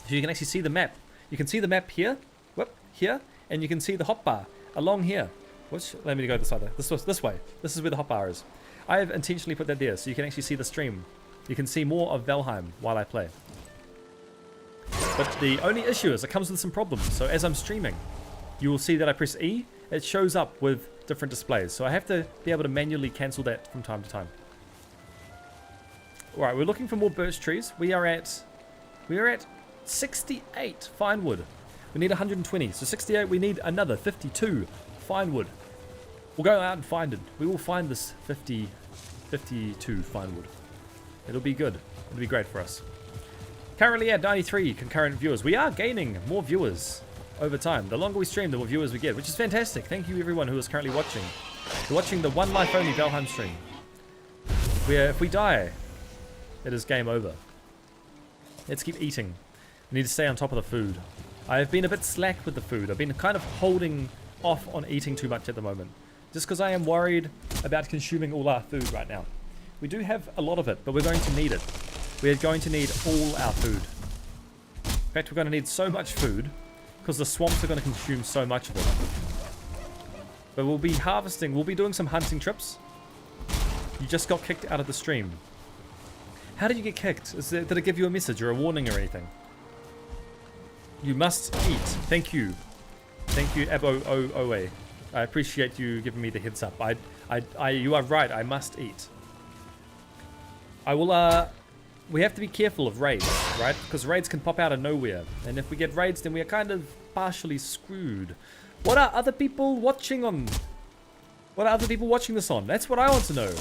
So you can actually see the map. You can see the map here, whoop, here, and you can see the hotbar along here. Let me go this way. This way. This is where the hotbar is. I have intentionally put that there so you can actually see the stream. You can see more of Valheim while I play. But the only issue is it comes with some problems. So as I'm streaming, you will see that I press E. It shows up with different displays. So I have to be able to manually cancel that from time to time. Alright, we're looking for more birch trees. We are at 68 fine wood. We need 120. So 68, we need another 52 fine wood. We'll go out and find it. We will find this 52 fine wood. It'll be good. It'll be great for us. Currently at 93 concurrent viewers. We are gaining more viewers over time. The longer we stream, the more viewers we get, which is fantastic. Thank you everyone who is currently watching. You're watching the One Life Only Valheim stream. Where if we die, it is game over. Let's keep eating. We need to stay on top of the food. I have been a bit slack with the food. I've been kind of holding off on eating too much at the moment. Just because I am worried about consuming all our food right now. We do have a lot of it, but we're going to need it. We're going to need all our food. In fact, we're going to need so much food because the swamps are going to consume so much of it. But we'll be harvesting. We'll be doing some hunting trips. You just got kicked out of the stream. How did you get kicked? Did it give you a message or a warning or anything? You must eat. Thank you. Thank you, Abo. I appreciate you giving me the heads up. You are right. I must eat. I will, we have to be careful of raids, right? Because raids can pop out of nowhere. And if we get raids, then we are kind of partially screwed. What are other people watching on? What are other people watching this on? That's what I want to know.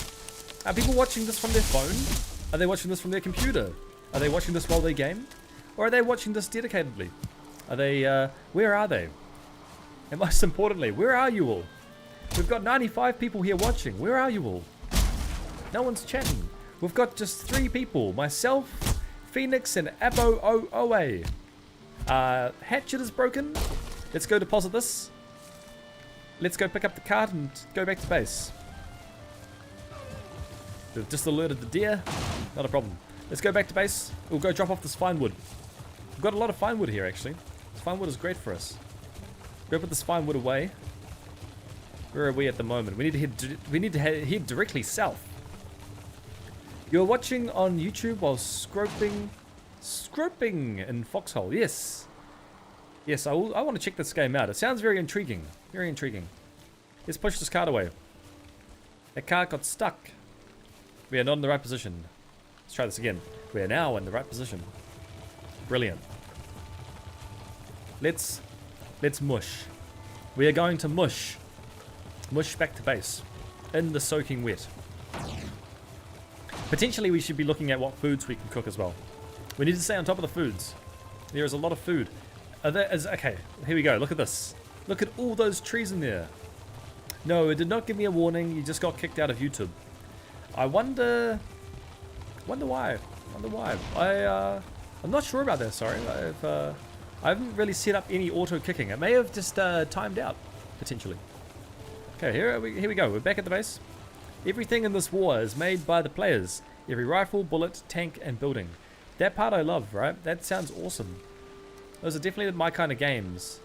Are people watching this from their phone? Are they watching this from their computer? Are they watching this while they game? Or are they watching this dedicatedly? Are they, where are they? And most importantly, where are you all? We've got 95 people here watching. Where are you all? No one's chatting. We've got just 3 people. Myself, Phoenix, and Abo. Hatchet is broken. Let's go deposit this. Let's go pick up the cart and go back to base. We've just alerted the deer. Not a problem. Let's go back to base. We'll go drop off this fine wood. We've got a lot of fine wood here, actually. This fine wood is great for us. Go put this fine wood away. Where are we at the moment? We need to head directly south. You're watching on YouTube while scroping in Foxhole. Yes. Yes, I want to check this game out. It sounds very intriguing. Very intriguing. Let's push this cart away. That cart got stuck. We are not in the right position. Let's try this again. We are now in the right position. Brilliant. Let's mush. We are going to mush. Mush back to base. In the soaking wet. Potentially we should be looking at what foods we can cook as well. We need to stay on top of the foods. There is a lot of food. Okay, here we go. Look at this. Look at all those trees in there. No, it did not give me a warning. You just got kicked out of YouTube. I wonder why. I'm not sure about that. Sorry, I haven't really set up any auto kicking. It may have just timed out potentially. Okay, here we go. We're back at the base. Everything in this war is made by the players. Every rifle, bullet, tank, and building. That part I love, right? That sounds awesome. Those are definitely my kind of games,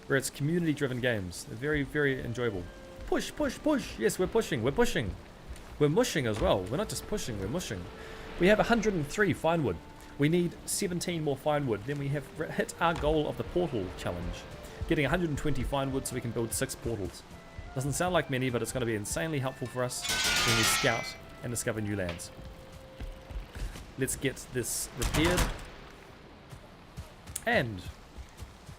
where it's community-driven games. They're very, very enjoyable. Push, push, push. Yes, we're pushing. We're pushing. We're mushing as well. We're not just pushing, we're mushing. We have 103 fine wood. We need 17 more fine wood. Then we have hit our goal of the portal challenge. Getting 120 fine wood so we can build 6 portals. Doesn't sound like many, but it's going to be insanely helpful for us when we scout and discover new lands. Let's get this repaired. And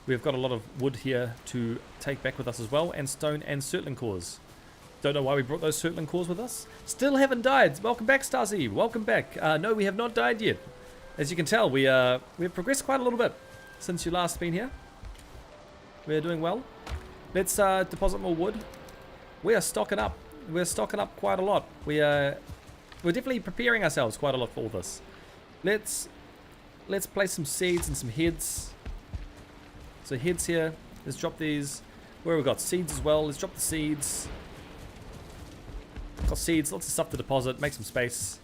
we've got a lot of wood here to take back with us as well, and stone and surtling cores. Don't know why we brought those surtling cores with us. Still haven't died. Welcome back, Starzy. Welcome back. No, we have not died yet. As you can tell, we've progressed quite a little bit since you last been here. We're doing well. Let's deposit more wood. We are stocking up. We're stocking up quite a lot. We're definitely preparing ourselves quite a lot for all this. Let's place some seeds and some heads. So heads here. Let's drop these. Where we got seeds as well. Let's drop the seeds. Got seeds. Lots of stuff to deposit. Make some space.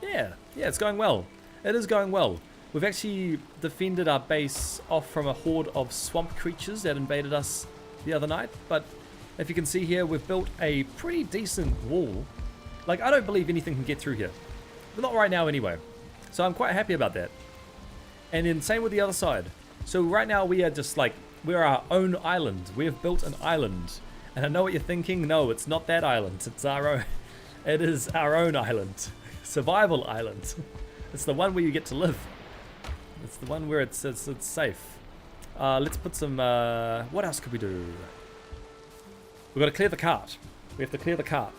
Yeah, it's going well. It is going well. We've actually defended our base off from a horde of swamp creatures that invaded us the other night. But if you can see here, we've built a pretty decent wall. Like, I don't believe anything can get through here. But not right now anyway. So I'm quite happy about that. And then same with the other side. So right now we are just like, we're our own island. We have built an island. And I know what you're thinking. No, it's not that island. It's our own. It is our own island. Survival island. It's the one where you get to live. It's the one where it's safe. Let's put some... what else could we do? We've got to clear the cart. We have to clear the cart.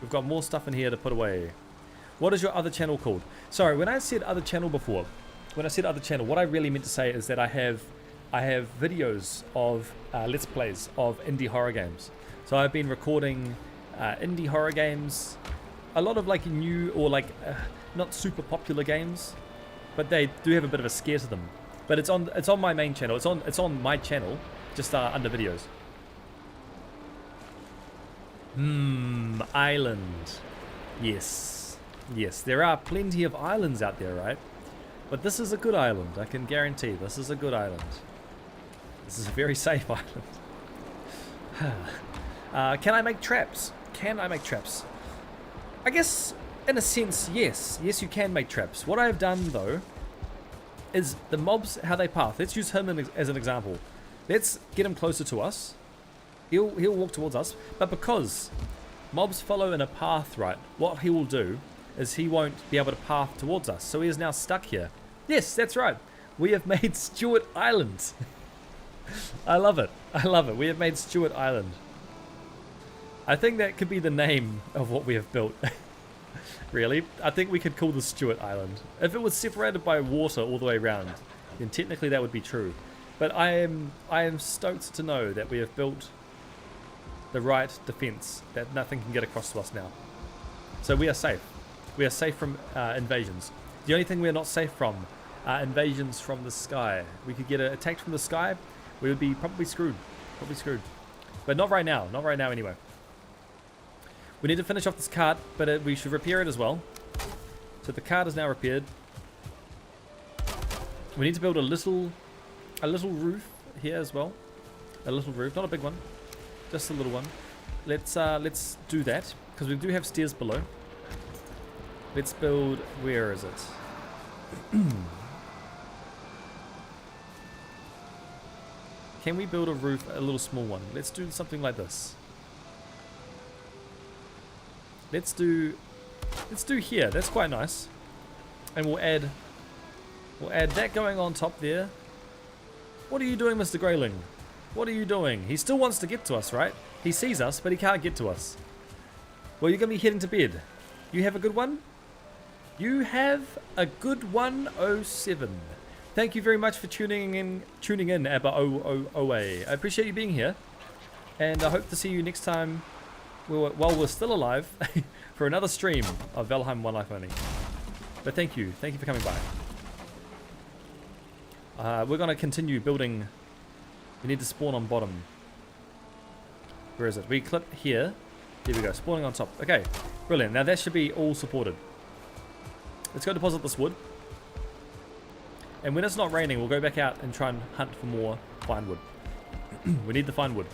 We've got more stuff in here to put away. What is your other channel called? Sorry, when I said other channel before, what I really meant to say is that I have videos of Let's Plays of indie horror games. So I've been recording indie horror games, a lot of like new or like not super popular games, but they do have a bit of a scare to them. But it's on my main channel. It's on my channel, just under videos. Island. Yes, there are plenty of islands out there, right? But this is a good island. I can guarantee this is a good island. This is a very safe island. Can I make traps? Can I make traps? I guess, in a sense, yes. Yes, you can make traps. What I've done, though, is the mobs, how they path. Let's use him as an example. Let's get him closer to us. He'll walk towards us. But because mobs follow in a path, right, what he will do is he won't be able to path towards us. So he is now stuck here. Yes, that's right. We have made Stewart Island. I love it. I love it. We have made Stewart Island. I think that could be the name of what we have built. Really. I think we could call this Stewart Island. If it was separated by water all the way around, then technically that would be true. But I am stoked to know that we have built the right defense, that nothing can get across to us now. So we are safe. We are safe from invasions. The only thing we are not safe from are invasions from the sky. We could get attacked from the sky, we would be probably screwed. Probably screwed. But not right now. Not right now anyway. We need to finish off this cart, but we should repair it as well. So the cart is now repaired. We need to build a little roof here as well. A little roof, not a big one, just a little one. Let's do that because we do have stairs below. Let's build. Where is it? Can we build a roof, a little small one? Let's do something like this. Let's do here. That's quite nice. And we'll add that going on top there. What are you doing, Mr. Grayling? What are you doing? He still wants to get to us, right? He sees us, but he can't get to us. Well, you're going to be heading to bed. You have a good one? You have a good 107. Thank you very much for tuning in, Abba OA. I appreciate you being here. And I hope to see you next time while we're still alive for another stream of Valheim One Life Only. But thank you for coming by. We're going to continue building. We need to spawn on bottom. Where is it? We click here. There we go, spawning on top. Okay, brilliant. Now that should be all supported. Let's go deposit this wood. And when it's not raining, we'll go back out and try and hunt for more fine wood. We need the fine wood.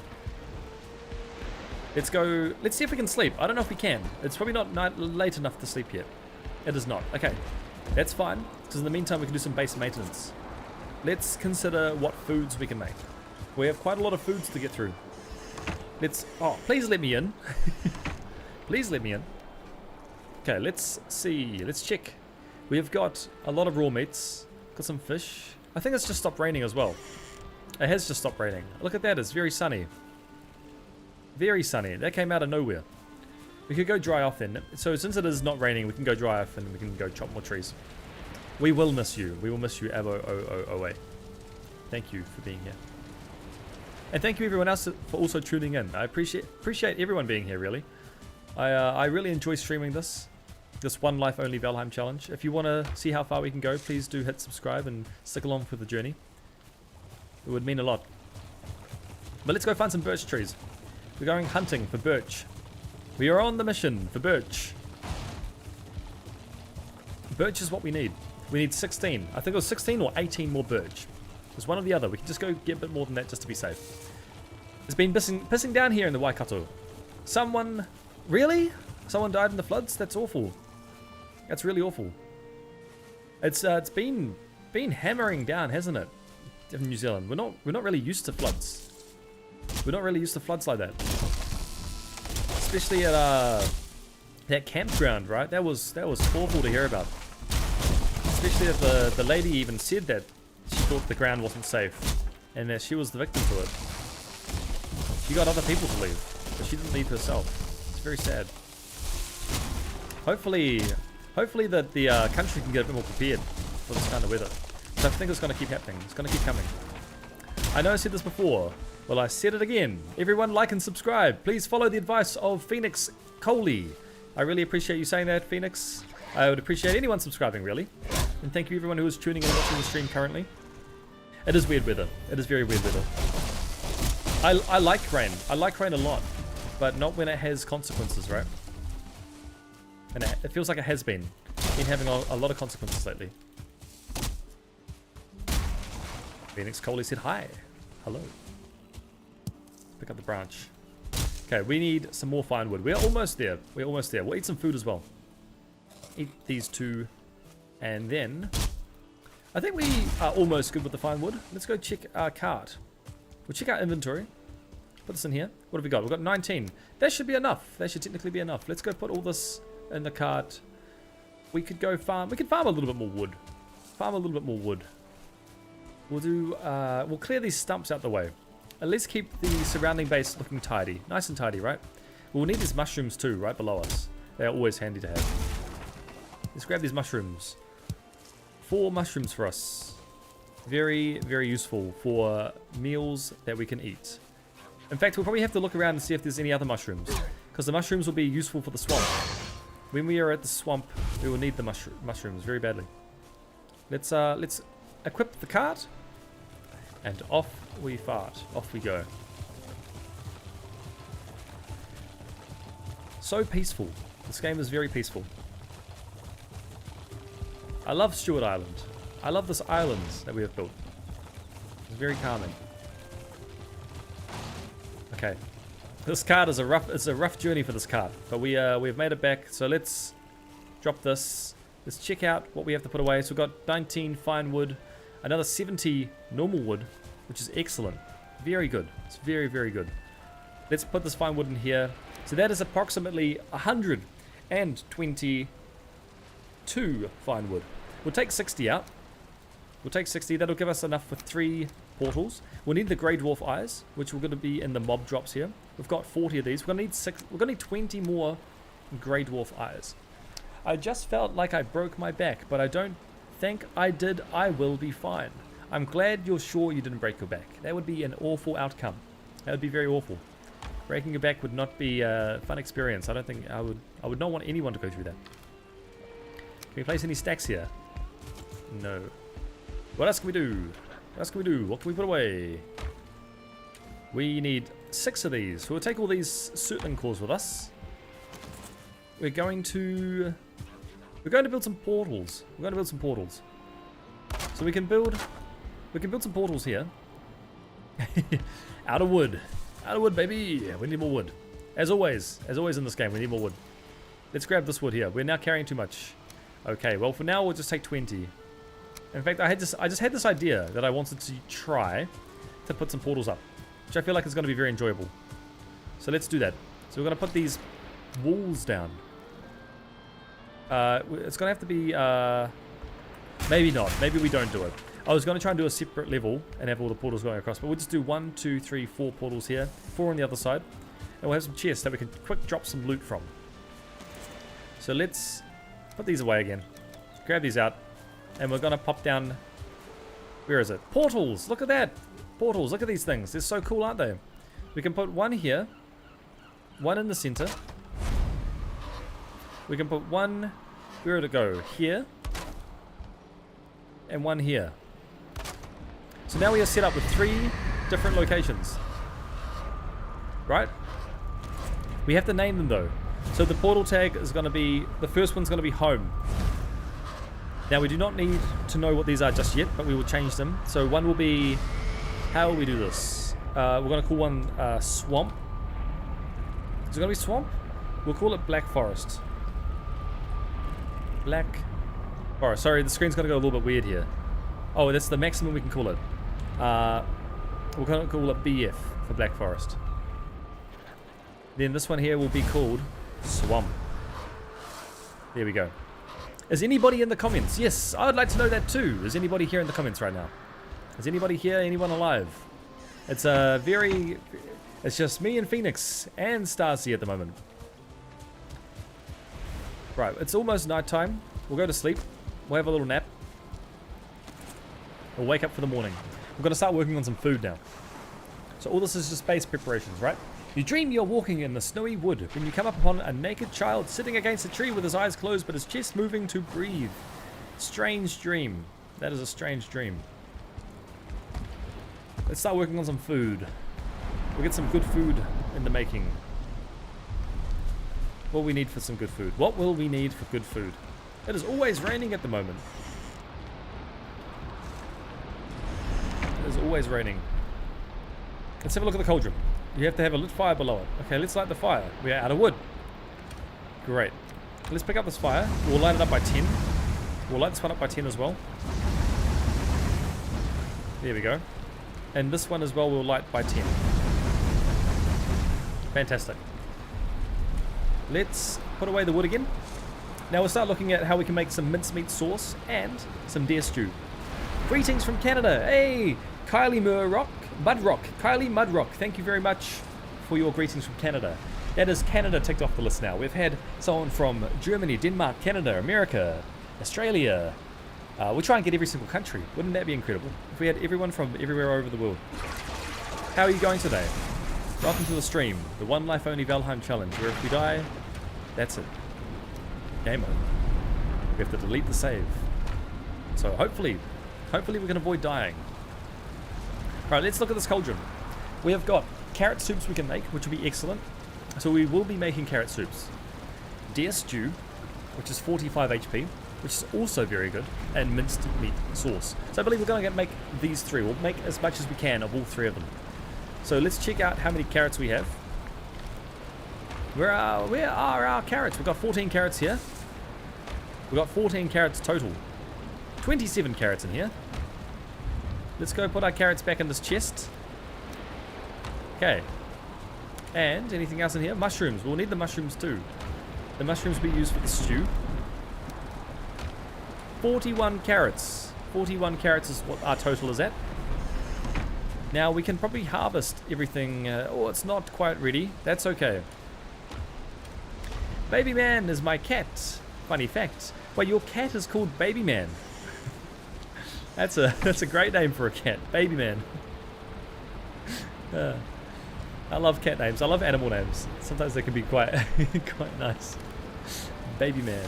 Let's go. Let's see if we can sleep. I don't know if we can. It's probably not late enough to sleep yet. It is not. Okay, that's fine, because in the meantime we can do some base maintenance. Let's consider what foods we can make. We have quite a lot of foods to get through. Let's... Oh, please let me in. Please let me in. Okay, let's see. Let's check. We have got a lot of raw meats. Got some fish. I think it's just stopped raining as well. It has just stopped raining. Look at that. It's very sunny. Very sunny. That came out of nowhere. We could go dry off then. So since it is not raining, we can go dry off and we can go chop more trees. We will miss you. We will miss you, Abo-O-O-O-A. Thank you for being here. And thank you everyone else for also tuning in. I appreciate everyone being here, really. I really enjoy streaming this one life only Valheim challenge. If you want to see how far we can go, please do hit subscribe and stick along for the journey. It would mean a lot. But let's go find some birch trees. We're going hunting for birch. We are on the mission for birch. Birch is what we need. We need 16. I think it was 16 or 18 more birch. There's one or the other. We can just go get a bit more than that just to be safe. It's been pissing down here in the Waikato. Someone... Really? Someone died in the floods? That's awful. That's really awful. It's been hammering down, hasn't it? In New Zealand. We're not really used to floods. We're not really used to floods like that. Especially at that campground, right? That was awful to hear about. Especially if the lady even said that she thought the ground wasn't safe and that she was the victim to it. She got other people to leave, but she didn't leave herself. It's very sad. Hopefully that the country can get a bit more prepared for this kind of weather. So I think it's going to keep happening. It's going to keep coming. I know I said this before. Well, I said it again. Everyone like and subscribe. Please follow the advice of Phoenix Coley. I really appreciate you saying that, Phoenix. I would appreciate anyone subscribing, really. And thank you everyone who is tuning in and watching the stream currently. It is weird weather. It is very weird weather. I like rain. I like rain a lot. But not when it has consequences, right? And it feels like it has been. Been having a lot of consequences lately. Phoenix Coley said hi. Hello. Pick up the branch. Okay, we need some more fine wood. We're almost there. We're almost there. We'll eat some food as well. Eat these two. And then... I think we are almost good with the fine wood. Let's go check our cart. We'll check our inventory. Put this in here. What have we got? We've got 19. That should be enough. That should technically be enough. Let's go put all this in the cart. We could go farm. We could farm a little bit more wood. Farm a little bit more wood. We'll do... we'll clear these stumps out the way. And let's keep the surrounding base looking tidy. Nice and tidy, right? We'll need these mushrooms too, right below us. They are always handy to have. Let's grab these mushrooms. 4 mushrooms for us. Very, very useful for meals that we can eat. In fact, we'll probably have to look around and see if there's any other mushrooms. Because the mushrooms will be useful for the swamp. When we are at the swamp, we will need the mushrooms very badly. Let's equip the cart. And off we fart. Off we go. So peaceful. This game is very peaceful. I love Stewart Island. I love this island that we have built. It's very calming. Okay. This cart is it's a rough journey for this cart. But we've made it back. So let's drop this. Let's check out what we have to put away. So we've got 19 fine wood. Another 70 normal wood, which is excellent. Very good. It's very, very good. Let's put this fine wood in here. So that is approximately 122 fine wood. We'll take 60 out. We'll take 60. That'll give us enough for 3 portals. We'll need the grey dwarf eyes, which we're going to be in the mob drops here. We've got 40 of these. We're going to need 20 more grey dwarf eyes. I just felt like I broke my back, but I don't think I did. I will be fine. I'm glad you're sure you didn't break your back. That would be an awful outcome. That would be very awful. Breaking your back would not be a fun experience. I don't think I would not want anyone to go through that. Can we place any stacks here? No. What else can we do? What else can we do? What can we put away? We need 6 of these. So we'll take all these Surtling cores with us. We're going to build some portals. We're going to build some portals. So we can build some portals here. Out of wood. Out of wood, baby. We need more wood. As always in this game, we need more wood. Let's grab this wood here. We're now carrying too much. Okay, well for now we'll just take 20. In fact, I just had this idea that I wanted to try to put some portals up, which I feel like is going to be very enjoyable. So let's do that. So we're going to put these walls down. It's going to have to be, maybe not. Maybe we don't do it. I was going to try and do a separate level and have all the portals going across, but we'll just do 1, 2, 3, 4 portals here, 4 on the other side, and we'll have some chests that we can quick drop some loot from. So let's put these away again. Grab these out, and we're going to pop down. Where is it? Portals! Look at that! Portals, look at these things. They're so cool, aren't they? We can put one here, one in the center. We can put one, where would it go? Here, and one here. So now we are set up with 3 different locations. Right? We have to name them though. So the portal tag is going to be, the first one's going to be home. Now we do not need to know what these are just yet, but we will change them. So one will be, how will we do this? We're going to call one swamp. Is it going to be swamp? We'll call it Black Forest. Black Forest. Sorry, the screen's going to go a little bit weird here. Oh, that's the maximum we can call it. We're going to call it BF for Black Forest. Then this one here will be called Swamp. There we go. Is anybody in the comments? Yes, I would like to know that too. Is anybody here in the comments right now? Is anybody here? Anyone alive? It's it's just me and Phoenix and Stacy at the moment. Right, it's almost night time. We'll go to sleep. We'll have a little nap. We'll wake up for the morning. We're going to start working on some food now. So all this is just base preparations, right? You dream you're walking in the snowy wood when you come up upon a naked child sitting against a tree with his eyes closed but his chest moving to breathe. Strange dream. That is a strange dream. Let's start working on some food. We'll get some good food in the making. What we need for some good food? What will we need for good food? It is always raining at the moment. It is always raining. Let's have a look at the cauldron. You have to have a lit fire below it. Okay, let's light the fire. We are out of wood. Great. Let's pick up this fire. We'll light it up by 10. We'll light this one up by 10 as well. There we go. And this one as well we'll light by 10. Fantastic. Let's put away the wood again. Now we'll start looking at how we can make some mincemeat sauce and some deer stew. Greetings from Canada. Hey, Kylie Mudrock. Kylie Mudrock, thank you very much for your greetings from Canada. That is Canada ticked off the list now. We've had someone from Germany, Denmark, Canada, America, Australia. We'll try and get every single country. Wouldn't that be incredible? If we had everyone from everywhere over the world. How are you going today? Welcome to the stream, the One Life Only Valheim challenge, where if we die, that's it. Game over. We have to delete the save. So hopefully we can avoid dying. Right, let's look at this cauldron. We have got carrot soups we can make, which will be excellent. So we will be making carrot soups. Deer stew, which is 45 HP, which is also very good, and minced meat sauce. So I believe we're going to make these 3. We'll make as much as we can of all 3 of them. So let's check out how many carrots we have. Where are our carrots? We've got 14 carrots here. We've got 14 carrots total. 27 carrots in here. Let's go put our carrots back in this chest. Okay. And anything else in here? Mushrooms. We'll need the mushrooms too. The mushrooms will be used for the stew. 41 carrots. 41 carrots is what our total is at. Now we can probably harvest everything. Oh, it's not quite ready. That's okay. Baby Man is my cat. Funny fact. Well, your cat is called Baby Man. That's a great name for a cat, Baby Man. I love cat names. I love animal names. Sometimes they can be quite quite nice. Baby Man.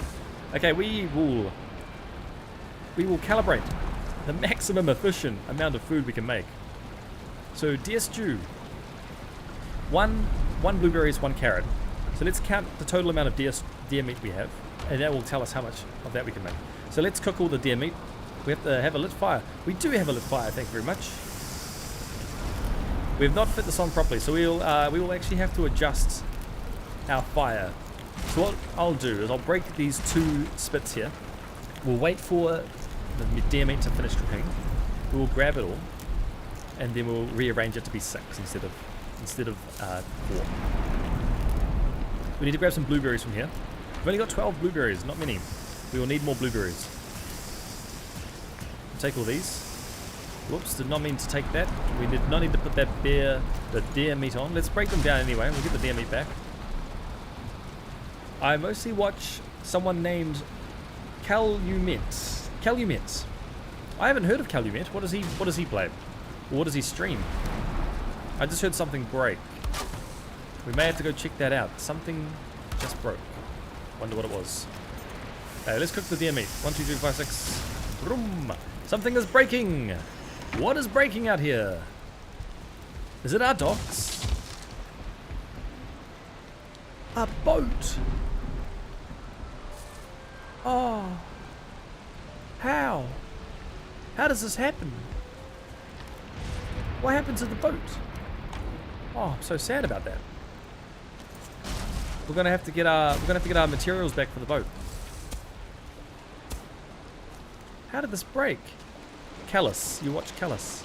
Okay, we will calibrate the maximum efficient amount of food we can make. So deer stew. One blueberry is 1 carrot. So let's count the total amount of deer meat we have, and that will tell us how much of that we can make. So let's cook all the deer meat. We have to have a lit fire. We do have a lit fire, thank you very much. We have not fit this on properly, so we will actually have to adjust our fire. So what I'll do is I'll break these 2 spits here. We'll wait for the deer meat to finish cooking. We will grab it all, and then we'll rearrange it to be 6 instead of 4. We need to grab some blueberries from here. We've only got 12 blueberries, not many. We will need more blueberries. Take all these. Whoops, did not mean to take that. We did not need to put the deer meat on. Let's break them down anyway. We'll get the deer meat back. I mostly watch someone named Calumet. Calumet. I haven't heard of Calumet. What does he play? Or what does he stream? I just heard something break. We may have to go check that out. Something just broke. Wonder what it was. Okay, let's cook the deer meat. 1, 2, 3, 4, 5, 6. Vroom. Something is breaking. What is breaking out here? Is it our docks? A boat. Oh. How? How does this happen? What happened to the boat? Oh, I'm so sad about that. We're gonna have to get our materials back for the boat. How did this break? Callus. You watch Callus.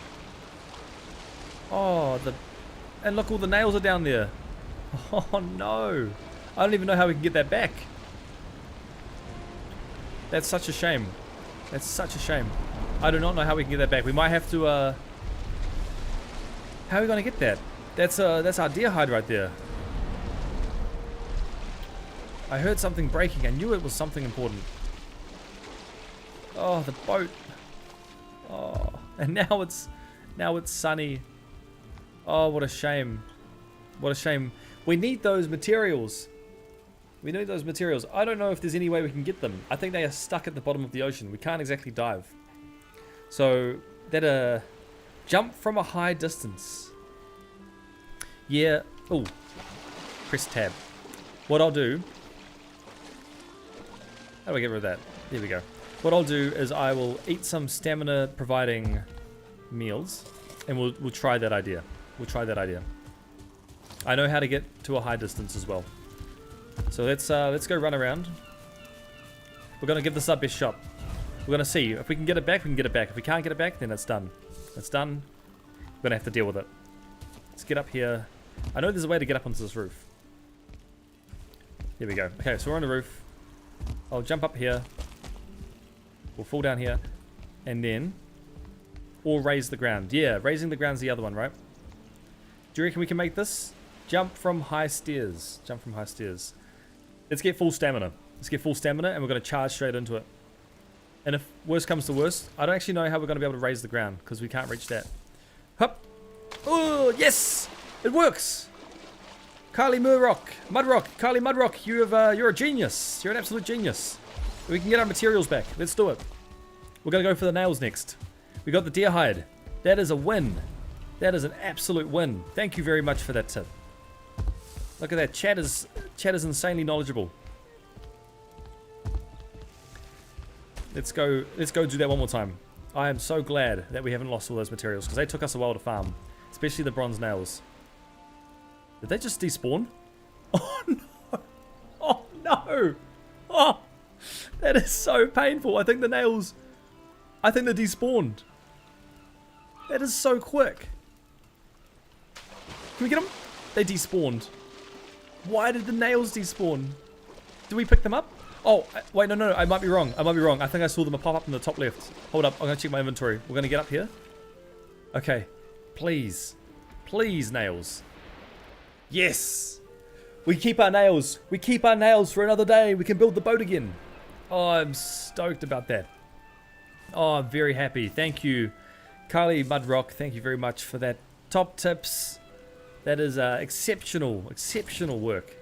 Oh, and look, all the nails are down there. Oh no. I don't even know how we can get that back. That's such a shame. That's such a shame. I do not know how we can get that back. We might have to, how are we going to get that? That's our deer hide right there. I heard something breaking. I knew it was something important. Oh, the boat. Oh, and now it's sunny. Oh, what a shame. What a shame. We need those materials. We need those materials. I don't know if there's any way we can get them. I think they are stuck at the bottom of the ocean. We can't exactly dive. So, that jump from a high distance. Yeah. Oh, press tab. What I'll do. How do I get rid of that? There we go. What I'll do is I will eat some stamina providing meals, and we'll try that idea. We'll try that idea. I know how to get to a high distance as well. So let's go run around. We're gonna give this our best shot. We're gonna see if we can get it back. We can get it back. If we can't get it back, then it's done. It's done. We're gonna have to deal with it. Let's get up here. I know there's a way to get up onto this roof. Here we go. Okay, so we're on the roof. I'll jump up here. We'll fall down here, and then, or raise the ground. Yeah, raising the ground's the other one, right? Do you reckon we can make this? Jump from high stairs. Jump from high stairs. Let's get full stamina. Let's get full stamina, and we're going to charge straight into it. And if worst comes to worst, I don't actually know how we're going to be able to raise the ground, because we can't reach that. Hup! Oh, yes! It works! Carly Mudrock, Carly Mudrock, you're a genius. You're an absolute genius. We can get our materials back. Let's do it. We're going to go for the nails next. We got the deer hide. That is a win. That is an absolute win. Thank you very much for that tip. Look at that. Chat is insanely knowledgeable. Let's go do that one more time. I am so glad that we haven't lost all those materials, because they took us a while to farm. Especially the bronze nails. Did they just despawn? Oh no! Oh no! Oh! That is so painful. I think the nails... I think they despawned. That is so quick. Can we get them? They despawned. Why did the nails despawn? Did we pick them up? Oh, wait, no. I might be wrong. I think I saw them pop up in the top left. Hold up. I'm going to check my inventory. We're going to get up here. Okay. Please. Please, nails. Yes. We keep our nails. We keep our nails for another day. We can build the boat again. Oh, I'm stoked about that. Oh, I'm very happy. Thank you, Carly Mudrock. Thank you very much for that top tips. That is exceptional work.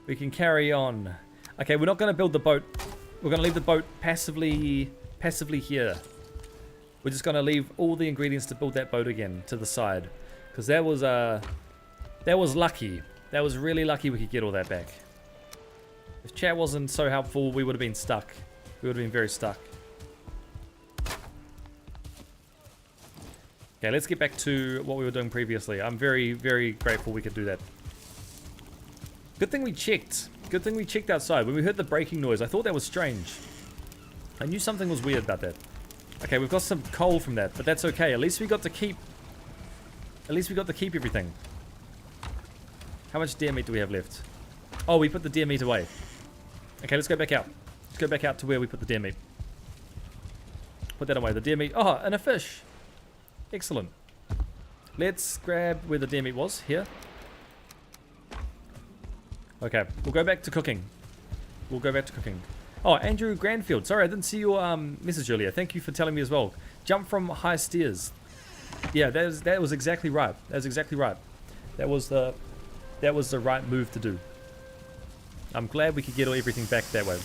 We can carry on. Okay, we're not going to build the boat. We're going to leave the boat passively here. We're just going to leave all the ingredients to build that boat again to the side, because that was lucky. That was really lucky we could get all that back. If chat wasn't so helpful, we would have been stuck. We would have been very stuck. Okay, let's get back to what we were doing previously. I'm very, very grateful we could do that. Good thing we checked. Good thing we checked outside. When we heard the breaking noise, I thought that was strange. I knew something was weird about that. Okay, we've got some coal from that, but that's okay. At least we got to keep... At least we got to keep everything. How much deer meat do we have left? Oh, we put the deer meat away. Okay, let's go back out. Let's go back out to where we put the deer meat. Put that away. The deer meat... Oh, and a fish. Excellent. Let's grab where the deer meat was. Here. Okay, we'll go back to cooking. We'll go back to cooking. Oh, Andrew Granfield. Sorry, I didn't see your message earlier. Thank you for telling me as well. Jump from high stairs. Yeah, that was exactly right. That was exactly right. That was the right move to do. I'm glad we could get everything back that way.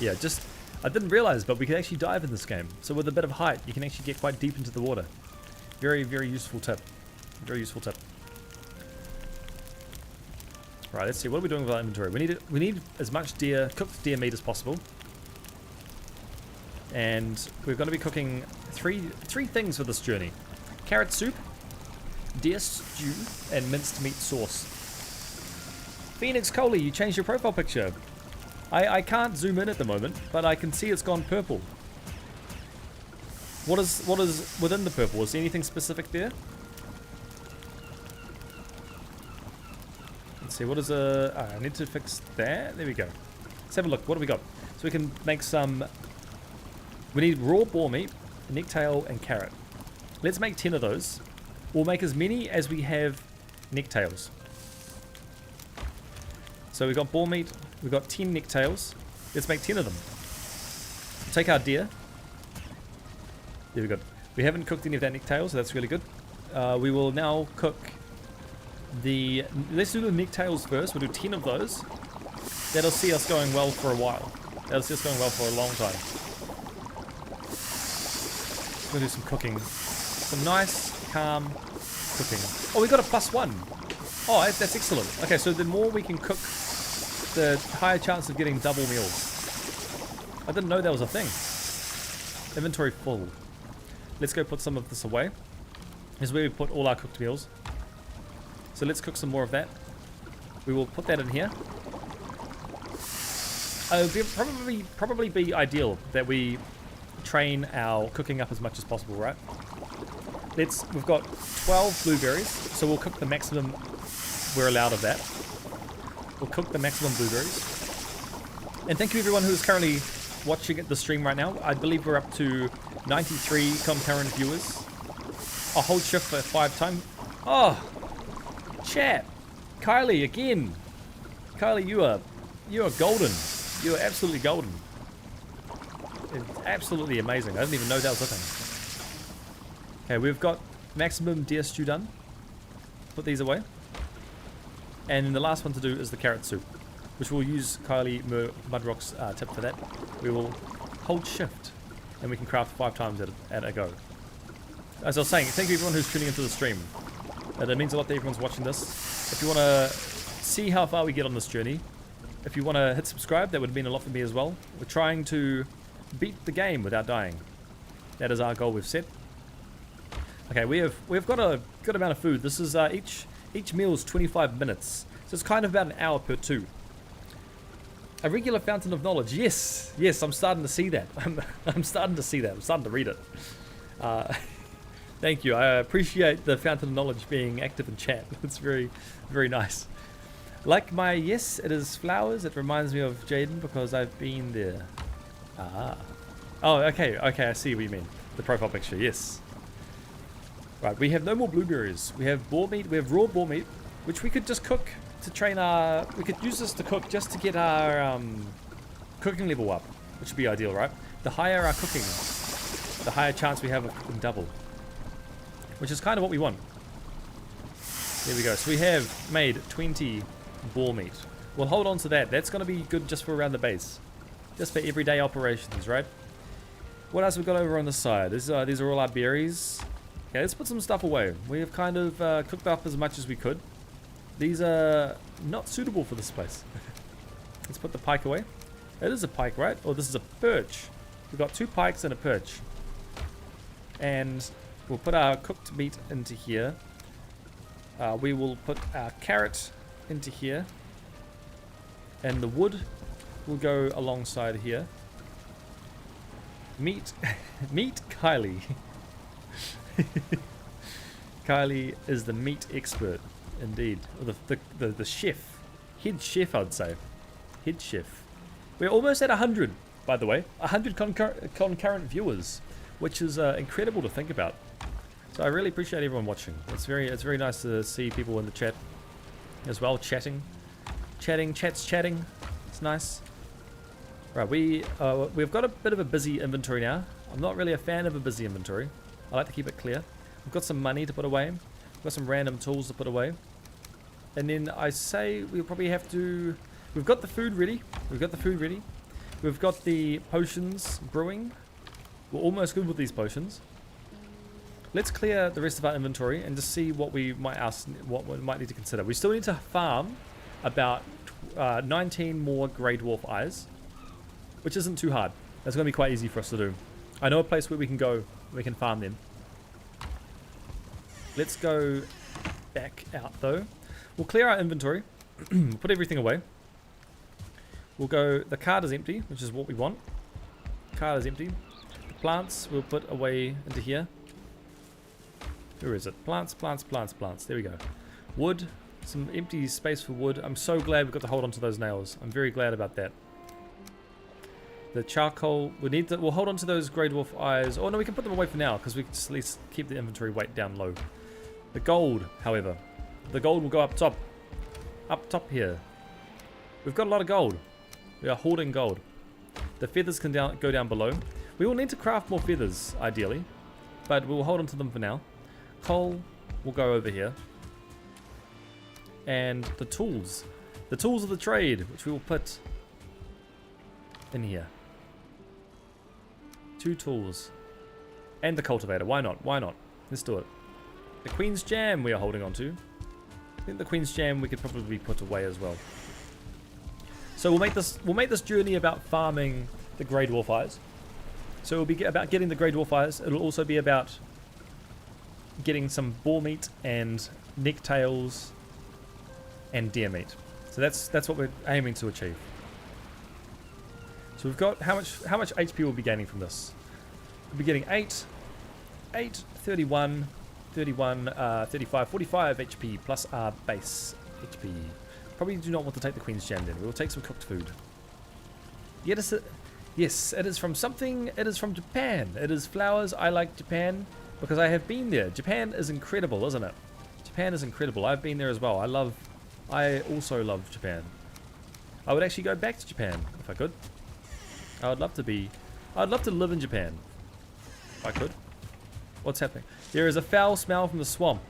Yeah, just I didn't realize, but we could actually dive in this game. So with a bit of height, you can actually get quite deep into the water. Very, very useful tip. Very useful tip. Right, let's see. What are we doing with our inventory? We need as much cooked deer meat as possible. And we're going to be cooking three things for this journey. Carrot soup, deer stew, and minced meat sauce. Phoenix Coley, you changed your profile picture. I can't zoom in at the moment, but I can see it's gone purple. What is within the purple? Is there anything specific there? Let's see, what is I need to fix that. There we go. Let's have a look. What do we got? So we can make some... We need raw boar meat, necktail, and carrot. Let's make 10 of those. We'll make as many as we have necktails. So we've got boar meat, we've got 10 necktails. Let's make 10 of them. Take our deer. There we go. We haven't cooked any of that necktail, so that's really good. We will now cook the... Let's do the necktails first. We'll do 10 of those. That'll see us going well for a while. That'll see us going well for a long time. We'll do some cooking. Some nice, calm cooking. Oh, we got a +1. Oh, that's excellent. Okay, so the more we can cook, the higher chance of getting double meals. I didn't know that was a thing. Inventory full. Let's go put some of this away. This is where we put all our cooked meals. So let's cook some more of that. We will put that in here. It would probably be ideal that we train our cooking up as much as possible, right? We've got 12 blueberries, so we'll cook the maximum we're allowed of that. We'll cook the maximum blueberries. And thank you everyone who is currently watching the stream right now. I believe we're up to 93 concurrent viewers. I'll hold shift for 5 times. Oh, chat. Kylie again. Kylie, you are golden. You are absolutely golden. It's absolutely amazing. I didn't even know that was a thing. Okay, we've got maximum deer stew done. Put these away. And then the last one to do is the carrot soup, which we'll use Kylie Mudrock's tip for that. We will hold shift and we can craft 5 times at a go. As I was saying, thank you everyone who's tuning into the stream. That means a lot that everyone's watching this. If you want to see how far we get on this journey, if you want to hit subscribe, that would mean a lot for me as well. We're trying to beat the game without dying. That is our goal we've set. Okay, we've got a good amount of food. This is each meal is 25 minutes, so it's kind of about an hour per 2. A regular fountain of knowledge. Yes, I'm starting to see that. I'm starting to see that. I'm starting to read it. Thank you. I appreciate the fountain of knowledge being active in chat. It's very, very nice. Like my yes, it is flowers. It reminds me of Jaden because I've been there. Ah. Oh, okay. I see what you mean. The profile picture. Yes. Right. We have no more blueberries. We have boar meat. We have raw boar meat, which we could just cook to train our. We could use this to cook just to get our cooking level up, which would be ideal, right? The higher our cooking, the higher chance we have of cooking double, which is kind of what we want. There we go. So we have made 20 boar meat. We'll hold on to that. That's going to be good just for around the base. Just for everyday operations, right? What else we got over on the side? These are all our berries. Okay, let's put some stuff away. We have kind of cooked up as much as we could. These are not suitable for this place. Let's put the pike away. It is a pike, right? Oh, this is a perch. We've got 2 pikes and a perch. And we'll put our cooked meat into here. We will put our carrot into here. And the wood will go alongside here. Meet, meet Kylie. Kylie is the meat expert, indeed. Or the chef. Head chef, I'd say. Head chef. We're almost at 100, by the way. 100 concurrent viewers, which is incredible to think about. So I really appreciate everyone watching. It's very nice to see people in the chat as well, chatting. Chat's chatting. It's nice. Right, we've got a bit of a busy inventory now. I'm not really a fan of a busy inventory. I like to keep it clear. We've got some money to put away. We've got some random tools to put away. And then I say we'll probably have to... We've got the food ready. We've got the potions brewing. We're almost good with these potions. Let's clear the rest of our inventory and just see what we might need to consider. We still need to farm about 19 more grey dwarf eyes, which isn't too hard. That's going to be quite easy for us to do. I know a place where we can go, we can farm them. Let's go back out though. We'll clear our inventory. We'll put everything away. We'll go, the cart is empty, which is what we want. Cart is empty. The plants we'll put away into here. Where is it? Plants. There we go. Wood. Some empty space for wood. I'm so glad we got to hold on to those nails. I'm very glad about that. The charcoal. We'll hold on to those grey dwarf eyes. Oh no, we can put them away for now because we can just at least keep the inventory weight down low. The gold, however. The gold will go up top. Up top here. We've got a lot of gold. We are hoarding gold. The feathers can go down below. We will need to craft more feathers, ideally. But we'll hold on to them for now. Coal will go over here. And the tools. The tools of the trade, which we will put in here. 2 tools. And the cultivator. Why not? Why not? Let's do it. The Queen's Jam we are holding on to. I think the Queen's Jam we could probably put away as well. So we'll make this journey about farming the grey dwarf eyes. So it'll be about getting the grey dwarf eyes. It'll also be about getting some boar meat and necktails and deer meat. So that's what we're aiming to achieve. So we've got how much HP we'll be gaining from this. We'll be getting 8, 31, 35, 45 HP plus our base HP. Probably do not want to take the Queen's Jam then. We'll take some cooked food. Yes, it is from something. It is from Japan. It is flowers. I like Japan because I have been there. Japan is incredible, isn't it? Japan is incredible. I've been there as well. I also love Japan. I would actually go back to Japan if I could. I'd love to live in Japan if I could. What's happening? There is a foul smell from the swamp.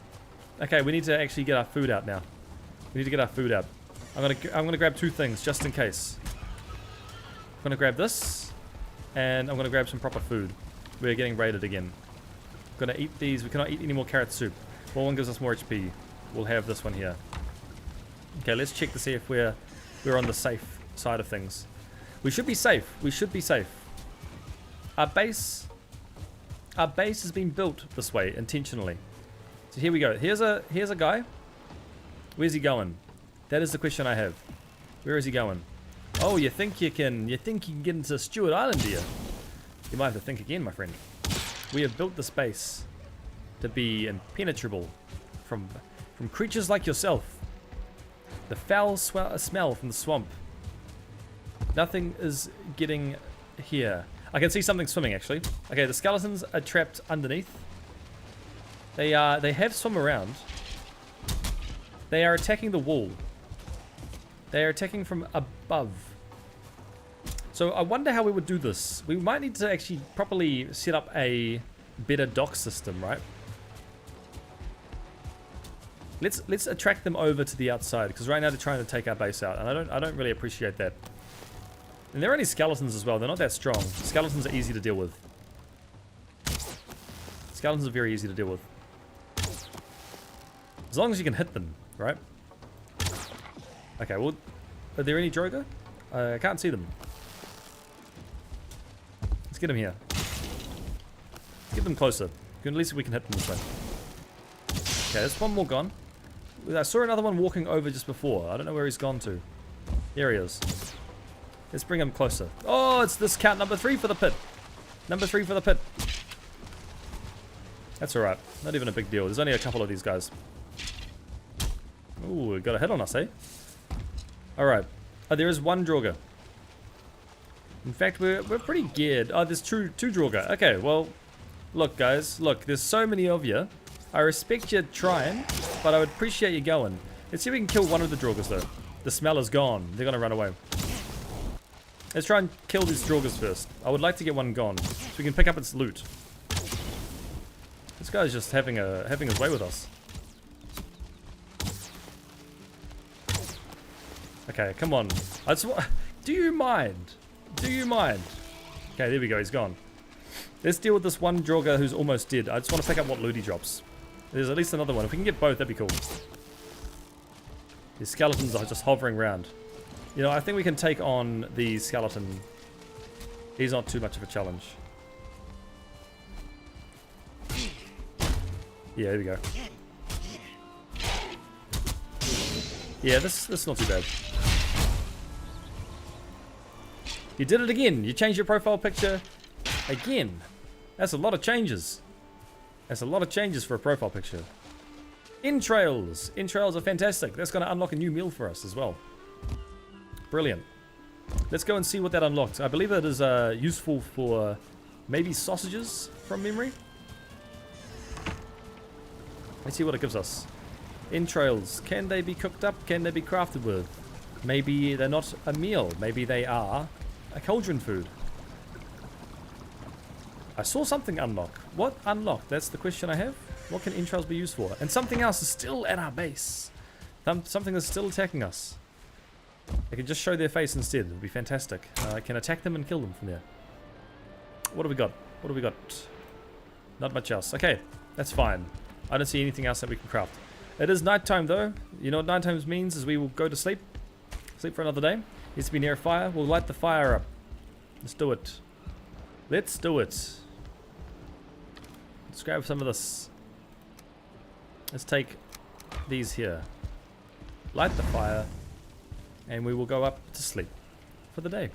Okay, we need to actually get our food out now. We need to get our food out. I'm gonna grab 2 things just in case. I'm gonna grab this, and I'm gonna grab some proper food. We're getting raided again. I'm gonna eat these. We cannot eat any more carrot soup. Well, one gives us more HP. We'll have this one here. Okay, let's check to see if we're on the safe side of things. We should be safe. We should be safe. Our base has been built this way intentionally. So here we go. Here's a guy. Where's he going? That is the question I have. Where is he going? Oh, you think you can get into Stewart Island, do you? You might have to think again, my friend. We have built this base to be impenetrable from creatures like yourself. The foul smell from the swamp. Nothing is getting here. I can see something swimming actually. Okay, the skeletons are trapped underneath. They have swum around. They are attacking the wall. They are attacking from above. So I wonder how we would do this. We might need to actually properly set up a better dock system, right? Let's attract them over to the outside because right now they're trying to take our base out, and I don't really appreciate that. And they're only skeletons as well. They're not that strong. Skeletons are easy to deal with. Skeletons are very easy to deal with. As long as you can hit them, right? Okay, well, are there any Drogo? I can't see them. Let's get them here. Let's get them closer. At least we can hit them this way. Okay, there's one more gone. I saw another one walking over just before. I don't know where he's gone to. There he is. Let's bring him closer. Oh, it's this count number 3 for the pit. Number 3 for the pit. That's alright. Not even a big deal. There's only a couple of these guys. Ooh, we got a hit on us, eh? Alright. Oh, there is one Draugr. In fact, we're pretty geared. Oh, there's two Draugr. Okay, well, look, guys. Look, there's so many of you. I respect you trying, but I would appreciate you going. Let's see if we can kill one of the Draugrs, though. The smell is gone. They're going to run away. Let's try and kill these Draugrs first. I would like to get one gone, so we can pick up its loot. This guy's just having his way with us. Okay, come on. Do you mind? Do you mind? Okay, there we go. He's gone. Let's deal with this one Draugr who's almost dead. I just want to pick up what loot he drops. There's at least another one. If we can get both, that'd be cool. These skeletons are just hovering around. You know, I think we can take on the skeleton. He's not too much of a challenge. Yeah, here we go. Yeah, this is not too bad. You did it again. You changed your profile picture again. That's a lot of changes. That's a lot of changes for a profile picture. Entrails. Entrails are fantastic. That's going to unlock a new meal for us as well. Brilliant. Let's go and see what that unlocks. I believe it is useful for maybe sausages from memory. Let's see what it gives us. Entrails. Can they be cooked up? Can they be crafted with? Maybe they're not a meal. Maybe they are a cauldron food. I saw something unlock. What unlock? That's the question I have. What can entrails be used for? And something else is still at our base. Something is still attacking us. I can just show their face instead. It would be fantastic. I can attack them and kill them from there. What do we got? What do we got? Not much else. Okay, that's fine. I don't see anything else that we can craft. It is nighttime though. You know what nighttime means is we will go to sleep. Sleep for another day. Needs to be near a fire. We'll light the fire up. Let's do it. Let's do it. Let's grab some of this. Let's take these here. Light the fire. And we will go up to sleep for the day.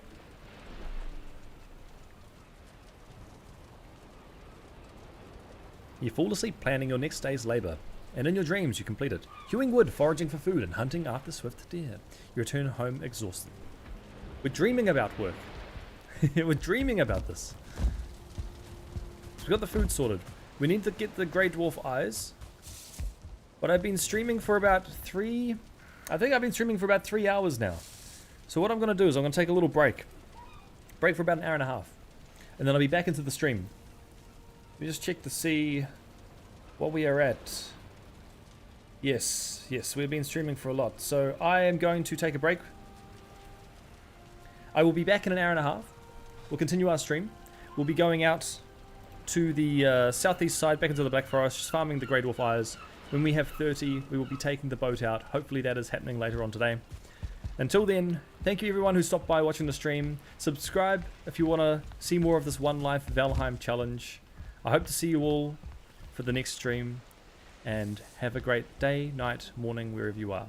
You fall asleep planning your next day's labor, and in your dreams you complete it. Hewing wood, foraging for food, and hunting after swift deer. You return home exhausted. We're dreaming about work. We're dreaming about this. So we got the food sorted. We need to get the Grey Dwarf eyes. But I've been streaming for about I think I've been streaming for about 3 hours now. So what I'm going to do is I'm going to take a little break. Break for about an hour and a half. And then I'll be back into the stream. Let me just check to see what we are at. Yes, we've been streaming for a lot. So I am going to take a break. I will be back in an hour and a half. We'll continue our stream. We'll be going out to the southeast side, back into the Black Forest, just farming the Grey Dwarf eyes. When we have 30, we will be taking the boat out. Hopefully that is happening later on today. Until then, thank you everyone who stopped by watching the stream. Subscribe if you want to see more of this One Life Valheim challenge. I hope to see you all for the next stream. And have a great day, night, morning, wherever you are.